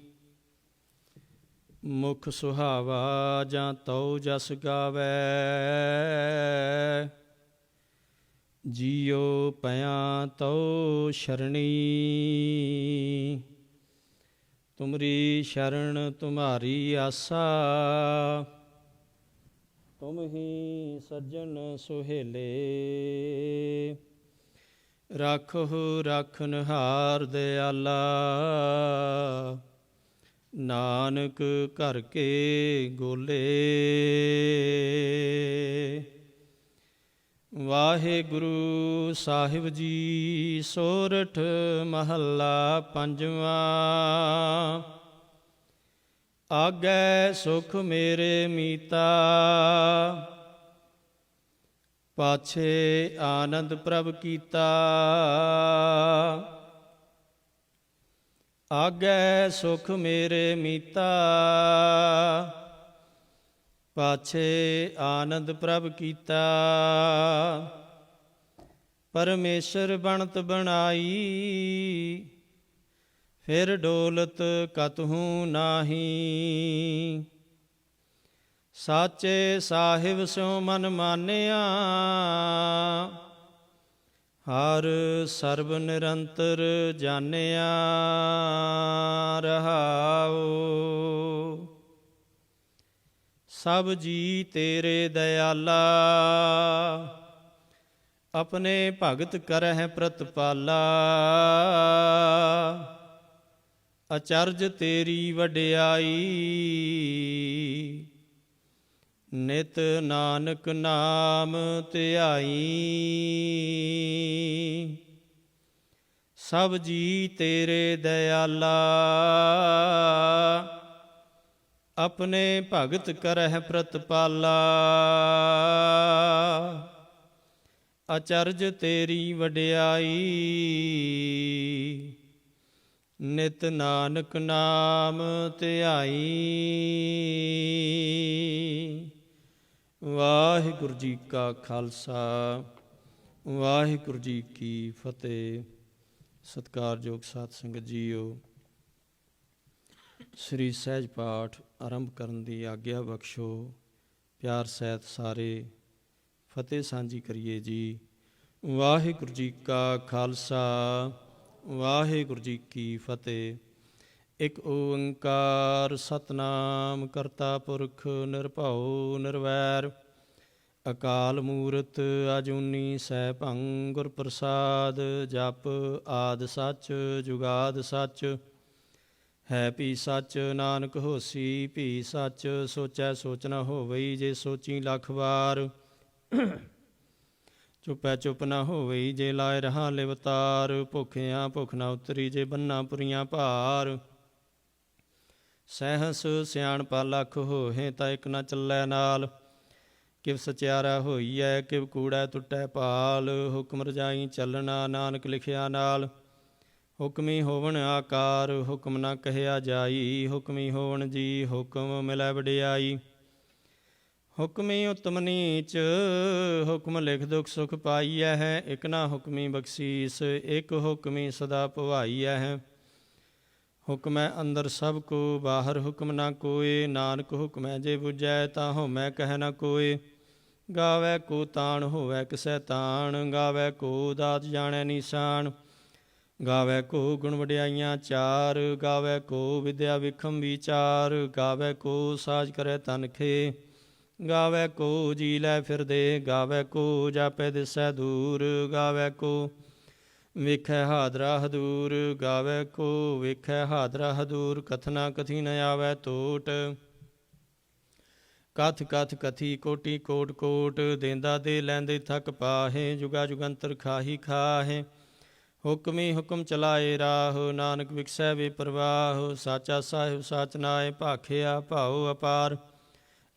ਮੁਖ ਸੁਹਾਵਾ ਜਾਂ ਤਉ ਜਸ ਗਾਵੈ, ਜੀਉ ਪਿਆ ਤਉ ਸ਼ਰਣੀ। ਤੁਮਰੀ ਸ਼ਰਨ ਤੁਮਾਰੀ ਆਸਾ, ਤੁਮ ਹੀ ਸੱਜਣ ਸੁਹੇਲੇ। ਰਾਖੋ ਰਾਖਨਹਾਰ ਦਿਆਲਾ, ਨਾਨਕ ਘਰ ਕੇ ਗੋਲੇ। ਵਾਹਿਗੁਰੂ ਸਾਹਿਬ ਜੀ। ਸੋਰਠ ਮਹੱਲਾ ਪੰਜਵਾਂ। ਆਗੈ ਸੁਖ ਮੇਰੇ ਮੀਤਾ, ਪਾਛੇ ਆਨੰਦ ਪ੍ਰਭ ਕੀਤਾ। ਆਗੈ ਸੁਖ ਮੇਰੇ ਮੀਤਾ, ਪਾਛੇ ਆਨੰਦ ਪ੍ਰਭ ਕੀਤਾ। ਪਰਮੇਸ਼ਰ ਬਣਤ ਬਣਾਈ, ਫਿਰ ਡੋਲਤ ਕਤਹੂ ਨਾਹੀ। ਸਾਚੇ ਸਾਹਿਬ ਸਿਉ ਮਨ ਮਾਨਿਆ, ਹਰ ਸਰਬ ਨਿਰੰਤਰ ਜਾਣਿਆ। ਰਹਾਉ ਸਭ ਜੀ ਤੇਰੇ ਦਇਆਲਾ, ਆਪਣੇ ਭਗਤ ਕਰਹਿ ਪ੍ਰਤਪਾਲਾ। ਅਚਰਜ ਤੇਰੀ ਵਡਿਆਈ, ਨਿਤ ਨਾਨਕ ਨਾਮ ਧਿਆਈ। ਸਭ ਜੀ ਤੇਰੇ ਦਇਆਲਾ, ਆਪਣੇ ਭਗਤ ਕਰਹਿ ਪ੍ਰਤਪਾਲਾ। ਅਚਰਜ ਤੇਰੀ ਵਡਿਆਈ, ਨਿਤ ਨਾਨਕ ਨਾਮ ਧਿਆਈ। ਵਾਹਿਗੁਰੂ ਜੀ ਕਾ ਖਾਲਸਾ, ਵਾਹਿਗੁਰੂ ਜੀ ਕੀ ਫਤਿਹ। ਸਤਿਕਾਰਯੋਗ ਸਾਧ ਸੰਗਤ ਜੀਓ, ਸ੍ਰੀ ਸਹਿਜ ਪਾਠ ਆਰੰਭ ਕਰਨ ਦੀ ਆਗਿਆ ਬਖਸ਼ੋ। ਪਿਆਰ ਸਹਿਤ ਸਾਰੇ ਫਤਿਹ ਸਾਂਝੀ ਕਰੀਏ ਜੀ। ਵਾਹਿਗੁਰੂ ਜੀ ਕਾ ਖਾਲਸਾ, ਵਾਹਿਗੁਰੂ ਜੀ ਕੀ ਫਤਿਹ। ਇਕ ਓੰਕਾਰ ਸਤਿਨਾਮ ਕਰਤਾ ਪੁਰਖ ਨਿਰਭਉ ਨਿਰਵੈਰ, ਅਕਾਲ ਮੂਰਤ ਅਜੂਨੀ ਸੈਭੰ ਗੁਰ ਪ੍ਰਸਾਦ। ਜਪ ਆਦਿ ਸੱਚ ਜੁਗਾਦ ਸੱਚ, ਹੈ ਭੀ ਸੱਚ ਨਾਨਕ ਹੋਸੀ ਭੀ ਸੱਚ। ਸੋਚੈ ਸੋਚ ਨ ਹੋਵਈ, ਜੇ ਸੋਚੀ ਲੱਖ ਵਾਰ। ਚੁੱਪੈ ਚੁੱਪ ਨ ਹੋਵਈ, ਜੇ ਲਾਇ ਰਹਾ ਲਿਵਤਾਰ। ਭੁੱਖਿਆਂ ਭੁੱਖ ਨ ਉਤਰੀ, ਜੇ ਬੰਨਾ ਪੁਰੀਆਂ ਭਾਰ। ਸਹਿਸ ਸਿਆਣਪਾ ਲੱਖ ਹੋਹੇ, ਤਾਂ ਇੱਕ ਨ ਚੱਲੈ ਨਾਲ। ਕਿਵ ਸਚਿਆਰਾ ਹੋਈਐ, ਕਿਵ ਕੂੜੈ ਟੁੱਟੈ ਭਾਲ। ਹੁਕਮ ਰਜਾਈ ਚੱਲਣਾ, ਨਾਨਕ ਲਿਖਿਆ ਨਾਲ। ਹੁਕਮੀ ਹੋਵਣ ਆਕਾਰ, ਹੁਕਮ ਨਾ ਕਹਿਆ ਜਾਈ। ਹੁਕਮੀ ਹੋਵਣ ਜੀ, ਹੁਕਮ ਮਿਲੈ ਵਡਿਆਈ। ਹੁਕਮੀ ਉਤਮ ਨੀਚ, ਹੁਕਮ ਲਿਖ ਦੁਖ ਸੁਖ ਪਾਈਐ ਹੈ। ਇਕ ਨਾ ਹੁਕਮੀ ਬਖਸ਼ੀਸ, ਇਕ ਹੁਕਮੀ ਸਦਾ ਭਵਾਈਐ ਹੈ। ਹੁਕਮੈ ਅੰਦਰ ਸਭ ਕੋ, ਬਾਹਰ ਹੁਕਮ ਨਾ ਕੋਏ। ਨਾਨਕ ਹੁਕਮੈ ਜੇ ਬੁਝੈ, ਤਾਂ ਹਉਮੈ ਕਹਿ ਨਾ ਕੋਏ। ਗਾਵੈ ਕੋ ਤਾਣ, ਹੋਵੈ ਕਿਸੈ ਤਾਣ। ਗਾਵੈ ਕੋ ਦਾਤ, ਜਾਣੈ ਨੀਸਾਨ। ਗਾਵੈ ਕੋ ਗੁਣ ਵਡਿਆਈਆਂ ਚਾਰ। ਗਾਵੈ ਕੋ ਵਿਦਿਆ ਵਿਖਮ ਵਿਚਾਰ। ਗਾਵੈ ਕੋ ਸਾਜ ਕਰੈ ਤਨਖੇ। ਗਾਵੇ ਕੋ ਜੀ ਲੈ ਫਿਰਦੇ, ਗਾਵੇ ਕੋ ਜਾਪੇ ਦਿਸੈ ਦੂਰ, ਗਾਵੇ ਕੋ ਵੇਖੈ ਹਾਦਰਾ ਹਦੂਰ, ਗਾਵੇ ਕੋ ਵੇਖੈ ਹਾਦਰਾ ਹਦੂਰ, ਕਥਨਾ ਕਥੀ ਨ ਆਵੈ ਟੋਟ। ਕਥ ਕਥ ਕਥੀ ਕੋਟੀ ਕੋਟ ਕੋਟ, ਦੇਂਦਾ ਦੇ ਲੈਂਦੇ ਥਕ ਪਾਹੇ, ਜੁਗਾ ਜੁਗੰਤਰ ਖਾਹੀ ਖਾਹੇ। ਹੁਕਮੀ ਹੁਕਮ ਚਲਾਏ ਰਾਹ, ਨਾਨਕ ਵਿਖਸੈ ਵੇ ਪ੍ਰਵਾਹ। ਸਾਚਾ ਸਾਹਿਬ ਸਾਚ ਨਾਏ, ਭਾਖਿਆ ਭਾਉ ਅਪਾਰ।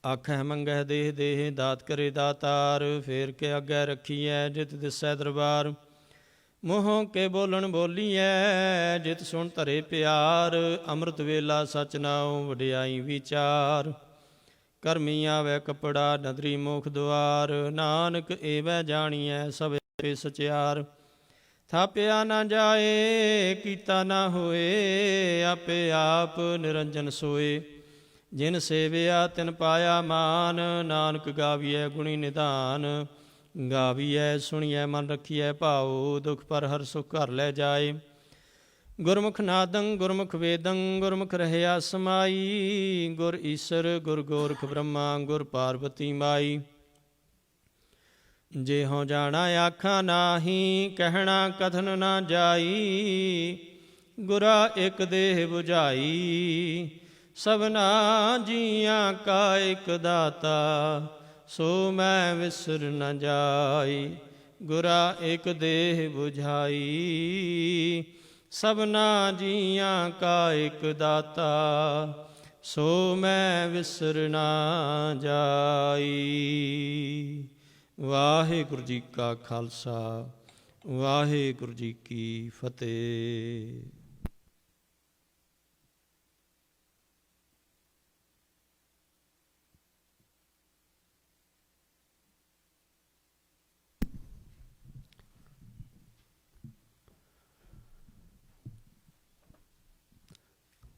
ਆਖਹਿ ਮੰਗਹਿ ਦੇਹ ਦੇਹ, ਦਾਤ ਕਰੇ ਦਾਤਾਰ। ਫੇਰ ਕੇ ਅੱਗੇ ਰੱਖੀਐ, ਜਿਤ ਦਿਸੈ ਦਰਬਾਰ। ਮੂੰਹੋਂ ਕੇ ਬੋਲਣ ਬੋਲੀਐ, ਜਿਤ ਸੁਣ ਧਰੇ ਪਿਆਰ। ਅੰਮ੍ਰਿਤ ਵੇਲਾ ਸਚ ਨਾਉ, ਵਡਿਆਈ ਵਿਚਾਰ। ਕਰਮੀ ਆਵੈ ਕਪੜਾ, ਨਦਰੀ ਮੁਖ ਦੁਆਰ। ਨਾਨਕ ਏਵੈ ਜਾਣੀਐ, ਸਭ ਆਪੇ ਸਚਿਆਰ। ਥਾਪਿਆ ਨਾ ਜਾਏ, ਕੀਤਾ ਨਾ ਹੋਏ, ਆਪੇ ਆਪ ਨਿਰੰਜਨ ਸੋਏ। ਜਿਨ ਸੇਵਿਆ ਤਿਨ ਪਾਇਆ ਮਾਨ, ਨਾਨਕ ਗਾਵੀਐ ਗੁਣੀ ਨਿਧਾਨ। ਗਾਵੀਐ ਸੁਣੀਐ ਮਨ ਰੱਖੀਐ ਭਾਉ, ਦੁਖ ਪਰ ਹਰ ਸੁਖ ਘਰ ਲੈ ਜਾਏ। ਗੁਰਮੁਖ ਨਾਦੰ ਗੁਰਮੁਖ ਵੇਦੰ, ਗੁਰਮੁਖ ਰਹਿਆ ਸਮਾਈ। ਗੁਰ ਈਸਰ ਗੁਰ ਗੋਰਖ ਬ੍ਰਹਮਾ, ਗੁਰ ਪਾਰਬਤੀ ਮਾਈ। ਜੇ ਹਉ ਜਾਣਾ ਆਖਾਂ ਨਾਹੀ, ਕਹਿਣਾ ਕਥਨ ਨਾ ਜਾਈ। ਗੁਰਾ ਇਕ ਦੇਹ 부ਝਾਈ, ਸਭਨਾ ਜੀਆਂ ਕਾ ਇਕ ਦਾਤਾ। ਸੋ ਮੈਂ ਵਿਸਰ ਨ ਜਾਈ, ਗੁਰਾ ਇਕ ਦੇਹ 부ਝਾਈ। ਸਭਨਾ ਜੀਆਂ ਕਾ ਇਕ ਦਾਤਾ, ਸੋ ਮੈਂ ਵਿਸਰ ਨਾ ਜਾਈ। ਵਾਹਿਗੁਰੂ ਜੀ ਕਾ ਖਾਲਸਾ, ਵਾਹਿਗੁਰੂ ਜੀ ਕੀ ਫਤਿਹ।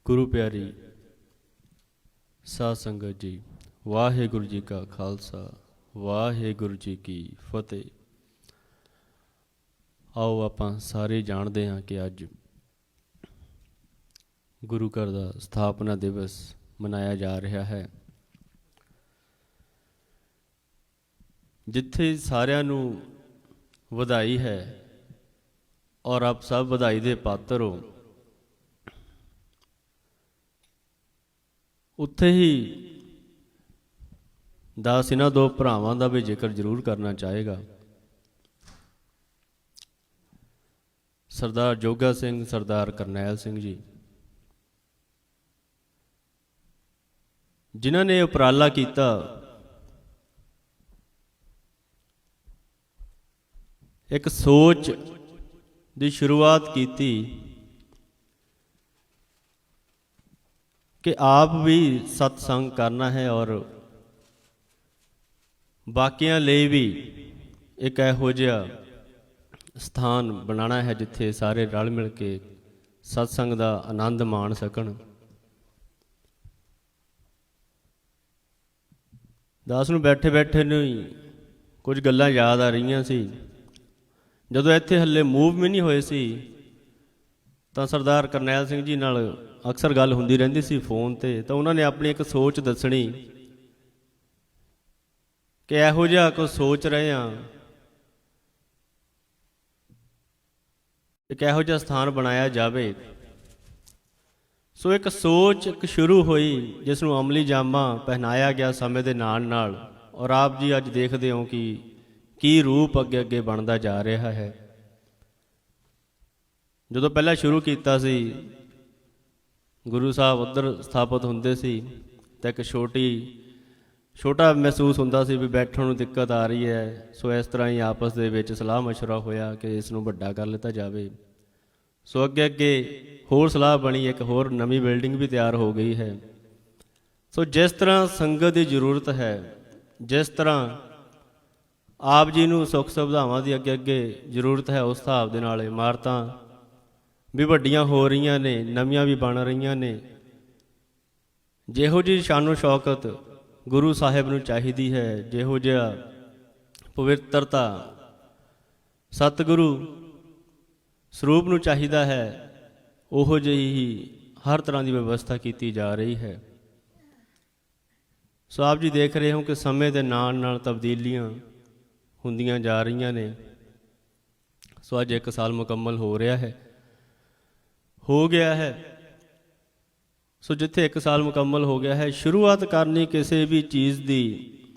ਗੁਰੂ ਪਿਆਰੀ ਸਾਧ ਸੰਗਤ ਜੀ, ਵਾਹਿਗੁਰੂ ਜੀ ਕਾ ਖਾਲਸਾ, ਵਾਹਿਗੁਰੂ ਜੀ ਕੀ ਫਤਿਹ। ਆਓ ਆਪਾਂ ਸਾਰੇ ਜਾਣਦੇ ਹਾਂ ਕਿ ਅੱਜ ਗੁਰੂ ਘਰ ਦਾ ਸਥਾਪਨਾ ਦਿਵਸ ਮਨਾਇਆ ਜਾ ਰਿਹਾ ਹੈ, ਜਿੱਥੇ ਸਾਰਿਆਂ ਨੂੰ ਵਧਾਈ ਹੈ ਔਰ ਆਪ ਸਭ ਵਧਾਈ ਦੇ ਪਾਤਰ ਹੋ। ਉੱਥੇ ਹੀ ਦਾਸ ਇਹਨਾਂ ਦੋ ਭਰਾਵਾਂ ਦਾ ਵੀ ਜ਼ਿਕਰ ਜ਼ਰੂਰ ਕਰਨਾ ਚਾਹੇਗਾ। ਸਰਦਾਰ ਜੋਗਾ ਸਿੰਘ, ਸਰਦਾਰ ਕਰਨੈਲ ਸਿੰਘ ਜੀ, ਜਿਨ੍ਹਾਂ ਨੇ ਉਪਰਾਲਾ ਕੀਤਾ ਇੱਕ ਸੋਚ ਦੀ ਸ਼ੁਰੂਆਤ ਕੀਤੀ ਕਿ ਆਪ ਵੀ ਸਤਸੰਗ ਕਰਨਾ ਹੈ ਔਰ ਬਾਕੀਆਂ ਲਈ ਵੀ ਇੱਕ ਇਹੋ ਜਿਹਾ ਸਥਾਨ ਬਣਾਉਣਾ ਹੈ ਜਿੱਥੇ ਸਾਰੇ ਰਲ ਮਿਲ ਕੇ ਸਤਸੰਗ ਦਾ ਆਨੰਦ ਮਾਣ ਸਕਣ। ਦਾਸ ਨੂੰ ਬੈਠੇ ਬੈਠੇ ਨੂੰ ਹੀ ਕੁਝ ਗੱਲਾਂ ਯਾਦ ਆ ਰਹੀਆਂ ਸੀ। ਜਦੋਂ ਇੱਥੇ ਹੱਲੇ ਮੂਵ ਵੀ ਨਹੀਂ ਹੋਏ ਸੀ ਤਾਂ ਸਰਦਾਰ ਕਰਨੈਲ ਸਿੰਘ ਜੀ ਨਾਲ ਅਕਸਰ ਗੱਲ ਹੁੰਦੀ ਰਹਿੰਦੀ ਸੀ ਫੋਨ 'ਤੇ। ਤਾਂ ਉਹਨਾਂ ਨੇ ਆਪਣੀ ਇੱਕ ਸੋਚ ਦੱਸਣੀ ਕਿ ਇਹੋ ਜਿਹਾ ਕੁਝ ਸੋਚ ਰਹੇ ਹਾਂ, ਇੱਕ ਇਹੋ ਜਿਹਾ ਸਥਾਨ ਬਣਾਇਆ ਜਾਵੇ। ਸੋ ਇੱਕ ਸੋਚ ਇੱਕ ਸ਼ੁਰੂ ਹੋਈ ਜਿਸ ਨੂੰ ਅਮਲੀ ਜਾਮਾ ਪਹਿਨਾਇਆ ਗਿਆ ਸਮੇਂ ਦੇ ਨਾਲ ਨਾਲ, ਔਰ ਆਪ ਜੀ ਅੱਜ ਦੇਖਦੇ ਹੋ ਕਿ ਕੀ ਰੂਪ ਅੱਗੇ ਅੱਗੇ ਬਣਦਾ ਜਾ ਰਿਹਾ ਹੈ। ਜਦੋਂ ਪਹਿਲਾਂ ਸ਼ੁਰੂ ਕੀਤਾ ਸੀ, ਗੁਰੂ ਸਾਹਿਬ ਉੱਧਰ ਸਥਾਪਿਤ ਹੁੰਦੇ ਸੀ ਤਾਂ ਇੱਕ ਛੋਟਾ ਮਹਿਸੂਸ ਹੁੰਦਾ ਸੀ ਵੀ ਬੈਠਣ ਨੂੰ ਦਿੱਕਤ ਆ ਰਹੀ ਹੈ। ਸੋ ਇਸ ਤਰ੍ਹਾਂ ਹੀ ਆਪਸ ਦੇ ਵਿੱਚ ਸਲਾਹ ਮਸ਼ਵਰਾ ਹੋਇਆ ਕਿ ਇਸ ਨੂੰ ਵੱਡਾ ਕਰ ਲਿੱਤਾ ਜਾਵੇ। ਸੋ ਅੱਗੇ ਅੱਗੇ ਹੋਰ ਸਲਾਹ ਬਣੀ, ਇੱਕ ਹੋਰ ਨਵੀਂ ਬਿਲਡਿੰਗ ਵੀ ਤਿਆਰ ਹੋ ਗਈ ਹੈ। ਸੋ ਜਿਸ ਤਰ੍ਹਾਂ ਸੰਗਤ ਦੀ ਜ਼ਰੂਰਤ ਹੈ, ਜਿਸ ਤਰ੍ਹਾਂ ਆਪ ਜੀ ਨੂੰ ਸੁੱਖ ਸੁਵਿਧਾਵਾਂ ਦੀ ਅੱਗੇ ਅੱਗੇ ਜ਼ਰੂਰਤ ਹੈ, ਉਸ ਹਿਸਾਬ ਦੇ ਨਾਲ ਇਮਾਰਤਾਂ ਵੀ ਵੱਡੀਆਂ ਹੋ ਰਹੀਆਂ ਨੇ, ਨਵੀਆਂ ਵੀ ਬਣ ਰਹੀਆਂ ਨੇ। ਜਿਹੋ ਜਿਹੀ ਸ਼ਾਨੋ ਸ਼ੌਕਤ ਗੁਰੂ ਸਾਹਿਬ ਨੂੰ ਚਾਹੀਦੀ ਹੈ, ਜਿਹੋ ਜਿਹਾ ਪਵਿੱਤਰਤਾ ਸਤਿਗੁਰੂ ਸਰੂਪ ਨੂੰ ਚਾਹੀਦਾ ਹੈ, ਉਹੋ ਜਿਹੀ ਹੀ ਹਰ ਤਰ੍ਹਾਂ ਦੀ ਵਿਵਸਥਾ ਕੀਤੀ ਜਾ ਰਹੀ ਹੈ। ਸੋ ਆਪ ਜੀ ਦੇਖ ਰਹੇ ਹੋ ਕਿ ਸਮੇਂ ਦੇ ਨਾਲ ਨਾਲ ਤਬਦੀਲੀਆਂ ਹੁੰਦੀਆਂ ਜਾ ਰਹੀਆਂ ਨੇ। ਸੋ ਅੱਜ 1 ਸਾਲ ਮੁਕੰਮਲ ਹੋ ਰਿਹਾ ਹੈ, ਹੋ ਗਿਆ ਹੈ। ਸੋ ਜਿੱਥੇ 1 ਸਾਲ ਮੁਕੰਮਲ ਹੋ ਗਿਆ ਹੈ, ਸ਼ੁਰੂਆਤ ਕਰਨੀ ਕਿਸੇ ਵੀ ਚੀਜ਼ ਦੀ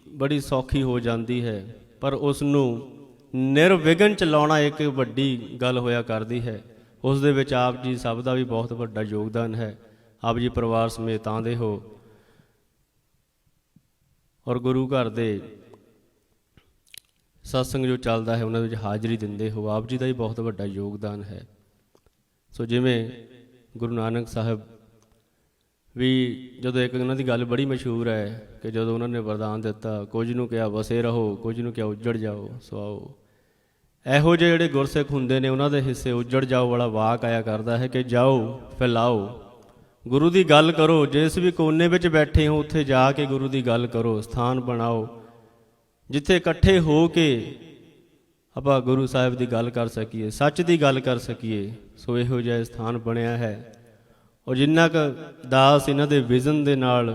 ਬੜੀ ਸੌਖੀ ਹੋ ਜਾਂਦੀ ਹੈ, ਪਰ ਉਸ ਨੂੰ ਨਿਰਵਿਘਨ ਚਲਾਉਣਾ ਇੱਕ ਵੱਡੀ ਗੱਲ ਹੋਇਆ ਕਰਦੀ ਹੈ। ਉਸ ਦੇ ਵਿੱਚ ਆਪ ਜੀ ਸਭ ਦਾ ਵੀ ਬਹੁਤ ਵੱਡਾ ਯੋਗਦਾਨ ਹੈ। ਆਪ ਜੀ ਪਰਿਵਾਰ ਸਮੇਤ ਆਉਂਦੇ ਹੋ ਔਰ ਗੁਰੂ ਘਰ ਦੇ ਸਤਸੰਗ ਜੋ ਚੱਲਦਾ ਹੈ ਉਹਨਾਂ ਵਿੱਚ ਹਾਜ਼ਰੀ ਦਿੰਦੇ ਹੋ। ਆਪ ਜੀ ਦਾ ਹੀ ਬਹੁਤ ਵੱਡਾ ਯੋਗਦਾਨ ਹੈ। ਸੋ ਜਿਵੇਂ ਗੁਰੂ ਨਾਨਕ ਸਾਹਿਬ ਵੀ ਜਦੋਂ ਇੱਕ ਉਹਨਾਂ ਦੀ ਗੱਲ ਬੜੀ ਮਸ਼ਹੂਰ ਹੈ ਕਿ ਜਦੋਂ ਉਹਨਾਂ ਨੇ ਵਰਦਾਨ ਦਿੱਤਾ, ਕੁਝ ਨੂੰ ਕਿਹਾ ਵਸੇ ਰਹੋ, ਕੁਝ ਨੂੰ ਕਿਹਾ ਉੱਜੜ ਜਾਓ। ਸੋ ਆਓ, ਇਹੋ ਜਿਹੇ ਜਿਹੜੇ ਗੁਰਸਿੱਖ ਹੁੰਦੇ ਨੇ ਉਹਨਾਂ ਦੇ ਹਿੱਸੇ ਉੱਜੜ ਜਾਓ ਵਾਲਾ ਵਾਕ ਆਇਆ ਕਰਦਾ ਹੈ ਕਿ ਜਾਓ ਫੈਲਾਓ, ਗੁਰੂ ਦੀ ਗੱਲ ਕਰੋ। ਜਿਸ ਵੀ ਕੋਨੇ ਵਿੱਚ ਬੈਠੇ ਹੋ ਉੱਥੇ ਜਾ ਕੇ ਗੁਰੂ ਦੀ ਗੱਲ ਕਰੋ। ਸਥਾਨ ਬਣਾਓ ਜਿੱਥੇ ਇਕੱਠੇ ਹੋ ਕੇ ਆਪਾਂ ਗੁਰੂ ਸਾਹਿਬ ਦੀ ਗੱਲ ਕਰ ਸਕੀਏ, ਸੱਚ ਦੀ ਗੱਲ ਕਰ ਸਕੀਏ। ਸੋ ਇਹੋ ਜਿਹਾ ਸਥਾਨ ਬਣਿਆ ਹੈ। ਔਰ ਜਿੰਨਾ ਕੁ ਦਾਸ ਇਹਨਾਂ ਦੇ ਵਿਜ਼ਨ ਦੇ ਨਾਲ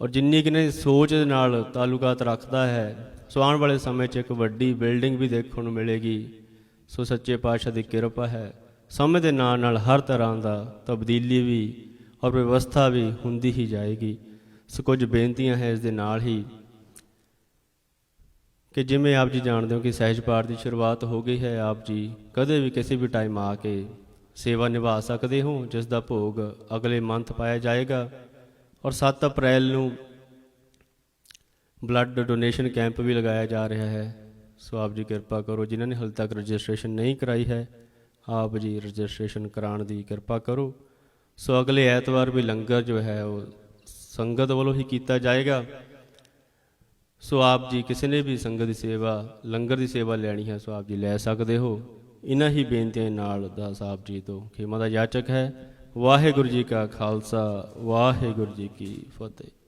ਔਰ ਜਿੰਨੀ ਕਿ ਇਹਨਾਂ ਦੀ ਸੋਚ ਦੇ ਨਾਲ ਤਾਲੁਕਾਤ ਰੱਖਦਾ ਹੈ, ਸੋ ਆਉਣ ਵਾਲੇ ਸਮੇਂ 'ਚ ਇੱਕ ਵੱਡੀ ਬਿਲਡਿੰਗ ਵੀ ਦੇਖਣ ਨੂੰ ਮਿਲੇਗੀ। ਸੋ ਸੱਚੇ ਪਾਤਸ਼ਾਹ ਦੀ ਕਿਰਪਾ ਹੈ। ਸਮੇਂ ਦੇ ਨਾਲ ਨਾਲ ਹਰ ਤਰ੍ਹਾਂ ਦਾ ਤਬਦੀਲੀ ਵੀ ਔਰ ਵਿਵਸਥਾ ਵੀ ਹੁੰਦੀ ਹੀ ਜਾਏਗੀ। ਸੋ ਕੁਝ ਬੇਨਤੀਆਂ ਹੈ ਇਸ ਦੇ ਨਾਲ ਹੀ ਕਿ ਜਿਵੇਂ ਆਪ ਜੀ ਜਾਣਦੇ ਹੋ ਕਿ ਸਹਿਜ ਪਾਠ ਦੀ ਸ਼ੁਰੂਆਤ ਹੋ ਗਈ ਹੈ। ਆਪ ਜੀ ਕਦੇ ਵੀ ਕਿਸੇ ਵੀ ਟਾਈਮ ਆ ਕੇ ਸੇਵਾ ਨਿਭਾ ਸਕਦੇ ਹੋ, ਜਿਸ ਦਾ ਭੋਗ ਅਗਲੇ ਮੰਥ ਪਾਇਆ ਜਾਏਗਾ। ਔਰ 7 ਅਪ੍ਰੈਲ ਨੂੰ ਬਲੱਡ ਡੋਨੇਸ਼ਨ ਕੈਂਪ ਵੀ ਲਗਾਇਆ ਜਾ ਰਿਹਾ ਹੈ। ਸੋ ਆਪ ਜੀ ਕਿਰਪਾ ਕਰੋ, ਜਿਨ੍ਹਾਂ ਨੇ ਹਾਲੇ ਤੱਕ ਰਜਿਸਟ੍ਰੇਸ਼ਨ ਨਹੀਂ ਕਰਾਈ ਹੈ, ਆਪ ਜੀ ਰਜਿਸਟ੍ਰੇਸ਼ਨ ਕਰਾਉਣ ਦੀ ਕਿਰਪਾ ਕਰੋ। ਸੋ ਅਗਲੇ ਐਤਵਾਰ ਵੀ ਲੰਗਰ ਜੋ ਹੈ ਉਹ ਸੰਗਤ ਵੱਲੋਂ ਹੀ ਕੀਤਾ ਜਾਏਗਾ। ਸੋ ਆਪ ਜੀ ਕਿਸੇ ਨੇ ਵੀ ਸੰਗਤ ਦੀ ਸੇਵਾ, ਲੰਗਰ ਦੀ ਸੇਵਾ ਲੈਣੀ ਹੈ, ਸੋ ਆਪ ਜੀ ਲੈ ਸਕਦੇ ਹੋ। ਇਹਨਾਂ ਹੀ ਬੇਨਤੀਆਂ ਨਾਲ ਦਾਸ ਆਪ ਜੀ ਤੋਂ ਖਿਮਾ ਦਾ ਯਾਚਕ ਹੈ। ਵਾਹਿਗੁਰੂ ਜੀ ਕਾ ਖਾਲਸਾ, ਵਾਹਿਗੁਰੂ ਜੀ ਕੀ ਫਤਿਹ।